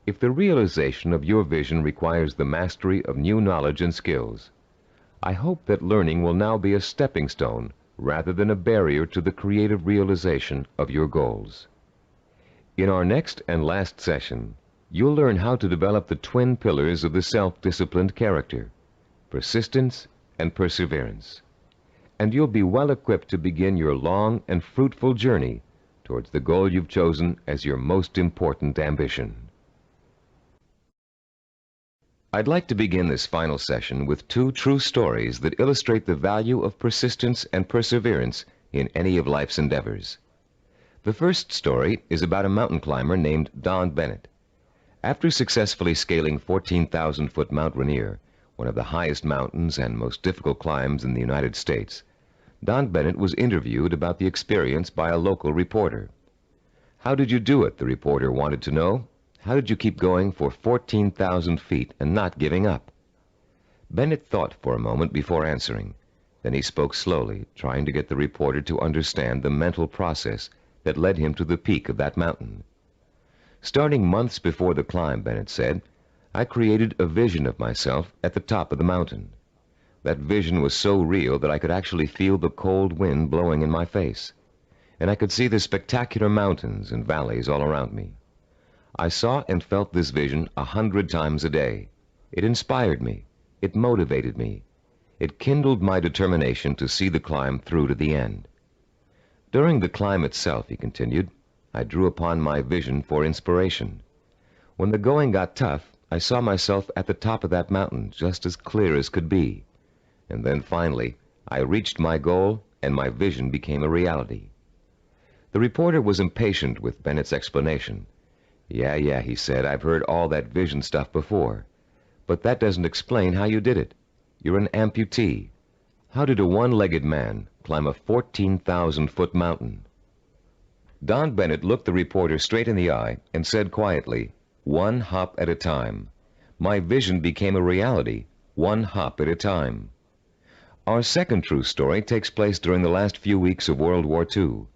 Speaker 2: If the realization of your vision requires the mastery of new knowledge and skills, I hope that learning will now be a stepping stone rather than a barrier to the creative realization of your goals. In our next and last session, you'll learn how to develop the twin pillars of the self-disciplined character, persistence and perseverance. And you'll be well equipped to begin your long and fruitful journey towards the goal you've chosen as your most important ambition. I'd like to begin this final session with two true stories that illustrate the value of persistence and perseverance in any of life's endeavors. The first story is about a mountain climber named Don Bennett. After successfully scaling 14,000-foot Mount Rainier, one of the highest mountains and most difficult climbs in the United States, Don Bennett was interviewed about the experience by a local reporter. "How did you do it?" the reporter wanted to know. "How did you keep going for 14,000 feet and not giving up?" Bennett thought for a moment before answering. Then he spoke slowly, trying to get the reporter to understand the mental process that led him to the peak of that mountain. "Starting months before the climb," Bennett said, "I created a vision of myself at the top of the mountain. That vision was so real that I could actually feel the cold wind blowing in my face, and I could see the spectacular mountains and valleys all around me. I saw and felt this vision 100 times a day. It inspired me. It motivated me. It kindled my determination to see the climb through to the end. During the climb itself," he continued, "I drew upon my vision for inspiration. When the going got tough, I saw myself at the top of that mountain just as clear as could be. And then finally, I reached my goal and my vision became a reality." The reporter was impatient with Bennett's explanation. Yeah, he said, "I've heard all that vision stuff before. But that doesn't explain how you did it. You're an amputee. How did a one-legged man climb a 14,000-foot mountain?" Don Bennett looked the reporter straight in the eye and said quietly, "One hop at a time. My vision became a reality, one hop at a time." Our second true story takes place during the last few weeks of World War II.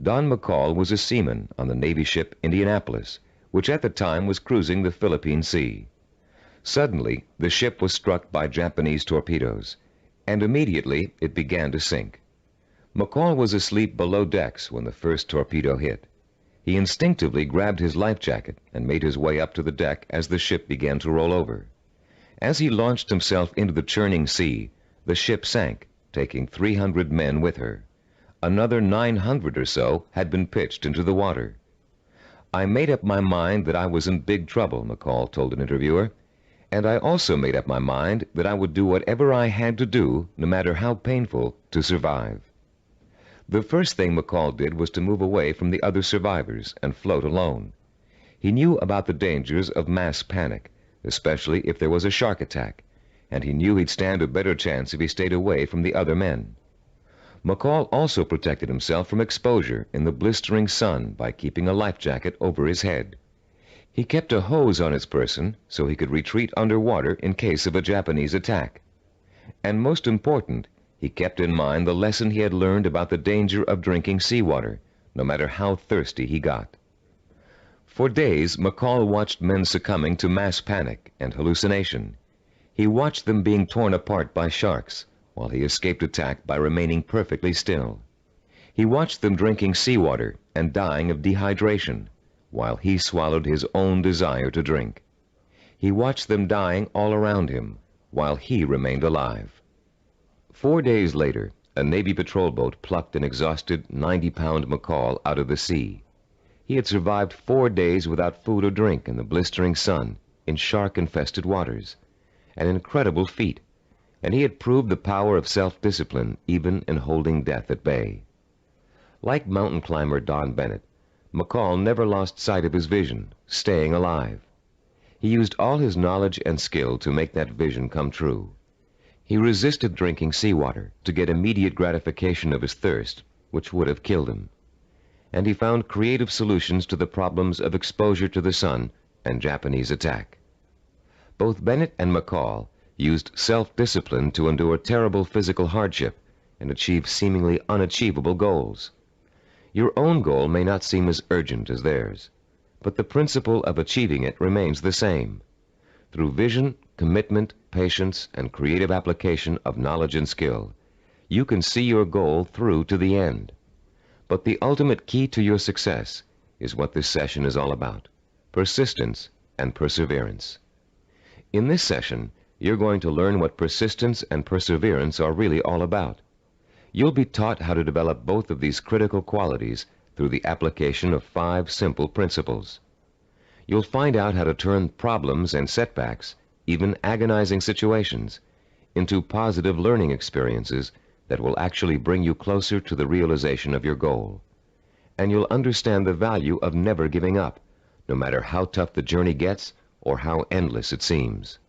Speaker 2: Don McCall was a seaman on the Navy ship Indianapolis, which at the time was cruising the Philippine Sea. Suddenly, the ship was struck by Japanese torpedoes, and immediately it began to sink. McCall was asleep below decks when the first torpedo hit. He instinctively grabbed his life jacket and made his way up to the deck as the ship began to roll over. As he launched himself into the churning sea, the ship sank, taking 300 men with her. Another 900 or so had been pitched into the water. "I made up my mind that I was in big trouble," McCall told an interviewer, "and I also made up my mind that I would do whatever I had to do, no matter how painful, to survive." The first thing McCall did was to move away from the other survivors and float alone. He knew about the dangers of mass panic, especially if there was a shark attack, and he knew he'd stand a better chance if he stayed away from the other men. McCall also protected himself from exposure in the blistering sun by keeping a life jacket over his head. He kept a hose on his person so he could retreat underwater in case of a Japanese attack. And most important, he kept in mind the lesson he had learned about the danger of drinking seawater, no matter how thirsty he got. For days, McCall watched men succumbing to mass panic and hallucination. He watched them being torn apart by sharks, while he escaped attack by remaining perfectly still. He watched them drinking seawater and dying of dehydration, while he swallowed his own desire to drink. He watched them dying all around him, while he remained alive. 4 days later, a Navy patrol boat plucked an exhausted 90-pound McCall out of the sea. He had survived 4 days without food or drink in the blistering sun, in shark-infested waters. An incredible feat, and he had proved the power of self-discipline even in holding death at bay. Like mountain climber Don Bennett, McCall never lost sight of his vision, staying alive. He used all his knowledge and skill to make that vision come true. He resisted drinking seawater to get immediate gratification of his thirst, which would have killed him. And he found creative solutions to the problems of exposure to the sun and Japanese attack. Both Bennett and McCall used self-discipline to endure terrible physical hardship and achieve seemingly unachievable goals. Your own goal may not seem as urgent as theirs, but the principle of achieving it remains the same. Through vision, commitment, patience, and creative application of knowledge and skill, you can see your goal through to the end. But the ultimate key to your success is what this session is all about: persistence and perseverance. In this session, you're going to learn what persistence and perseverance are really all about. You'll be taught how to develop both of these critical qualities through the application of 5 simple principles. You'll find out how to turn problems and setbacks, even agonizing situations, into positive learning experiences that will actually bring you closer to the realization of your goal. And you'll understand the value of never giving up, no matter how tough the journey gets or how endless it seems.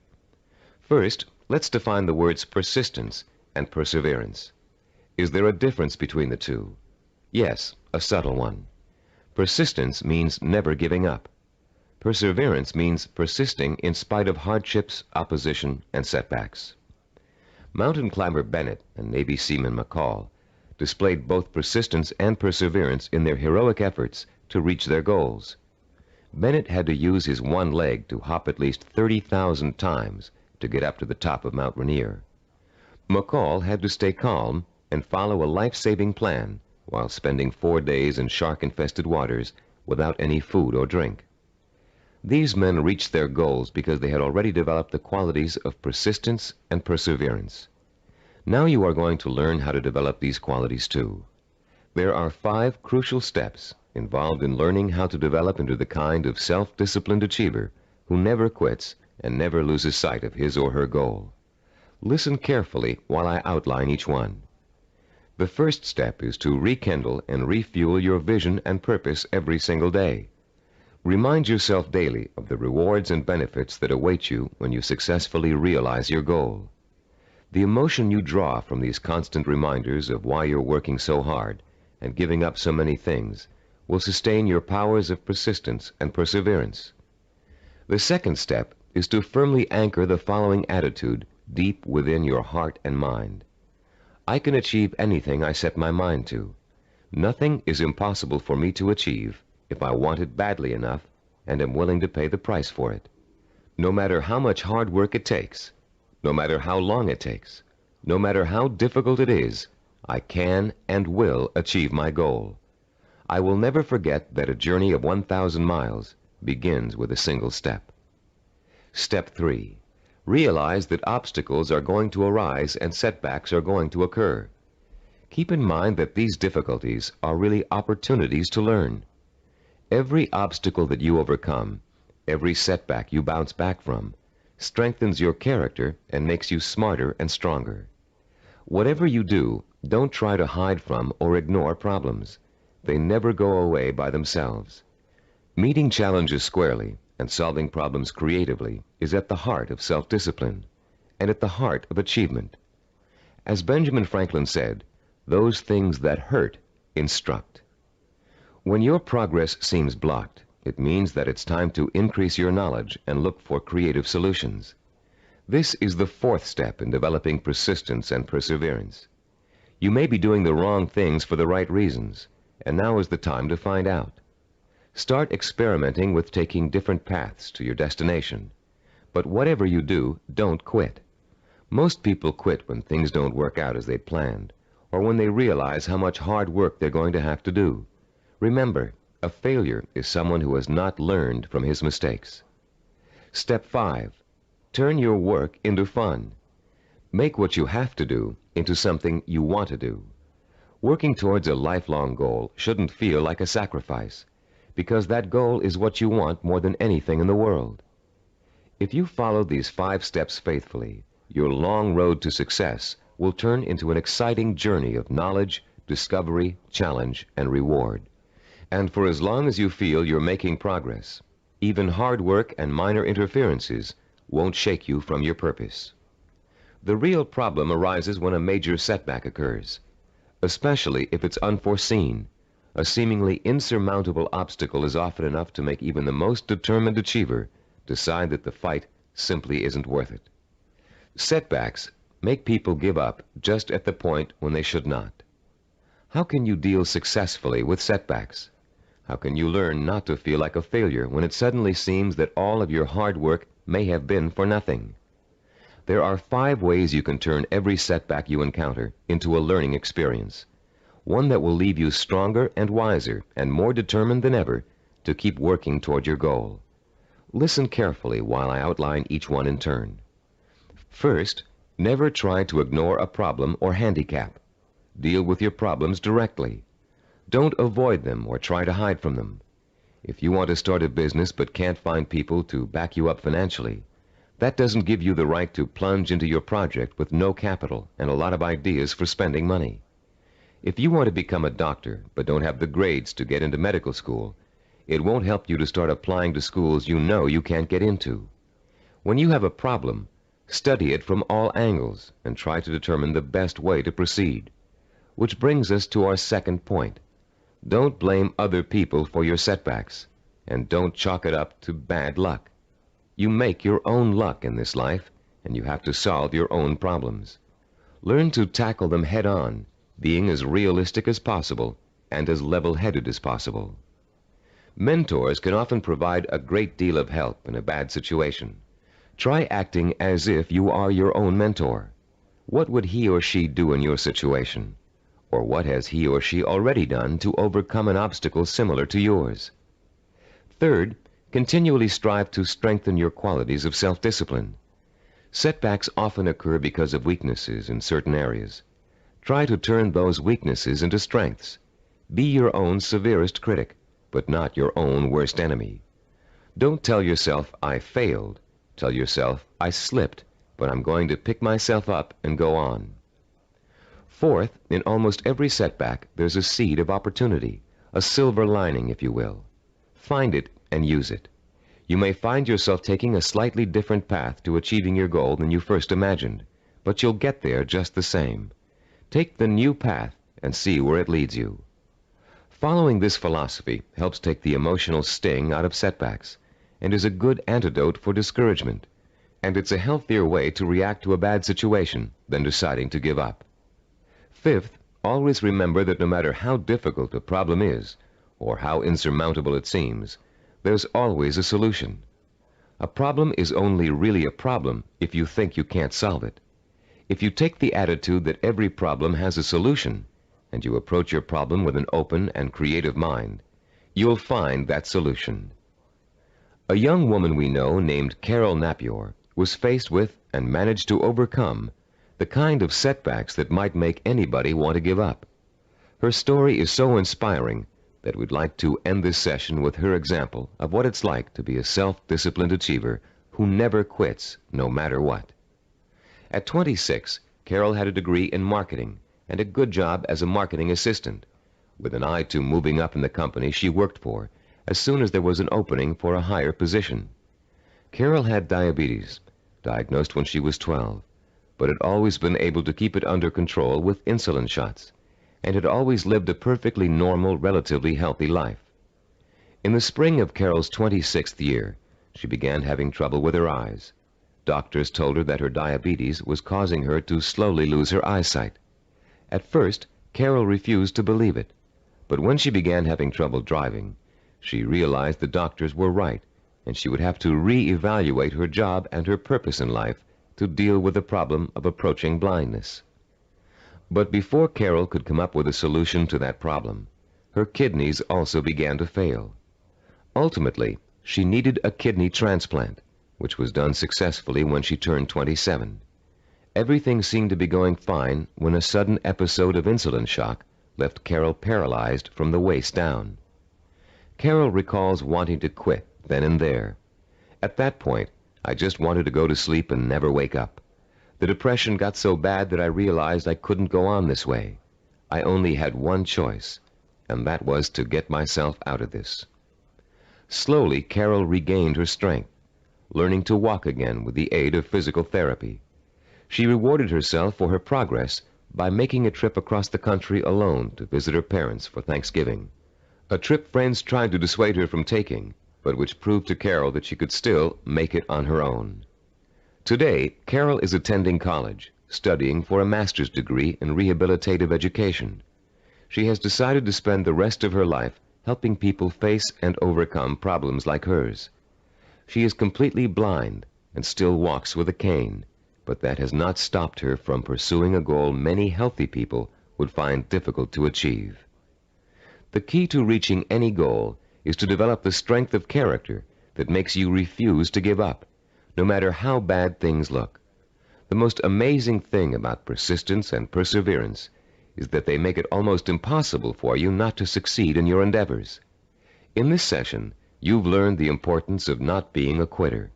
Speaker 2: First, let's define the words persistence and perseverance. Is there a difference between the two? Yes, a subtle one. Persistence means never giving up. Perseverance means persisting in spite of hardships, opposition, and setbacks. Mountain climber Bennett and Navy seaman McCall displayed both persistence and perseverance in their heroic efforts to reach their goals. Bennett had to use his one leg to hop at least 30,000 times to get up to the top of Mount Rainier. McCall had to stay calm and follow a life-saving plan while spending 4 days in shark-infested waters without any food or drink. These men reached their goals because they had already developed the qualities of persistence and perseverance. Now you are going to learn how to develop these qualities too. There are 5 crucial steps involved in learning how to develop into the kind of self-disciplined achiever who never quits and never loses sight of his or her goal. Listen carefully while I outline each one. The first step is to rekindle and refuel your vision and purpose every single day. Remind yourself daily of the rewards and benefits that await you when you successfully realize your goal. The emotion you draw from these constant reminders of why you're working so hard and giving up so many things will sustain your powers of persistence and perseverance. The second step is to firmly anchor the following attitude deep within your heart and mind. I can achieve anything I set my mind to. Nothing is impossible for me to achieve if I want it badly enough and am willing to pay the price for it. No matter how much hard work it takes, no matter how long it takes, no matter how difficult it is, I can and will achieve my goal. I will never forget that a journey of 1,000 miles begins with a single step. Step 3. Realize that obstacles are going to arise and setbacks are going to occur. Keep in mind that these difficulties are really opportunities to learn. Every obstacle that you overcome, every setback you bounce back from, strengthens your character and makes you smarter and stronger. Whatever you do, don't try to hide from or ignore problems. They never go away by themselves. Meeting challenges squarely and solving problems creatively is at the heart of self-discipline and at the heart of achievement. As Benjamin Franklin said, those things that hurt instruct. When your progress seems blocked, it means that it's time to increase your knowledge and look for creative solutions. This is the fourth step in developing persistence and perseverance. You may be doing the wrong things for the right reasons, and now is the time to find out. Start experimenting with taking different paths to your destination. But whatever you do, don't quit. Most people quit when things don't work out as they planned, or when they realize how much hard work they're going to have to do. Remember, a failure is someone who has not learned from his mistakes. Step 5. Turn your work into fun. Make what you have to do into something you want to do. Working towards a lifelong goal shouldn't feel like a sacrifice, because that goal is what you want more than anything in the world. If you follow these 5 steps faithfully, your long road to success will turn into an exciting journey of knowledge, discovery, challenge, and reward. And for as long as you feel you're making progress, even hard work and minor interferences won't shake you from your purpose. The real problem arises when a major setback occurs, especially if it's unforeseen. A seemingly insurmountable obstacle is often enough to make even the most determined achiever decide that the fight simply isn't worth it. Setbacks make people give up just at the point when they should not. How can you deal successfully with setbacks? How can you learn not to feel like a failure when it suddenly seems that all of your hard work may have been for nothing? There are 5 ways you can turn every setback you encounter into a learning experience, one that will leave you stronger and wiser and more determined than ever to keep working toward your goal. Listen carefully while I outline each one in turn. First, never try to ignore a problem or handicap. Deal with your problems directly. Don't avoid them or try to hide from them. If you want to start a business but can't find people to back you up financially, that doesn't give you the right to plunge into your project with no capital and a lot of ideas for spending money. If you want to become a doctor but don't have the grades to get into medical school, it won't help you to start applying to schools you know you can't get into. When you have a problem, study it from all angles and try to determine the best way to proceed. Which brings us to our second point. Don't blame other people for your setbacks, and don't chalk it up to bad luck. You make your own luck in this life, and you have to solve your own problems. Learn to tackle them head on, being as realistic as possible and as level-headed as possible. Mentors can often provide a great deal of help in a bad situation. Try acting as if you are your own mentor. What would he or she do in your situation? Or what has he or she already done to overcome an obstacle similar to yours? Third, continually strive to strengthen your qualities of self-discipline. Setbacks often occur because of weaknesses in certain areas. Try to turn those weaknesses into strengths. Be your own severest critic, but not your own worst enemy. Don't tell yourself, I failed. Tell yourself, I slipped, but I'm going to pick myself up and go on. Fourth, in almost every setback, there's a seed of opportunity, a silver lining, if you will. Find it and use it. You may find yourself taking a slightly different path to achieving your goal than you first imagined, but you'll get there just the same. Take the new path and see where it leads you. Following this philosophy helps take the emotional sting out of setbacks and is a good antidote for discouragement, and it's a healthier way to react to a bad situation than deciding to give up. Fifth, always remember that no matter how difficult a problem is, or how insurmountable it seems, there's always a solution. A problem is only really a problem if you think you can't solve it. If you take the attitude that every problem has a solution, and you approach your problem with an open and creative mind, you'll find that solution. A young woman we know named Carol Napier was faced with and managed to overcome the kind of setbacks that might make anybody want to give up. Her story is so inspiring that we'd like to end this session with her example of what it's like to be a self-disciplined achiever who never quits no matter what. At 26, Carol had a degree in marketing and a good job as a marketing assistant. With an eye to moving up in the company she worked for as soon as there was an opening for a higher position. Carol had diabetes, diagnosed when she was 12, but had always been able to keep it under control with insulin shots, and had always lived a perfectly normal, relatively healthy life. In the spring of Carol's 26th year, she began having trouble with her eyes. Doctors told her that her diabetes was causing her to slowly lose her eyesight. At first, Carol refused to believe it, but when she began having trouble driving, she realized the doctors were right, and she would have to re-evaluate her job and her purpose in life to deal with the problem of approaching blindness. But before Carol could come up with a solution to that problem, her kidneys also began to fail. Ultimately, she needed a kidney transplant, which was done successfully when she turned 27. Everything seemed to be going fine when a sudden episode of insulin shock left Carol paralyzed from the waist down. Carol recalls wanting to quit then and there. At that point, I just wanted to go to sleep and never wake up. The depression got so bad that I realized I couldn't go on this way. I only had one choice, and that was to get myself out of this. Slowly, Carol regained her strength, learning to walk again with the aid of physical therapy. She rewarded herself for her progress by making a trip across the country alone to visit her parents for Thanksgiving. A trip friends tried to dissuade her from taking, but which proved to Carol that she could still make it on her own. Today, Carol is attending college, studying for a master's degree in rehabilitative education. She has decided to spend the rest of her life helping people face and overcome problems like hers. She is completely blind and still walks with a cane, but that has not stopped her from pursuing a goal many healthy people would find difficult to achieve. The key to reaching any goal is to develop the strength of character that makes you refuse to give up, no matter how bad things look. The most amazing thing about persistence and perseverance is that they make it almost impossible for you not to succeed in your endeavors. In this session, you've learned the importance of not being a quitter,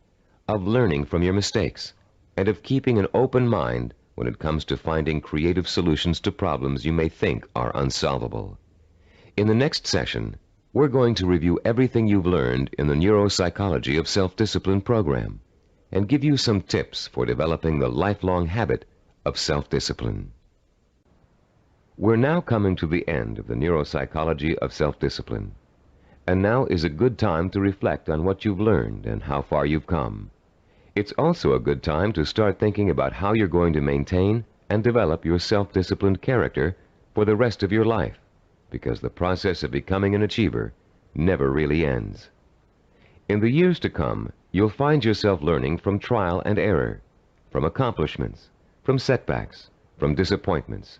Speaker 2: of learning from your mistakes, and of keeping an open mind when it comes to finding creative solutions to problems you may think are unsolvable. In the next session, we're going to review everything you've learned in the Neuropsychology of Self-Discipline program and give you some tips for developing the lifelong habit of self-discipline. We're now coming to the end of the Neuropsychology of Self-Discipline, and now is a good time to reflect on what you've learned and how far you've come. It's also a good time to start thinking about how you're going to maintain and develop your self-disciplined character for the rest of your life, because the process of becoming an achiever never really ends. In the years to come, you'll find yourself learning from trial and error, from accomplishments, from setbacks, from disappointments,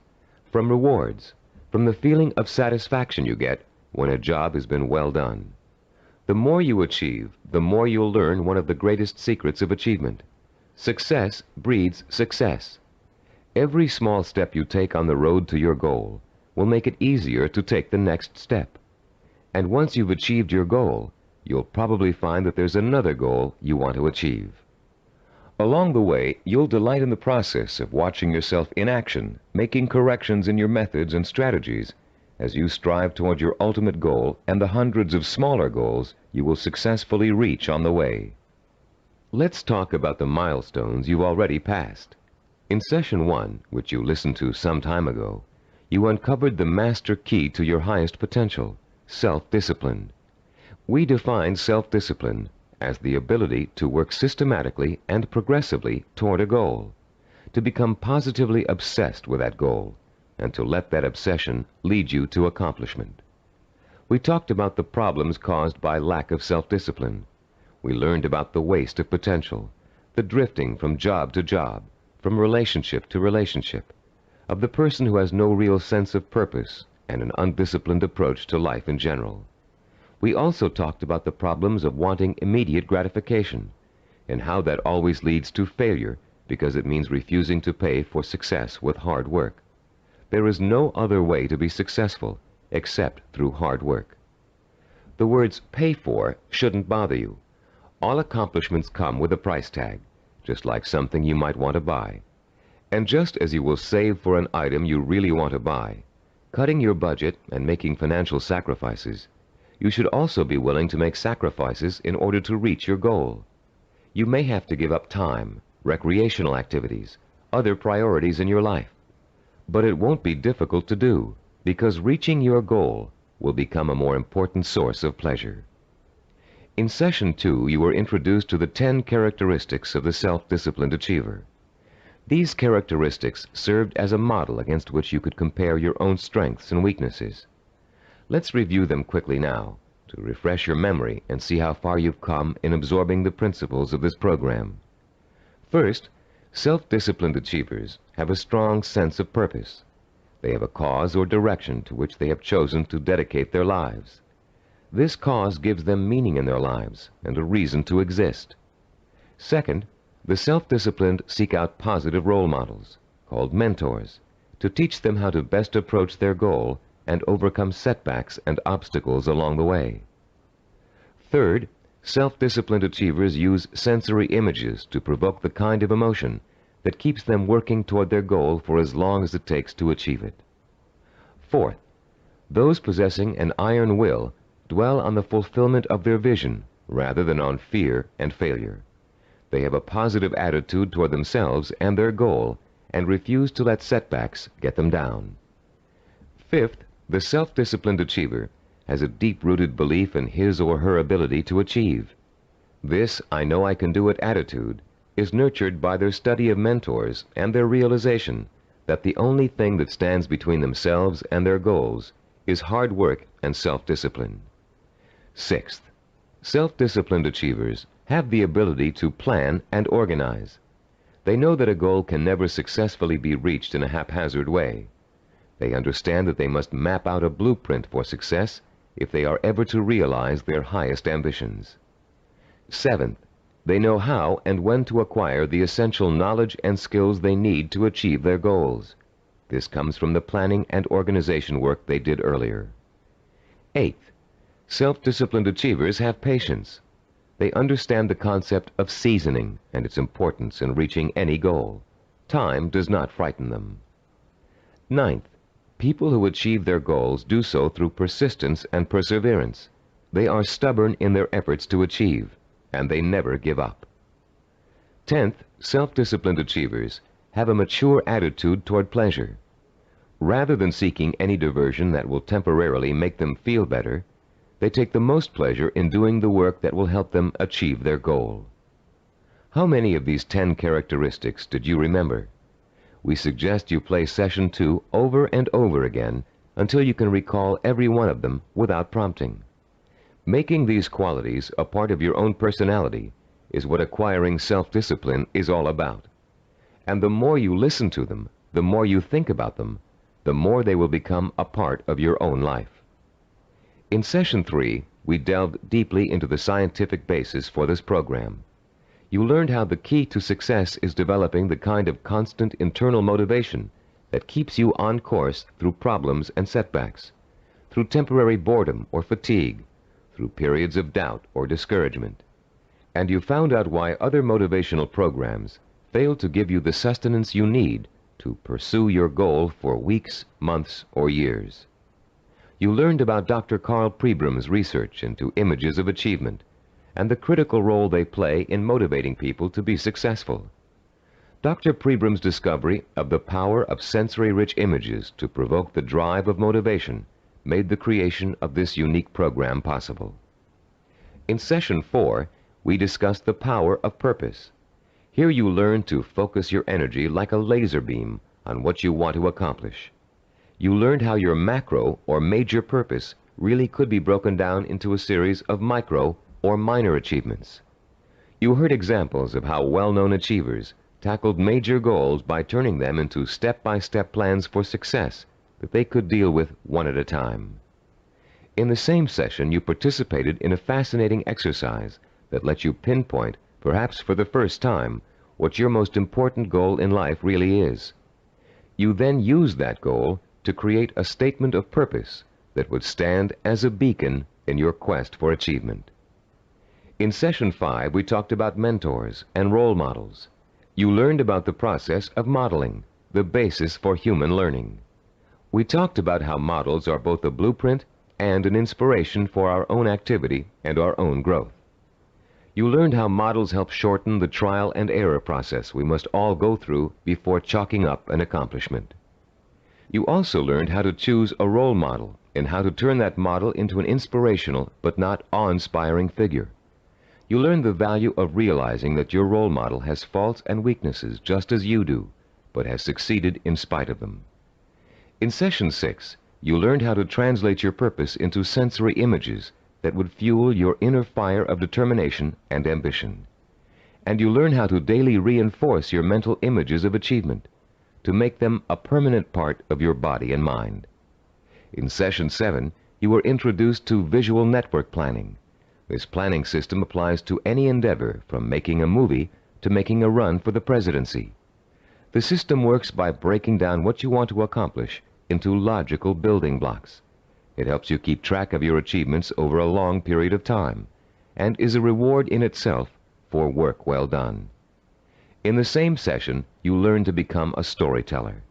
Speaker 2: from rewards, from the feeling of satisfaction you get when a job has been well done. The more you achieve, the more you'll learn one of the greatest secrets of achievement. Success breeds success. Every small step you take on the road to your goal will make it easier to take the next step. And once you've achieved your goal, you'll probably find that there's another goal you want to achieve. Along the way, you'll delight in the process of watching yourself in action, making corrections in your methods and strategies as you strive toward your ultimate goal and the hundreds of smaller goals you will successfully reach on the way. Let's talk about the milestones you've already passed. In Session 1, which you listened to some time ago, you uncovered the master key to your highest potential, self-discipline. We defined self-discipline as the ability to work systematically and progressively toward a goal, to become positively obsessed with that goal, and to let that obsession lead you to accomplishment. We talked about the problems caused by lack of self-discipline. We learned about the waste of potential, the drifting from job to job, from relationship to relationship, of the person who has no real sense of purpose and an undisciplined approach to life in general. We also talked about the problems of wanting immediate gratification and how that always leads to failure because it means refusing to pay for success with hard work. There is no other way to be successful except through hard work. The words pay for shouldn't bother you. All accomplishments come with a price tag, just like something you might want to buy. And just as you will save for an item you really want to buy, cutting your budget and making financial sacrifices, you should also be willing to make sacrifices in order to reach your goal. You may have to give up time, recreational activities, other priorities in your life. But it won't be difficult to do, because reaching your goal will become a more important source of pleasure. In Session 2, you were introduced to the 10 characteristics of the self-disciplined achiever. These characteristics served as a model against which you could compare your own strengths and weaknesses. Let's review them quickly now, to refresh your memory and see how far you've come in absorbing the principles of this program. First, self-disciplined achievers have a strong sense of purpose. They have a cause or direction to which they have chosen to dedicate their lives. This cause gives them meaning in their lives and a reason to exist. Second, the self-disciplined seek out positive role models, called mentors, to teach them how to best approach their goal and overcome setbacks and obstacles along the way. Third, self-disciplined achievers use sensory images to provoke the kind of emotion that keeps them working toward their goal for as long as it takes to achieve it. Fourth, those possessing an iron will dwell on the fulfillment of their vision rather than on fear and failure. They have a positive attitude toward themselves and their goal and refuse to let setbacks get them down. Fifth, the self-disciplined achiever has a deep-rooted belief in his or her ability to achieve. This "I know I can do it" attitude is nurtured by their study of mentors and their realization that the only thing that stands between themselves and their goals is hard work and self-discipline. Sixth, self-disciplined achievers have the ability to plan and organize. They know that a goal can never successfully be reached in a haphazard way. They understand that they must map out a blueprint for success if they are ever to realize their highest ambitions. Seventh, they know how and when to acquire the essential knowledge and skills they need to achieve their goals. This comes from the planning and organization work they did earlier. Eighth, self-disciplined achievers have patience. They understand the concept of seasoning and its importance in reaching any goal. Time does not frighten them. Ninth, people who achieve their goals do so through persistence and perseverance. They are stubborn in their efforts to achieve, and they never give up. 10th, self-disciplined achievers have a mature attitude toward pleasure. Rather than seeking any diversion that will temporarily make them feel better, they take the most pleasure in doing the work that will help them achieve their goal. How many of these 10 characteristics did you remember? We suggest you play Session 2 over and over again until you can recall every one of them without prompting. Making these qualities a part of your own personality is what acquiring self-discipline is all about. And the more you listen to them, the more you think about them, the more they will become a part of your own life. In Session 3, we delved deeply into the scientific basis for this program. You learned how the key to success is developing the kind of constant internal motivation that keeps you on course through problems and setbacks, through temporary boredom or fatigue, through periods of doubt or discouragement. And you found out why other motivational programs fail to give you the sustenance you need to pursue your goal for weeks, months, or years. You learned about Dr. Carl Pribram's research into images of achievement and the critical role they play in motivating people to be successful. Dr. Pribram's discovery of the power of sensory-rich images to provoke the drive of motivation made the creation of this unique program possible. In Session 4, we discussed the power of purpose. Here you learn to focus your energy like a laser beam on what you want to accomplish. You learned how your macro or major purpose really could be broken down into a series of micro or minor achievements. You heard examples of how well-known achievers tackled major goals by turning them into step-by-step plans for success that they could deal with one at a time. In the same session, you participated in a fascinating exercise that lets you pinpoint, perhaps for the first time, what your most important goal in life really is. You then used that goal to create a statement of purpose that would stand as a beacon in your quest for achievement. In Session 5, we talked about mentors and role models. You learned about the process of modeling, the basis for human learning. We talked about how models are both a blueprint and an inspiration for our own activity and our own growth. You learned how models help shorten the trial and error process we must all go through before chalking up an accomplishment. You also learned how to choose a role model and how to turn that model into an inspirational but not awe-inspiring figure. You learned the value of realizing that your role model has faults and weaknesses just as you do, but has succeeded in spite of them. In Session 6, you learned how to translate your purpose into sensory images that would fuel your inner fire of determination and ambition. And you learn how to daily reinforce your mental images of achievement, to make them a permanent part of your body and mind. In Session 7, you were introduced to visual network planning. This planning system applies to any endeavor from making a movie to making a run for the presidency. The system works by breaking down what you want to accomplish into logical building blocks. It helps you keep track of your achievements over a long period of time, and is a reward in itself for work well done. In the same session, you learned to become a storyteller.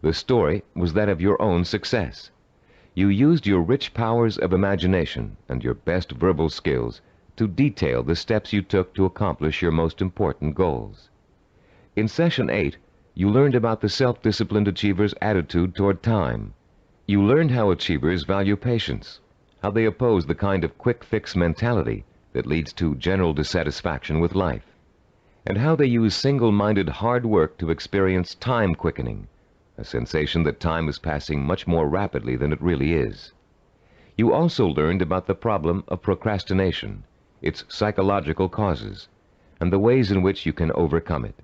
Speaker 2: The story was that of your own success. You used your rich powers of imagination and your best verbal skills to detail the steps you took to accomplish your most important goals. In Session 8, you learned about the self-disciplined achiever's attitude toward time. You learned how achievers value patience, how they oppose the kind of quick-fix mentality that leads to general dissatisfaction with life, and how they use single-minded hard work to experience time quickening, a sensation that time is passing much more rapidly than it really is. You also learned about the problem of procrastination, its psychological causes, and the ways in which you can overcome it.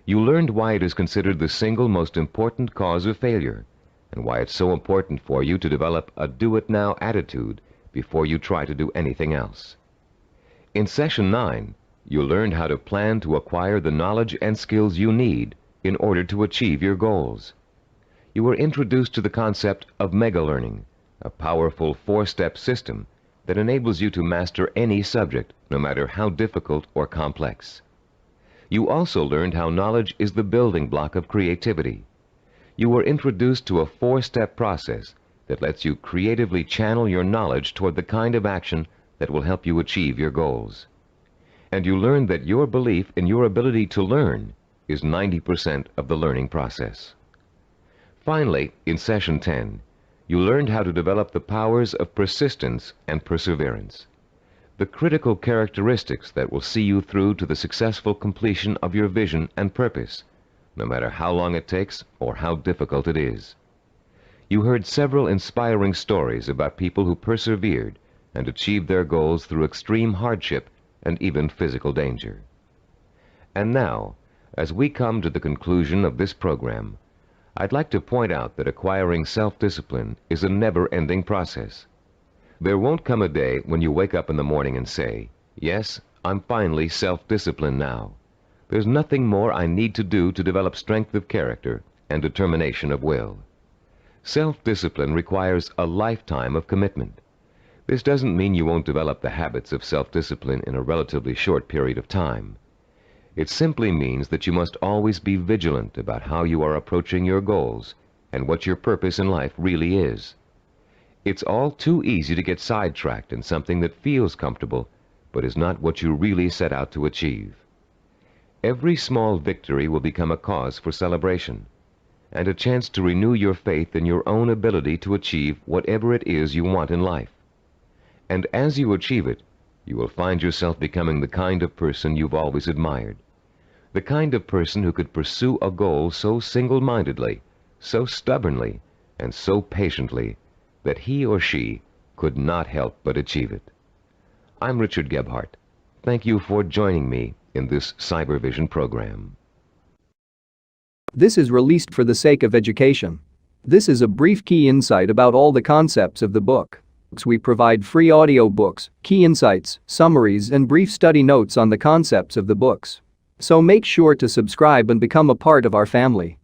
Speaker 2: You learned why it is considered the single most important cause of failure, and why it's so important for you to develop a do-it-now attitude before you try to do anything else. In Session 9, you learned how to plan to acquire the knowledge and skills you need in order to achieve your goals. You were introduced to the concept of mega-learning, a powerful four-step system that enables you to master any subject, no matter how difficult or complex. You also learned how knowledge is the building block of creativity. You were introduced to a four-step process that lets you creatively channel your knowledge toward the kind of action that will help you achieve your goals. And you learned that your belief in your ability to learn is 90% of the learning process. Finally, in Session 10, you learned how to develop the powers of persistence and perseverance, the critical characteristics that will see you through to the successful completion of your vision and purpose, no matter how long it takes or how difficult it is. You heard several inspiring stories about people who persevered and achieved their goals through extreme hardship and even physical danger. And now, as we come to the conclusion of this program, I'd like to point out that acquiring self-discipline is a never-ending process. There won't come a day when you wake up in the morning and say, "Yes, I'm finally self-disciplined now. There's nothing more I need to do to develop strength of character and determination of will." Self-discipline requires a lifetime of commitment. This doesn't mean you won't develop the habits of self-discipline in a relatively short period of time. It simply means that you must always be vigilant about how you are approaching your goals and what your purpose in life really is. It's all too easy to get sidetracked in something that feels comfortable, but is not what you really set out to achieve. Every small victory will become a cause for celebration, and a chance to renew your faith in your own ability to achieve whatever it is you want in life. And as you achieve it, you will find yourself becoming the kind of person you've always admired, the kind of person who could pursue a goal so single-mindedly, so stubbornly, and so patiently that he or she could not help but achieve it. I'm Richard Gebhardt. Thank you for joining me in this Cybervision program.
Speaker 1: This is released for the sake of education. This is a brief key insight about all the concepts of the book. We provide free audio books, key insights, summaries, and brief study notes on the concepts of the books. So make sure to subscribe and become a part of our family.